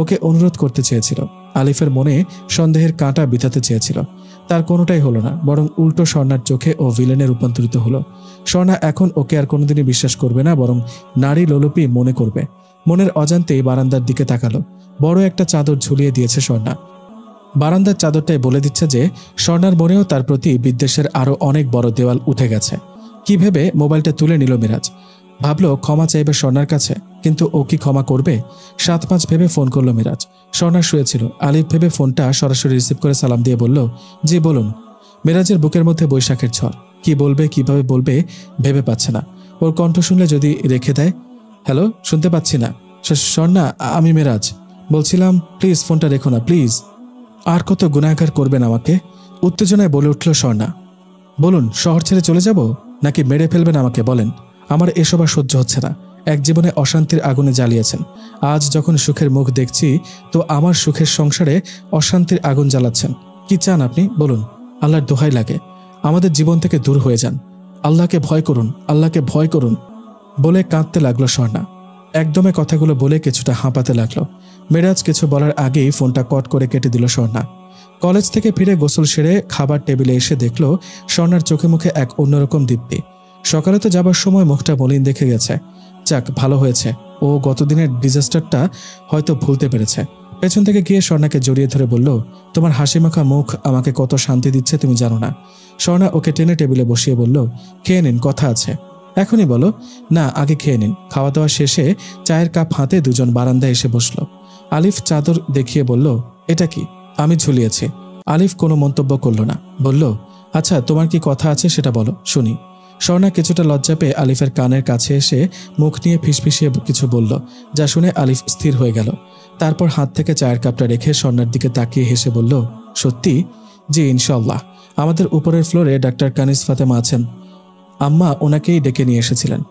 ওকে অনুরোধ করতে চেয়েছিল, আলিফের মনে সন্দেহের কাঁটা বিঁধাতে চেয়েছিল। তার কোনোটাই হলো না, বরং উল্টো স্বর্ণার চোখে ও ভিলেনে রূপান্তরিত হলো। স্বর্ণা এখন ওকে আর কোনোদিনই বিশ্বাস করবে না, বরং নারী লোলুপই মনে করবে। মনের অজান্তেই বারান্দার দিকে তাকালো। বড় একটা চাদর ঝুলিয়ে দিয়েছে স্বর্ণা। বারান্দার চাদরটাই বলে দিচ্ছে যে স্বর্ণার মনেও তার প্রতি বিদ্বেষের আরো অনেক বড় দেওয়াল উঠে গেছে। কি ভেবে মোবাইলটা তুলে নিল মিরাজ। ভাবলো ক্ষমা চাইবে স্বর্ণার কাছে, কিন্তু ও কি ক্ষমা করবে? 7-5 ভেবে ফোন করলো মিরাজ। স্বর্ণা শুয়েছিল। আলিফ ভেবে ফোনটা সরাসরি রিসিভ করে সালাম দিয়ে বলল, জি বলুন। মিরাজের বুকের মধ্যে বৈশাখের ঝড়। কি বলবে, কিভাবে বলবে ভেবে পাচ্ছে না। ওর কণ্ঠ শুনলে যদি রেখে দেয়। হ্যালো, শুনতে পাচ্ছি না। স্বর্ণা, আমি মিরাজ বলছিলাম, প্লিজ ফোনটা রেখো না, প্লিজ। আর কত গুনাহগার করবেন আমাকে? উত্তেজনায় বলে উঠল স্বর্ণা। বলুন, শহর ছেড়ে চলে যাব নাকি মেরে ফেলবেন আমাকে? বলেন, আমার এসব আর সহ্য হচ্ছে না। এক জীবনে অশান্তির আগুনে জ্বালিয়েছেন, আজ যখন সুখের মুখ দেখছি তো আমার সুখের সংসারে অশান্তির আগুন জ্বালাচ্ছেন। কি চান আপনি বলুন? আল্লাহর দোহাই লাগে, আমাদের জীবন থেকে দূর হয়ে যান। আল্লাহকে ভয় করুন, আল্লাহকে ভয় করুন বলে কাঁদতে লাগলো স্বর্ণা। একদমে কথাগুলো বলে কিছুটা হাঁপাতে লাগলো। মিরাজ কিছু বলার আগেই ফোনটা কট করে কেটে দিল স্বর্ণা। কলেজ থেকে ফিরে গোসল সেরে খাবার টেবিলে এসে দেখলো স্বর্ণার চোখে মুখে এক অন্যরকম দীপ্তি। সকালে তো যাবার সময় মুখটা মলিন দেখে গেছে। যাক, ভালো হয়েছে, ও গতদিনের ডিজাস্টারটা হয়তো ভুলতে পেরেছে। পেছন থেকে গিয়ে স্বর্ণাকে জড়িয়ে ধরে বলল, তোমার হাসিমাখা মুখ আমাকে কত শান্তি দিচ্ছে তুমি জানো না। স্বর্ণা ওকে টেনে টেবিলে বসিয়ে বলল, খেয়ে নিন, কথা আছে। এখনই বলো? না, আগে খেয়ে নিন। খাওয়া দাওয়া শেষে চায়ের কাপ হাতে দুজন বারান্দায় এসে বসলো। আলিফ চাদর দেখিয়ে বলল, এটা কি? আমি ঝুলিয়েছি। আলিফ কোনো মন্তব্য করল না। বলল, আচ্ছা, তোমার কি কথা আছে সেটা বলো, শুনি। স্বর্ণা কিছুটা লজ্জা পেয়ে আলিফের কানের কাছে এসে মুখ নিয়ে ফিসফিসিয়ে কিছু বলল, যা শুনে আলিফ স্থির হয়ে গেল। তারপর হাত থেকে চায়ের কাপটা রেখে স্বর্ণার দিকে তাকিয়ে হেসে বলল, সত্যি? জি, ইনশাল্লাহ। আমাদের উপরের ফ্লোরে ডাক্তার কানিস ফাতেমা আছেন। আম্মা ওনাকেই ডেকে নিয়ে এসেছিলেন।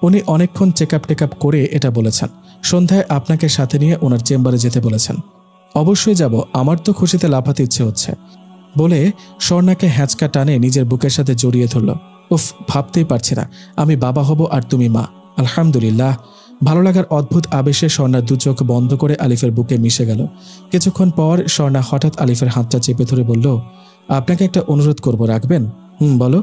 উনি অনেকক্ষণ চেকআপ করে এটা বলেছেন সন্ধ্যায় আপনাকে সাথে নিয়ে ওনার চেম্বারে যেতে বলেছেন। অবশ্যই যাব, আমার তো খুশিতে লাফাতে ইচ্ছে হচ্ছে বলে স্বর্ণাকে হ্যাঁচকা টানে নিজের বুকের সাথে জড়িয়ে ধরল। উফ, ভাবতেই পারছি না আমি বাবা হব আর তুমি মা। আলহামদুলিল্লাহ। ভালো লাগার অদ্ভুত আবেশে স্বর্ণার দু চোখ বন্ধ করে আলিফের বুকে মিশে গেল। কিছুক্ষণ পর স্বর্ণা হঠাৎ আলিফের হাতটা চেপে ধরে বলল, আপনাকে একটা অনুরোধ করব, রাখবেন? বলো।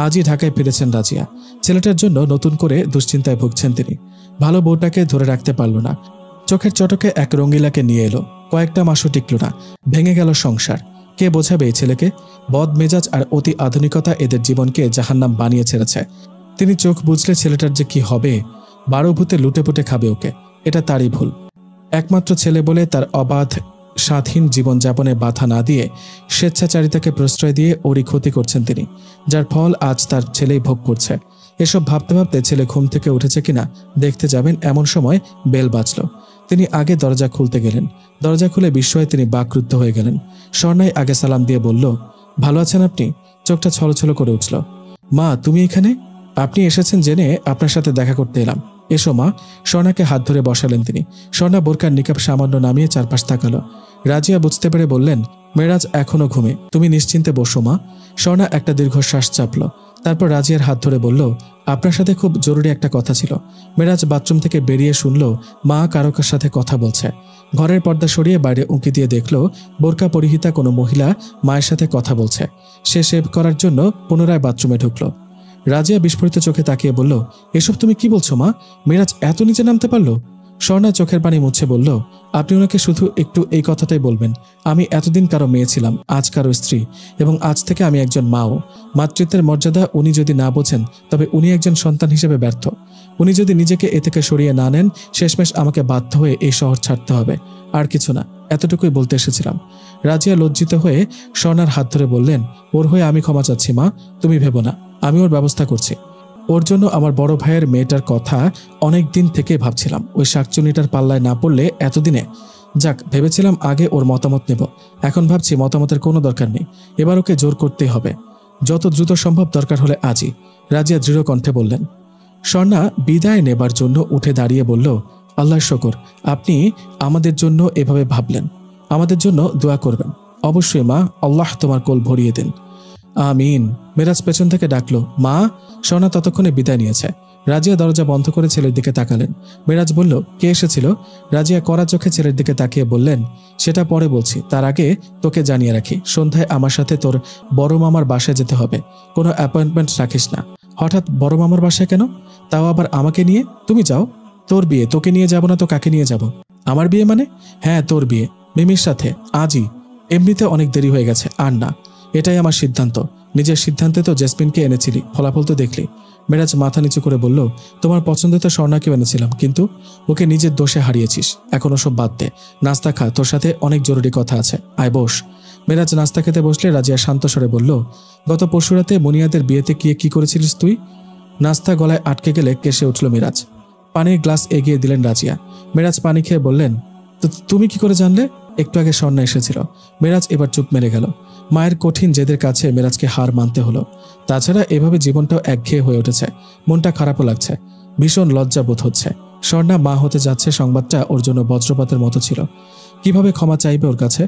আজই ঢাকায় ফিরেছেন রাজিয়া। ছেলেটার জন্য নতুন করে দুশ্চিন্তায় ভুগছেন তিনি। ভালো বউটাকে ধরে রাখতে পারল না। চোখের চটকে এক রঙ্গিলাকে নিয়ে এলো। কয়েকটা মাসও টিকল না, ভেঙে গেল সংসার। কে বোঝাবে এই ছেলেকে? বদ মেজাজ আর অতি আধুনিকতা এদের জীবনকে জাহান্নাম বানিয়ে ছেড়েছে। তিনি চোখ বুঝলে ছেলেটার যে কি হবে। 12 ভূতে লুটেপুটে খাবে ওকে। এটা তারই ভুল। একমাত্র ছেলে বলে তার অবাধ স্বাধীন জীবনযাপনে বাধা না দিয়ে স্বেচ্ছাচারিতাকে প্রশ্রয় দিয়ে ওরই ক্ষতি করছেন তিনি, যার ফল আজ তার ছেলেই ভোগ করছে। এসব ভাবতে ভাবতে ছেলে ঘুম থেকে উঠেছে কিনা দেখতে যাবেন, এমন সময় বেল বাজল। তিনি আগে দরজা খুলতে গেলেন। দরজা খুলে বিস্ময়ে তিনি বাকরুদ্ধ হয়ে গেলেন। স্বর্ণাই আগে সালাম দিয়ে বলল, ভালো আছেন আপনি? চোখটা ছলছল করে উঠল। মা, তুমি এখানে? আপনি এসেছেন জেনে আপনার সাথে দেখা করতে এলাম। এসো মা। স্বর্ণাকে হাত ধরে বসালেন তিনি। স্বর্ণা বোরকার নিকাব সামান্য নামিয়ে চারপাশ তাকালো। রাজিয়া বুঝতে পেরে বললেন, মেরাজ এখনো ঘুমে, তুমি নিশ্চিন্তে বসো মা। স্বর্ণা একটা দীর্ঘশ্বাস চাপল। তারপর রাজিয়ার হাত ধরে বলল, আপনার সাথে খুব জরুরি একটা কথা ছিল। মেরাজ বাথরুম থেকে বেরিয়ে শুনল মা কারো সাথে কথা বলছে। ঘরের পর্দা সরিয়ে বাইরে উঁকি দিয়ে দেখল বোরকা পরিহিতা কোনো মহিলা মায়ের সাথে কথা বলছে। সে শেভ করার জন্য পুনরায় বাথরুমে ঢুকল। রাজিয়া বিস্ফোরিত চোখে তাকিয়ে বলল, এসব তুমি কি বলছো মা? মেরাজ এত নিচে নামতে পারলো? স্বর্ণা চোখের পানি মুছে বলল, আপনি ওনাকে শুধু একটু এই কথাটাই বলবেন, আমি এতদিন কারো মেয়ে ছিলাম, আজ কারো স্ত্রী, এবং আজ থেকে আমি একজন মাও। মাতৃত্বের মর্যাদা উনি যদি না বোঝেন তবে উনি একজন সন্তান হিসেবে ব্যর্থ। উনি যদি নিজেকে এ থেকে সরিয়ে না নেন, শেষমেশ আমাকে বাধ্য হয়ে এই শহর ছাড়তে হবে। আর কিছু না, এতটুকুই বলতে এসেছিলাম। রাজিয়া লজ্জিত হয়ে স্বর্ণার হাত ধরে বললেন, ওর হয়ে আমি ক্ষমা চাচ্ছি মা, তুমি ভেবো না, আমি ওর ব্যবস্থা করছি। ওর জন্য আমার বড় ভাইয়ের মেয়েটার কথা অনেক দিন থেকে ভাবছিলাম। ওই শাকচুনিটার পাল্লায় না পড়লে এতদিনে। যাক, ভেবেছিলাম আগে ওর মতামত নেব, এখন ভাবছি মতামতের কোনো দরকার নেই। এবার ওকে জোর করতেই হবে, যত দ্রুত সম্ভব, দরকার হলে আজই। রাজিয়া দৃঢ় কণ্ঠে বললেন। স্বর্ণা বিদায় নেবার জন্য উঠে দাঁড়িয়ে বলল, আল্লাহর শকর, আপনি আমাদের জন্য এভাবে ভাবলেন। আমাদের জন্য দোয়া করবেন অবশ্যই মা, আল্লাহ তোমার কোল ভরিয়ে দেন। আমিন। মেরাজ পেছন থেকে ডাকলো, মা। স্বর্ণা ততক্ষণে বিদায় নিয়েছে। রাজিয়া দরজা বন্ধ করে ছেলের দিকে তাকালেন। মেরাজ বলল, কে এসেছিল? রাজিয়া কড়া চোখে ছেলের দিকে তাকিয়ে বললেন, সেটা পরে বলছি, তার আগে তোকে জানিয়ে রাখি, সন্ধ্যায় আমার সাথে তোর বড় মামার বাসায় যেতে হবে। কোনো অ্যাপয়েন্টমেন্ট রাখিস না। হঠাৎ বড় মামার বাসায় কেন? তাও আবার আমাকে নিয়ে? তুমি যাও। তোর বিয়ে, তোকে নিয়ে যাব না তো কাকে নিয়ে যাব? আমার বিয়ে মানে? হ্যাঁ, তোর বিয়ে মিমির সাথে, আজই। এমনিতে অনেক দেরি হয়ে গেছে, আর না। এটাই আমার সিদ্ধান্ত। নিজের সিদ্ধান্তে তো জেসমিনকে এনেছিলি, ফলাফল তো দেখলি। মেরাজ মাথা নিচু করে বলল, তোমার পছন্দের তো স্বর্ণাকেও এনেছিলাম, কিন্তু ওকে নিজের দোষে হারিয়েছিস। এখন ওসব বাদ দে, নাস্তা খা, তোর সাথে অনেক জরুরি কথা আছে, আয় বস। মেরাজ নাস্তা খেতে বসলে রাজিয়া শান্ত স্বরে বলল, গত পরশুরাতে মুনিয়াদের বিয়েতে গিয়ে কি করেছিলিস তুই? নাস্তা গলায় আটকে গেলে কেসে উঠল মেরাজ। পানির গ্লাস এগিয়ে দিলেন রাজিয়া। মেরাজ পানি খেয়ে বললেন, তো তুমি কি করে জানলে? একটু আগে স্বর্ণা এসেছিল। মেরাজ এবার চুপ মেরে গেল। মায়ের কঠিন জেদের কাছে মেরাজকে হার মানতে হলো। তাছাড়া এভাবে জীবনটাও একঘেয়ে হয়ে উঠেছে। মনটা খারাপও লাগছে, ভীষণ লজ্জা বোধ হচ্ছে। স্বর্ণা মা হতে যাচ্ছে, সংবাদটা ওর জন্য বজ্রপাতের মতো ছিল। কিভাবে ক্ষমা চাইবে ওর কাছে?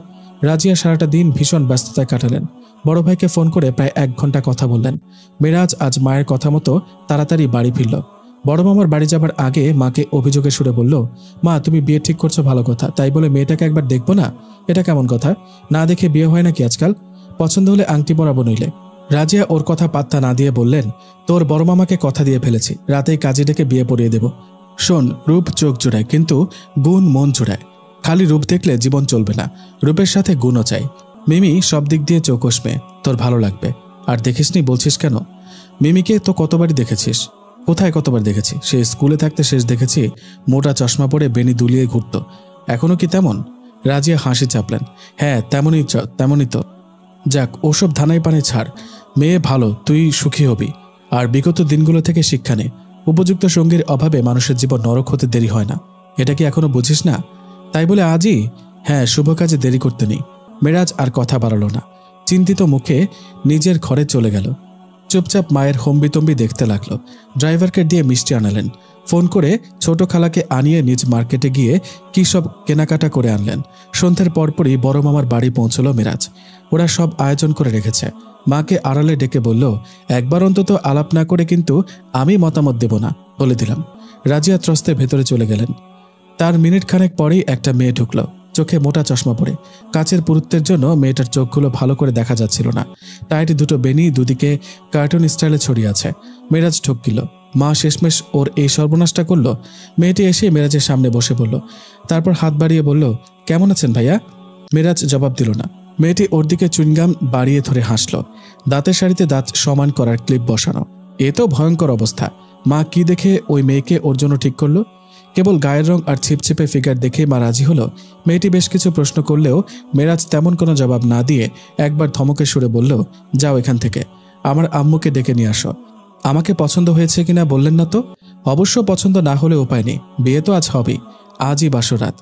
রাজিয়া সারাটা দিন ভীষণ ব্যস্ততায় কাটালেন। বড় ভাইকে ফোন করে প্রায় 1 ঘন্টা কথা বললেন। মেরাজ আজ মায়ের কথা মতো তাড়াতাড়ি বাড়ি ফিরল। বড় মামার বাড়ি যাবার আগে মাকে অভিযোগে সুরে বলল, মা, তুমি বিয়ে ঠিক করছো ভালো কথা, তাই বলে মেয়েটাকে একবার দেখবো না? এটা কেমন কথা? না দেখে বিয়ে হয় নাকি আজকাল? পছন্দ হলে আংটি পরাবো নইলে। রাজিয়া ওর কথা পাত্তা না দিয়ে বললেন, তোর বড় মামাকে কথা দিয়ে ফেলেছি, রাতেই কাজে ডেকে বিয়ে পড়িয়ে দেব। শোন, রূপ চোখ জোড়ায়, কিন্তু গুণ মন জোড়ায়। খালি রূপ দেখলে জীবন চলবে না, রূপের সাথে গুণও চাই। মিমি সব দিক দিয়ে চৌকস মেয়ে, তোর ভালো লাগবে। আর দেখিসনি বলছিস কেন? মিমিকে তো কতবারই দেখেছিস। কোথায় কতবার দেখেছি? সে স্কুলে থাকতে শেষ দেখেছি মোটা চশমা পরে বেনি দুলিয়ে ঘুরত। এখনো কি তেমন? রাজিয়া হাসি চাপলেন। হ্যাঁ, তেমনই তো। যাক, ওসব ধানাই পানে ছাড়। মেয়ে ভালো, তুই সুখী হবি। আর বিগত দিনগুলো থেকে শিক্ষা নে, উপযুক্ত সঙ্গীর অভাবে মানুষের জীবন নরক হতে দেরি হয় না। এটা কি এখনো বুঝিস না? তাই বলে আজই? হ্যাঁ, শুভ কাজে দেরি করতে নেই। মেরাজ আর কথা বাড়ালো না, চিন্তিত মুখে নিজের ঘরে চলে গেল। চুপচাপ মায়ের হম্বিতম্বি দেখতে লাগলো। ড্রাইভারকে দিয়ে মিষ্টি আনালেন। ফোন করে ছোট খালাকে আনিয়ে নিজ মার্কেটে গিয়ে কী সব কেনাকাটা করে আনলেন। সন্ধ্যের পরপরই বড় মামার বাড়ি পৌঁছল মেরাজ। ওরা সব আয়োজন করে রেখেছে। মাকে আড়ালে ডেকে বলল, একবার অন্তত আলাপ না করে কিন্তু আমি মতামত দেব না, বলে দিলাম। রাজিয়া ত্রস্তে ভেতরে চলে গেলেন। তার মিনিট খানেক পরেই একটা মেয়ে ঢুকলো, চোখে মোটা চশমা পরে। কাচের পুরুত্বের জন্য মেয়েটার চোখগুলো ভালো করে দেখা যাচ্ছিল না। টাইট দুটো বেনি দুদিকে কার্টুন স্টাইলে ছড়িয়ে আছে। মেরাজ ঠকিল। মা শেষমেশ ওর এই সর্বনাশটা করলো। মেয়েটি এসে মেরাজের সামনে বসে পড়ল। তারপর হাত বাড়িয়ে বলল, কেমন আছেন ভাইয়া? মেরাজ জবাব দিল না। মেয়েটি ওর দিকে চুইংগাম বাড়িয়ে ধরে হাসল। দাঁতের শাড়িতে দাঁত সমান করার ক্লিপ বসানো। এ তো ভয়ঙ্কর অবস্থা। মা কি দেখে ওই মেয়েকে ওর জন্য ঠিক করলো? কেবল গায়ের রং আর ছিপছিপে ফিগার দেখে মা রাজি হলো। মেয়েটি বেশ কিছু প্রশ্ন করলেও মেরাজ তেমন কোনো জবাব না দিয়ে একবার ধমকে সুরে বলল, যাও এখান থেকে, আমার আম্মুকে ডেকে নিয়ে আসো। আমাকে পছন্দ হয়েছে কিনা বললেন না তো? অবশ্য পছন্দ না হলে উপায় নেই, বিয়ে তো আজ হবেই, আজই বাসরাত।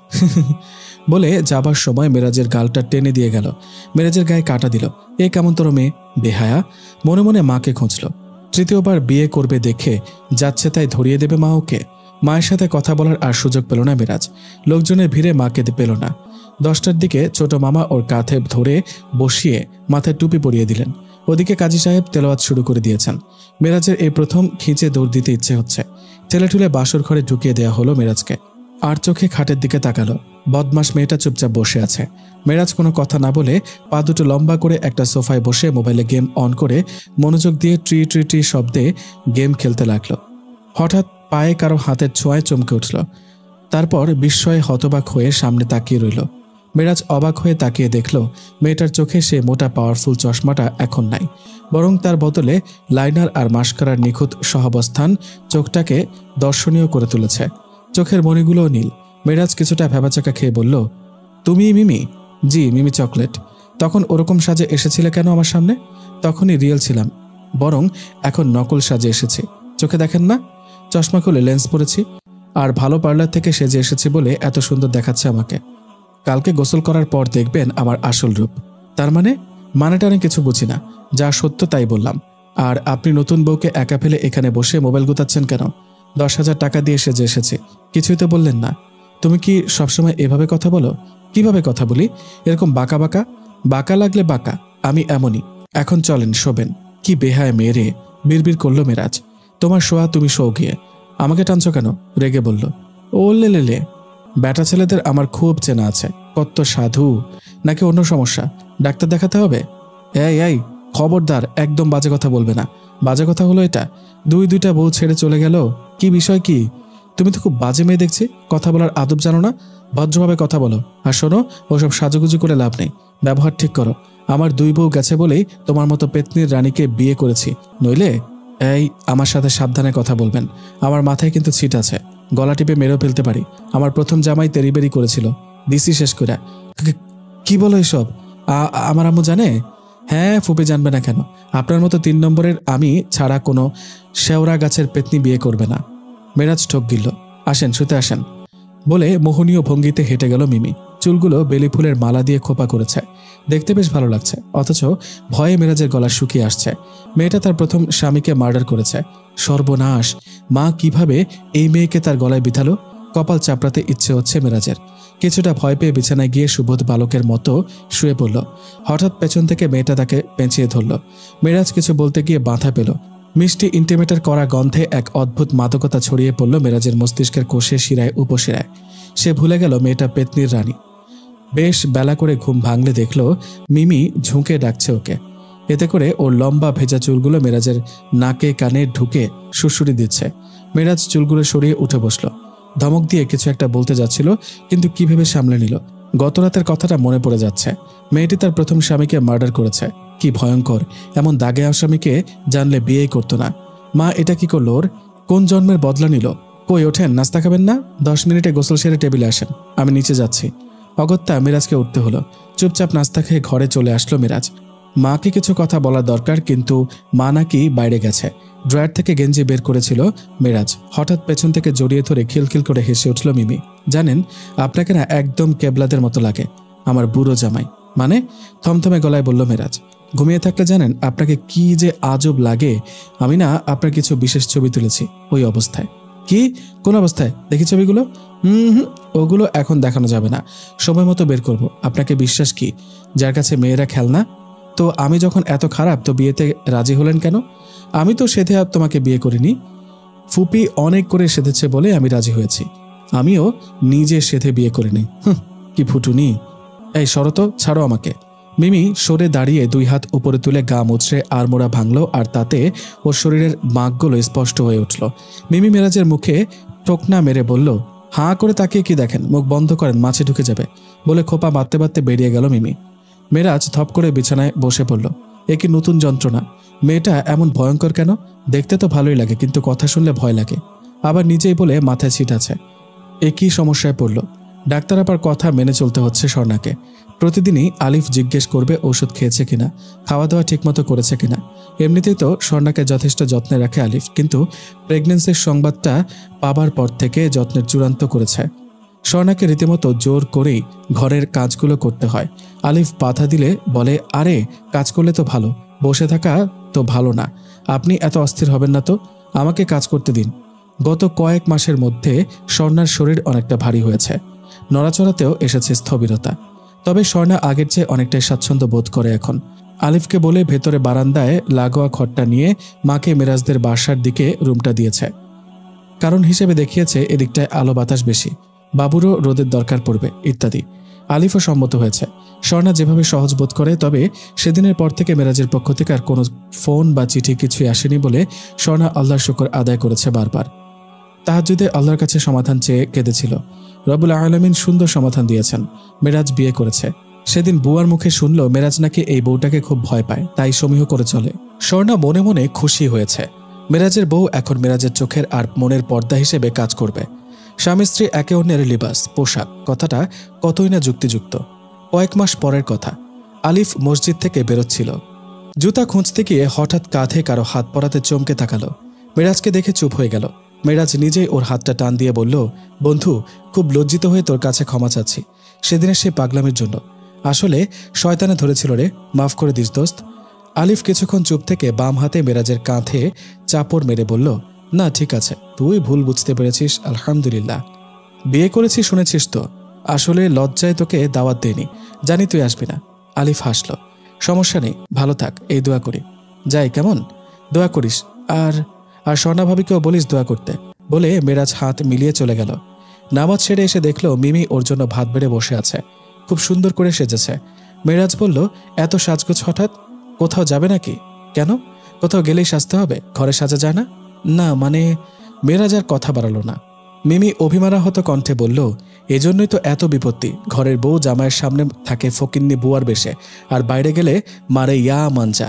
বলে যাবার সময় মেরাজের গালটা টেনে দিয়ে গেল। মেরাজের গায়ে কাটা দিল। এ কেমন তোর মেয়ে, বেহায়া। মনে মনে মাকে খুঁজল। তৃতীয়বার বিয়ে করবে দেখে যাচ্ছে তাই ধরিয়ে দেবে মা ওকে। মায়ের সাথে কথা বলার আর সুযোগ পেল না মেরাজ। লোকজনের ভিড়ে মাকে পেল না। 10টার দিকে ছোট মামা ওর কাঁধে ধরে বসিয়ে মাথায় টুপি পরিয়ে দিলেন। ওদিকে কাজী সাহেব তেলাওয়াত শুরু করে দিয়েছেন। মেরাজের এই প্রথম খিঁচে দৌড় দিতে ইচ্ছে হচ্ছে। ঠেলে বাসর ঘরে ঢুকিয়ে দেওয়া হলো মেরাজকে। আর চোখে খাটের দিকে তাকালো। বদমাস মেয়েটা চুপচাপ বসে আছে। মেরাজ কোনো কথা না বলে পা দুটো লম্বা করে একটা সোফায় বসে মোবাইলে গেম অন করে মনোযোগ দিয়ে ট্রি ট্রি ট্রি শব্দে গেম খেলতে লাগলো। হঠাৎ পায়ে কারো হাতের ছোঁয়ায় চমকে উঠল। তারপর বিস্ময়ে হতবাক হয়ে সামনে তাকিয়ে রইল। মেরাজ অবাক হয়ে তাকিয়ে দেখল মেয়েটার চোখে সে মোটা পাওয়ারফুল চশমাটা এখন নাই, বরং তার বদলে লাইনার আর মাস্কারার নিখুঁত সহাবস্থান চোখটাকে দর্শনীয় করে তুলেছে। চোখের মণিগুলোও নীল। মেরাজ কিছুটা ভেবাচাকা খেয়ে বলল, তুমি মিমি? জি, মিমি চকলেট। তখন ওরকম সাজে এসেছিলে কেন আমার সামনে? তখনই রিয়েল ছিলাম, বরং এখন নকল সাজে এসেছি। চোখে দেখেন না? চশমা খুলে লেন্স পরেছি। আর ভালো পার্লার থেকে সেজে এসেছি বলে এত সুন্দর দেখাচ্ছে আমাকে। কালকে গোসল করার পর দেখবেন আমার আসল রূপ। তার মানেটা আমি কিছু বুঝি না, যা সত্য তাই বললাম। আর আপনি নতুন বউকে একা ফেলে এখানে বসে মোবাইল গুতাচ্ছেন কেন? 10,000 টাকা দিয়ে সেজে এসেছি, কিছুই তো বললেন না। তুমি কি সবসময় এভাবে কথা বলো? কিভাবে কথা বলি? এরকম বাঁকা বাঁকা? বাঁকা লাগলে বাঁকা, আমি এমনই। এখন চলেন, শোবেন। কি বেহায় মেরে, বিড়বিড় করলো মেরাজ। তোমার শোয়া, তুমি শো গিয়ে। আমাকে টানছো কেন? রেগে বলল। ও লে, ব্যাটা ছেলেদের আমার খুব চেনা আছে। কত সাধু। নাকি অন্য সমস্যা? ডাক্তার দেখাতে হবে? এই খবরদার, একদম বাজে কথা বলবে না। বাজে কথা হলো এটা? দুইটা বউ ছেড়ে চলে গেল। কি বিষয় কি? তুমি তো খুব বাজে মেয়ে দেখছি। কথা বলার আদব জানো না? ভদ্রভাবে কথা বলো। আর শোনো, ওসব সাজুগুজু করে লাভ নেই। ব্যবহার ঠিক করো। আমার 2 বউ গেছে বলেই তোমার মতো পেতনির রানীকে বিয়ে করেছি। নইলে এই, আমার সাথে সাবধানে কথা বলবেন। আমার মাথায় কিন্তু ছিট আছে। গলা টিপে মেরেও ফেলতে পারি। আমার প্রথম জামাই তেরিবেরি করেছিল, দিসি শেষ করে। কি বলো এসব? আমার আম্মু জানে? হ্যাঁ, ফুপি জানবে না কেন? আপনার মতো 3 নম্বরের আমি ছাড়া কোনো শেওড়া গাছের পেতনি বিয়ে করবে না। মেরাজ ঠক গিল। আসেন, শুতে আসেন বলে মোহনীয় ভঙ্গিতে হেঁটে গেল মিমি। চুলগুলো বেলি ফুলের মালা দিয়ে খোপা করেছে, দেখতে বেশ ভালো লাগছে। অথচ ভয়ে মেরাজের গলা শুকিয়ে আসছে। মেয়েটা তার প্রথম স্বামীকে মার্ডার করেছে। সর্বনাশ! মা কিভাবে এই মেয়েকে তার গলায় বিঁধালো? কপাল চাপড়াতে ইচ্ছে হচ্ছে মেরাজের। কিছুটা ভয় পেয়ে বিছানায় গিয়ে সুবোধ বালকের মতো শুয়ে পড়ল। হঠাৎ পেছন থেকে মেয়েটা তাকে পেঁচিয়ে ধরল। মেরাজ কিছু বলতে গিয়ে বাধা পেল। মিষ্টি ইন্টিমেটের করা গন্ধে এক অদ্ভুত মাদকতা ছড়িয়ে পড়ল মেরাজের মস্তিষ্কের কোষে, শিরায়, উপশিরায়। সে ভুলে গেল মেয়েটা পেতনির রানী। বেশ বেলা করে ঘুম ভাঙলে দেখল মিমি ঝুঁকে ডাকছে ওকে। এতে করে ওর লম্বা ভেজা চুলগুলো মেরাজের নাকে কানে ঢুকে সুড়সুড়ি দিচ্ছে। মেরাজ চুলগুলো সরিয়ে উঠে বসল। ধমক দিয়ে কিছু একটা বলতে যাচ্ছিল, কিন্তু কি ভেবে সামলে নিল। গতরাতের কথাটা মনে পড়ে যাচ্ছে। মেয়েটি তার প্রথম স্বামীকে মার্ডার করেছে। কি ভয়ঙ্কর! এমন দাগে আসামিকে জানলে বিয়েই করতো না। মা এটা কি করলো ওর? কোন জন্মের বদলা নিল? কই ওঠেন, নাস্তা খাবেন না? 10 মিনিটে গোসল সেরে টেবিলে আসেন, আমি নিচে যাচ্ছি। অগত্যা মিরাজকে উঠতে হলো। চুপচাপ নাস্তা খেয়ে ঘরে চলে আসলো মিরাজ। মাকে কিছু কথা বলার দরকার, কিন্তু মা নাকি বাইরে গেছে। ড্রয়ার থেকে গেঞ্জি বের করেছিল মিরাজ। হঠাৎ পেছন থেকে জড়িয়ে ধরে খিলখিল করে হেসে উঠল মিমি। জানেন, আপনাকে না একদম কেবলাদের মতো লাগে। আমার বুড়ো জামাই মানে? থমথমে গলায় বলল মিরাজ। ঘুমিয়ে থাকলে জানেন আপনাকে কি যে আজব লাগে। আমি না আপনার কিছু বিশেষ ছবি তুলেছি ওই অবস্থায়। কি? কোন অবস্থায়? দেখি ছবিগুলো? ওগুলো এখন দেখানো যাবে না, সময় মতো বের করব। আপনাকে বিশ্বাস কি, যার কাছে মেয়েরা খেলনা? তো আমি যখন এত খারাপ, তো বিয়েতে রাজি হলেন কেন? আমি তো সেধে তোমাকে বিয়ে করিনি। ফুপি অনেক করে সেধেছে বলে আমি রাজি হয়েছি। আমিও নিজে সেধে বিয়ে করিনি। কি ফুটুনি! এই শরত, ছাড়ো আমাকে। মিমি সরে দাঁড়িয়ে 2 হাত উপরে তুলে গা মুছড়ে আড়মোড়া ভাঙল, আর তাতে ওর শরীরের মাগগুলো স্পষ্ট হয়ে উঠল। মিমি মেরাজের মুখে টোকনা মেরে বলল, হাঁ করে তাকিয়ে কি দেখেন? মুখ বন্ধ করেন, মাছে ঢুকে যাবে, বলে খোপা বাঁধতে বাঁধতে বেরিয়ে গেল মিমি। মেরাজ ধপ করে বিছানায় বসে পড়ল। এ কি নতুন যন্ত্রণা! মেয়েটা এমন ভয়ঙ্কর কেন? দেখতে তো ভালোই লাগে, কিন্তু কথা শুনলে ভয় লাগে। আবার নিজেই বলে মাথায় ছিট আছে। এ কি সমস্যায় পড়ল? ডাক্তার আবার কথা মেনে চলতে হচ্ছে স্বর্ণাকে। প্রতিদিনই আলিফ জিজ্ঞেস করবে ওষুধ খেয়েছে কিনা, খাওয়া দাওয়া ঠিকমতো করেছে কিনা। এমনিতেই তো স্বর্ণাকে যথেষ্ট যত্নে রাখে আলিফ, কিন্তু প্রেগন্যান্সির সংবাদটা পাবার পর থেকে যত্নের চূড়ান্ত করেছে। স্বর্ণাকে রীতিমতো জোর করেই ঘরের কাজগুলো করতে হয়। আলিফ বাধা দিলে বলে, আরে কাজ করলে তো ভালো, বসে থাকা তো ভালো না। আপনি এত অস্থির হবেন না তো, আমাকে কাজ করতে দিন। গত কয়েক মাসের মধ্যে স্বর্ণার শরীর অনেকটা ভারী হয়েছে। নড়াচড়াতেও এসেছে স্থবিরতা। তবে স্বর্ণা আগের চেয়ে অনেকটাই স্বাচ্ছন্দ্য বোধ করে এখন। আলিফকে বলে ভেতরে বারান্দায় লাগোয়া খড়টা নিয়ে মাকে মেরাজদের বাসার দিকে রুমটা দিয়েছে। কারণ হিসেবে দেখিয়েছে এদিকটায় আলো বাতাস বেশি, বাবুরও রোদের দরকার পড়বে ইত্যাদি। আলিফও সম্মত হয়েছে। স্বর্ণা যেভাবে সহজ বোধ করে। তবে সেদিনের পর থেকে মেরাজের পক্ষ থেকে আর কোনো ফোন বা চিঠি কিছুই আসেনি বলে স্বর্ণা আল্লাহর শুকর আদায় করেছে বারবার। তাহাজ্জুদে আল্লাহর কাছে সমাধান চেয়ে কেঁদেছিল। রব্বুল আলামিন সুন্দর সমাধান দিয়েছেন। মেরাজ বিয়ে করেছে। সেদিন বুয়ার মুখে শুনল মেরাজ নাকি এই বউটাকে খুব ভয় পায়, তাই সমীহ করে চলে। স্বর্ণা মনে মনে খুশি হয়েছে। মেরাজের বউ এখন মেরাজের চোখের আর মনের পর্দা হিসেবে কাজ করবে। স্বামী স্ত্রী একে অন্যের লিবাস, পোশাক, কথাটা কতই না যুক্তিযুক্ত। কয়েক মাস পরের কথা। আলিফ মসজিদ থেকে বেরোচ্ছিল। জুতা খুঁজতে গিয়ে হঠাৎ কাঁধে কারো হাত পড়াতে চমকে তাকালো। মেরাজকে দেখে চুপ হয়ে গেল। মেরাজ নিজেই ওর হাতটা টান দিয়ে বলল, বন্ধু, খুব লজ্জিত হয়ে তোর কাছে ক্ষমা চাচ্ছি সেদিনের সেই পাগলামির জন্য। আসলে শয়তানে ধরেছিল রে, মাফ করে দিস দোস্ত। আলিফ কিছুক্ষণ চুপ থেকে বাম হাতে মেরাজের কাঁধে চাপড় মেরে বলল, না ঠিক আছে, তুই ভুল বুঝতে পেরেছিস, আলহামদুলিল্লাহ। বিয়ে করেছি শুনেছিস তো। আসলে লজ্জায় তোকে দাওয়াত দেয়নি, জানি তুই আসবি না। আলিফ হাসল। সমস্যা নেই, ভালো থাক, এই দোয়া করি। যাই, কেমন? দোয়া করিস। আর আর স্বর্ণা ভাবিকেও বলিস দোয়া করতে, বলে মেরাজ হাত মিলিয়ে চলে গেল। নামাজ সেরে এসে দেখলো মিমি ওর জন্য ভাত বেড়ে বসে আছে, খুব সুন্দর করে সেজেছে। মেরাজ বলল, এত সাজগোজ হঠাৎ? কোথাও যাবে নাকি? কেন? কোথাও গেলেই সাজতে হবে, ঘরে সাজা যায় না? না মানে। মেরাজ আর কথা বাড়ালো না। মিমি অভিমানাহত কণ্ঠে বলল, এজন্যই তো এত বিপত্তি। ঘরের বউ জামাইয়ের সামনে থাকে ফকিন্নি বুয়ার বেশে, আর বাইরে গেলে মারে ইয়া মানজা।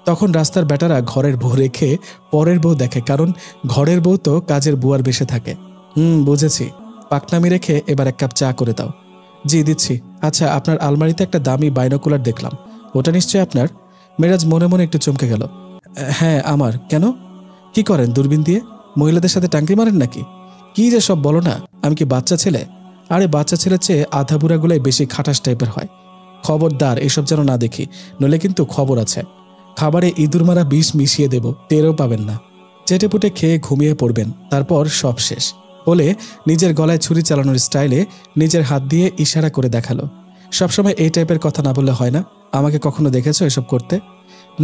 তখন রাস্তার বেটারা ঘরের বউ রেখে পরের বউ দেখে, কারণ ঘরের বউ তো কাজের বুয়ার বেশে থাকে। বুঝেছি। পাকনামি রেখে এবার এক কাপ চা করে দাও। জি দিচ্ছি। আচ্ছা, আপনার আলমারিতে একটা দামি বাইনোকুলার দেখলাম, ওটা নিশ্চয়ই আপনার? মেরাজ মনে মনে একটু চমকে গেল। হ্যাঁ আমার। কেন? কি করেন দূরবীন দিয়ে? মহিলাদের সাথে টাঙ্কি মারেন নাকি? কি যে সব বলো না, আমি কি বাচ্চা ছেলে? আরে বাচ্চা ছেলের চেয়ে আধা বুড়াগুলাই বেশি খাটাস টাইপের হয়। খবরদার এসব যেন না দেখি, নইলে কিন্তু খবর আছে। খাবারে ইঁদুর মারা বিষ মিশিয়ে দেব, টেরও পাবেন না। চেটেপুটে খেয়ে ঘুমিয়ে পড়বেন, তারপর সব শেষ, বলে নিজের গলায় ছুরি চালানোর স্টাইলে নিজের হাত দিয়ে ইশারা করে দেখালো। সবসময় এই টাইপের কথা না বললে হয় না? আমাকে কখনো দেখেছো এসব করতে?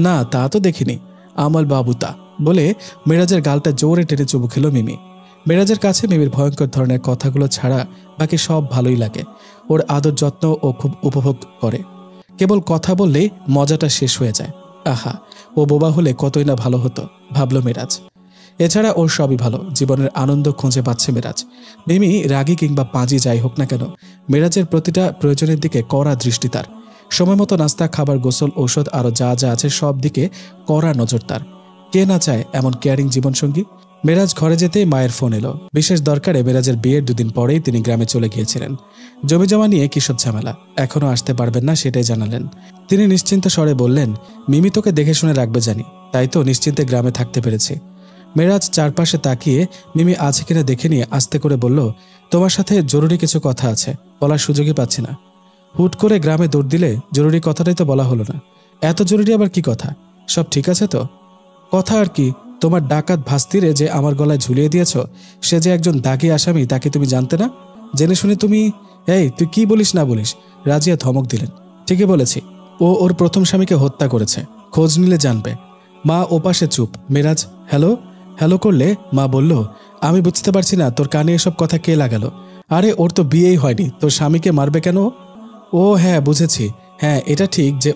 না, তা তো দেখিনি। আমল বাবুতা, বলে মেরাজের গালটা জোরে টেনে চুমু খেল মিমি। মেরাজের কাছে মিমির ভয়ঙ্কর ধরনের কথাগুলো ছাড়া বাকি সব ভালোই লাগে। ওর আদর যত্ন ও খুব উপভোগ করে। কেবল কথা বললেই মজাটা শেষ হয়ে যায়। আহা, ও বোবা হলে কতই না ভালো হতো, ভাবল মেরাজ। এছাড়া ওর সবই ভালো, জীবনের আনন্দ খুঁজে পাচ্ছে মেরাজ। মিমি রাগী কিংবা পাঁজি যাই হোক না কেন, মেরাজের প্রতিটা প্রয়োজনের দিকে কড়া দৃষ্টি তার। সময় মতো নাস্তা, খাবার, গোসল, ঔষধ আরও যা যা আছে সব দিকে কড়া নজর তার। কে না চায় এমন কেয়ারিং জীবনসঙ্গী? মেরাজ ঘরে যেতেই মায়ের ফোন এলো। বিশেষ দরকারে মেরাজের বিয়ের 2 দিন পরেই তিনি গ্রামে চলে গিয়েছিলেন। জমিজমা নিয়ে কিসব ঝামেলা, এখনও আসতে পারবেন না সেটাই জানালেন। তিনি নিশ্চিন্ত স্বরে বললেন, মিমি তোকে দেখে শুনে রাখবে জানি, তাই তো নিশ্চিন্তে গ্রামে থাকতে পেরেছি। মেরাজ চারপাশে তাকিয়ে মিমি আছে কিনা দেখে নিয়ে আস্তে করে বলল, তোমার সাথে জরুরি কিছু কথা আছে, বলার সুযোগই পাচ্ছি না। হুট করে গ্রামে দৌড় দিলে জরুরি কথাটাই তো বলা হলো না। এত জরুরি আবার কি কথা? সব ঠিক আছে তো? কথা আর কি, তোমার ডাকাত ভাস্তিরে যে আমার গলায় ঝুলিয়ে দিয়েছ, সে যে একজন দাগী আসামি, তাকে তুমি জানতে না? জেনে শুনে তুমি? এই তুই কি বলিস না বলিস? রাজিয়া ধমক দিলেন। ঠিকই বলেছি, ও ওর প্রথম স্বামীকে হত্যা করেছে, খোঁজ নিলে জানবে। মা ওপাশে চুপ। মেরাজ হ্যালো হ্যালো করলে মা বলল, আমি বুঝতে পারছি না তোর কানে এসব কথা কে লাগালো? আরে ওর তো বিয়েই হয়নি, তোর স্বামীকে মারবে কেন? ও হ্যাঁ বুঝেছি, হ্যাঁ এটা ঠিক যে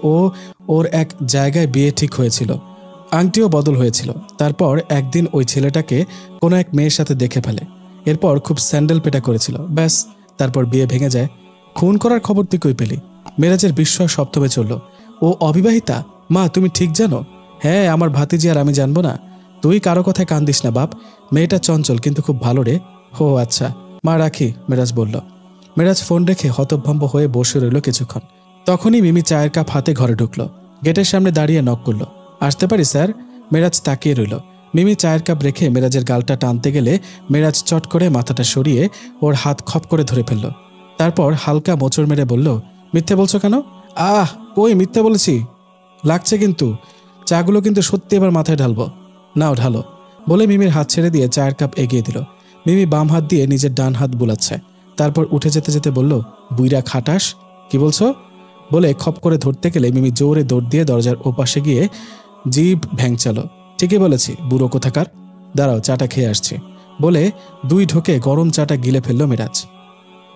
ওর এক জায়গায় বিয়ে ঠিক হয়েছিল, আংটিও বদল হয়েছিল। তারপর একদিন ওই ছেলেটাকে কোনো এক মেয়ের সাথে দেখে ফেলে, এরপর খুব স্যান্ডেল পেটা করেছিল, ব্যাস তারপর বিয়ে ভেঙে যায়। খুন করার খবর তুই কই পেলি? মেরাজের বিস্ময় সপ্তমে চলল। ও অবিবাহিতা? মা তুমি ঠিক জানো? হ্যাঁ, আমার ভাতিজি আর আমি জানবো না? তুই কারো কথায় কান দিস না বাপ, মেয়েটা চঞ্চল কিন্তু খুব ভালো রে। হো আচ্ছা, মা রাখি, মেরাজ বলল। মেরাজ ফোন রেখে হতভম্ব হয়ে বসে রইল কিছুক্ষণ। তখনই মিমি চায়ের কাপ হাতে ঘরে ঢুকলো, গেটের সামনে দাঁড়িয়ে নক করলো। আসতে পারি স্যার? মেরাজ তাকিয়ে রইল। মিমি চায়ের কাপ রেখে মেরাজের গালটা টানতে গেলে মেরাজ চট করে মাথাটা সরিয়ে ওর হাত খপ করে ধরে ফেলল। তারপর হালকা মোচড় মেরে বলল, মিথ্যে বলছো কেন? কই মিথ্যে বলেছি? লাগছে কিন্তু, চাগুলো কিন্তু সত্যি এবার মাথায় ঢালবো। নাও ঢালো, বলে মিমির হাত ছেড়ে দিয়ে চায়ের কাপ এগিয়ে দিল। মিমি বাম হাত দিয়ে নিজের ডান হাত বুলাচ্ছে, তারপর উঠে যেতে যেতে বলল, বুইরা খাটাস, কি বলছো? বলে খপ করে ধরতে গেলে মিমি জোরে দৌড় দিয়ে দরজার ওপাশে গিয়ে জিভ ভ্যাংচালো। ঠিকই বলেছি, বুড়ো কোথাকার। দাঁড়াও, চাটা খেয়ে আসছি, বলে 2 ঢোকে গরম চাটা গিলে ফেলল মেরাজ।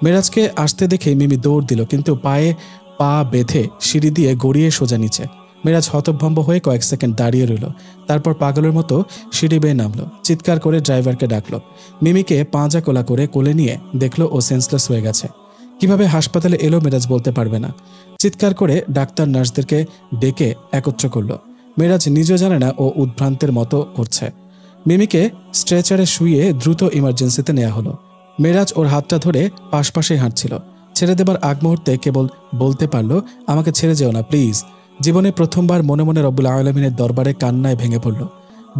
মেরাজকে আসতে দেখে মিমি দৌড় দিল, কিন্তু পায়ে পা বেঁধে সিঁড়ি দিয়ে গড়িয়ে সোজা নিচে। মেরাজ হতভম্ব হয়ে কয়েক সেকেন্ড দাঁড়িয়ে রইল, তারপর পাগলের মতো সিঁড়ি বেয়ে নামলো। চিৎকার করে ড্রাইভারকে ডাকলো। মিমিকে পাঁজা কোলা করে কোলে নিয়ে দেখলো ও সেন্সলেস হয়ে গেছে। কিভাবে হাসপাতালে এলো মেরাজ বলতে পারবে না। চিৎকার করে ডাক্তার নার্সদেরকে ডেকে একত্র করলো। মেরাজ নিজেও জানে না ও উদ্ভ্রান্তের মতো করছে। মিমিকে স্ট্রেচারে শুইয়ে দ্রুত ইমার্জেন্সিতে নেওয়া হলো। মেরাজ ওর হাতটা ধরে পাশে হাঁটছিল। ছেড়ে দেবার আগ মুহূর্তে কেবল বলতে পারলো, আমাকে ছেড়ে যেও না প্লিজ। জীবনে প্রথমবার মনে মনে রব্বুল আলামিনের দরবারে কান্নায় ভেঙে পড়ল।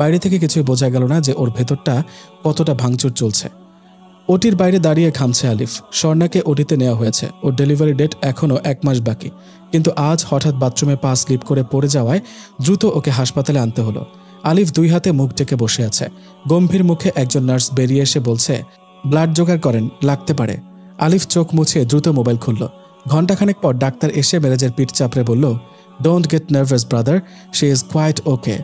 বাইরে থেকে কিছুই বোঝা গেল না যে ওর ভেতরটা কতটা ভাঙচুর চলছে। ওটির বাইরে দাঁড়িয়ে ঘামছে আলিফ। স্বর্ণাকে ওটিতে নেওয়া হয়েছে, ওর ডেলিভারি ডেট এখনও 1 মাস বাকি, কিন্তু আজ হঠাৎ বাথরুমে পা স্লিপ করে পড়ে যাওয়ায় দ্রুত ওকে হাসপাতালে আনতে হলো। আলিফ 2 হাতে মুখ ঢেকে বসে আছে। গম্ভীর মুখে একজন নার্স বেরিয়ে এসে বলছে, ব্লাড জোগাড় করেন, লাগতে পারে। আলিফ চোখ মুছে দ্রুত মোবাইল খুলল। ঘণ্টাখানেক পর ডাক্তার এসে মেরাজের পিঠ চাপড়ে বলল, don't get nervous brother, she is quite okay.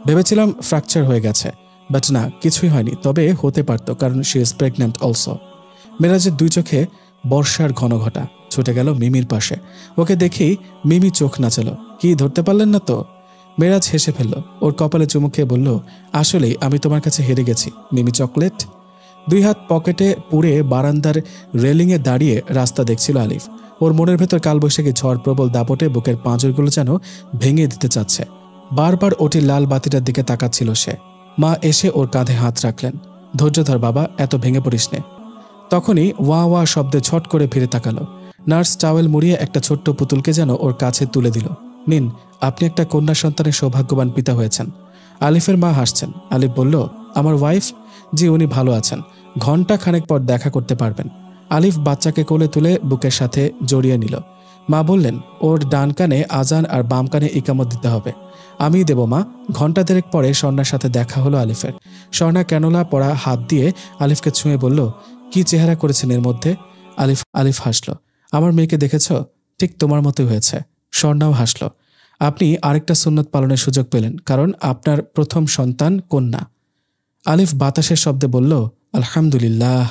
ভেবেছিলাম ফ্র্যাকচার হয়ে গেছে, বাট না, কিছুই হয়নি, তবে হতে পারত, কারণ শি ইজ প্রেগন্যান্ট অলসো। মেরাজের দুই চোখে বর্ষার ঘন ঘটা। ছুটে গেল মিমির পাশে। ওকে দেখেই মিমি চোখ নাচালো। কি ধরতে পারলেন না তো? মেরাজ হেসে ফেলল। ওর কপালে চুমু খেয়ে বলল, আসলেই আমি তোমার কাছে হেরে গেছি মিমি চকলেট। দুই হাত পকেটে পুরে বারান্দার রেলিংয়ে দাঁড়িয়ে রাস্তা দেখছিল আলিফ। ওর মনের ভেতর কালবৈশাখী ঝড় প্রবল দাপটে বুকের পাঁজরগুলো যেন ভেঙে দিতে চাচ্ছে। বারবার ওটির লাল বাতিটার দিকে তাকাচ্ছিল সে। মা এসে ওর কাঁধে হাত রাখলেন। ধৈর্য ধর বাবা, এত ভেঙে পড়িস নে। তখনই ওয়া ওয়া শব্দে ছট করে ফিরে তাকালো। নার্স টাওয়েল মুড়িয়ে একটা ছোট্ট পুতুলকে যেন ওর কাছে তুলে দিল। নিন, আপনি একটা কন্যা সন্তানের সৌভাগ্যবান পিতা হয়েছেন। আলিফের মা হাসছেন। আলিফ বলল, আমার ওয়াইফ? জি, উনি ভালো আছেন, ঘন্টা খানেক পর দেখা করতে পারবেন। আলিফ বাচ্চাকে কোলে তুলে বুকের সাথে জড়িয়ে নিল। মা বললেন, ওর ডান কানে আজান আর বাম কানে ইকামত দিতে হবে। আমিই দেব মা। ঘন্টা দেড়েক পরে স্বর্ণার সাথে দেখা হলো আলিফের। স্বর্ণা ক্যানোলা পরা হাত দিয়ে আলিফকে ছুঁয়ে বলল, কি চেহারা করেছেন এর মধ্যে? আলিফ হাসল। আমার মেয়েকে দেখেছ? ঠিক তোমার মতোই হয়েছে। স্বর্ণাও হাসল। আপনি আরেকটা সুন্নত পালনের সুযোগ পেলেন, কারণ আপনার প্রথম সন্তান কন্যা। আলিফ বাতাসের শব্দে বলল, আলহামদুলিল্লাহ।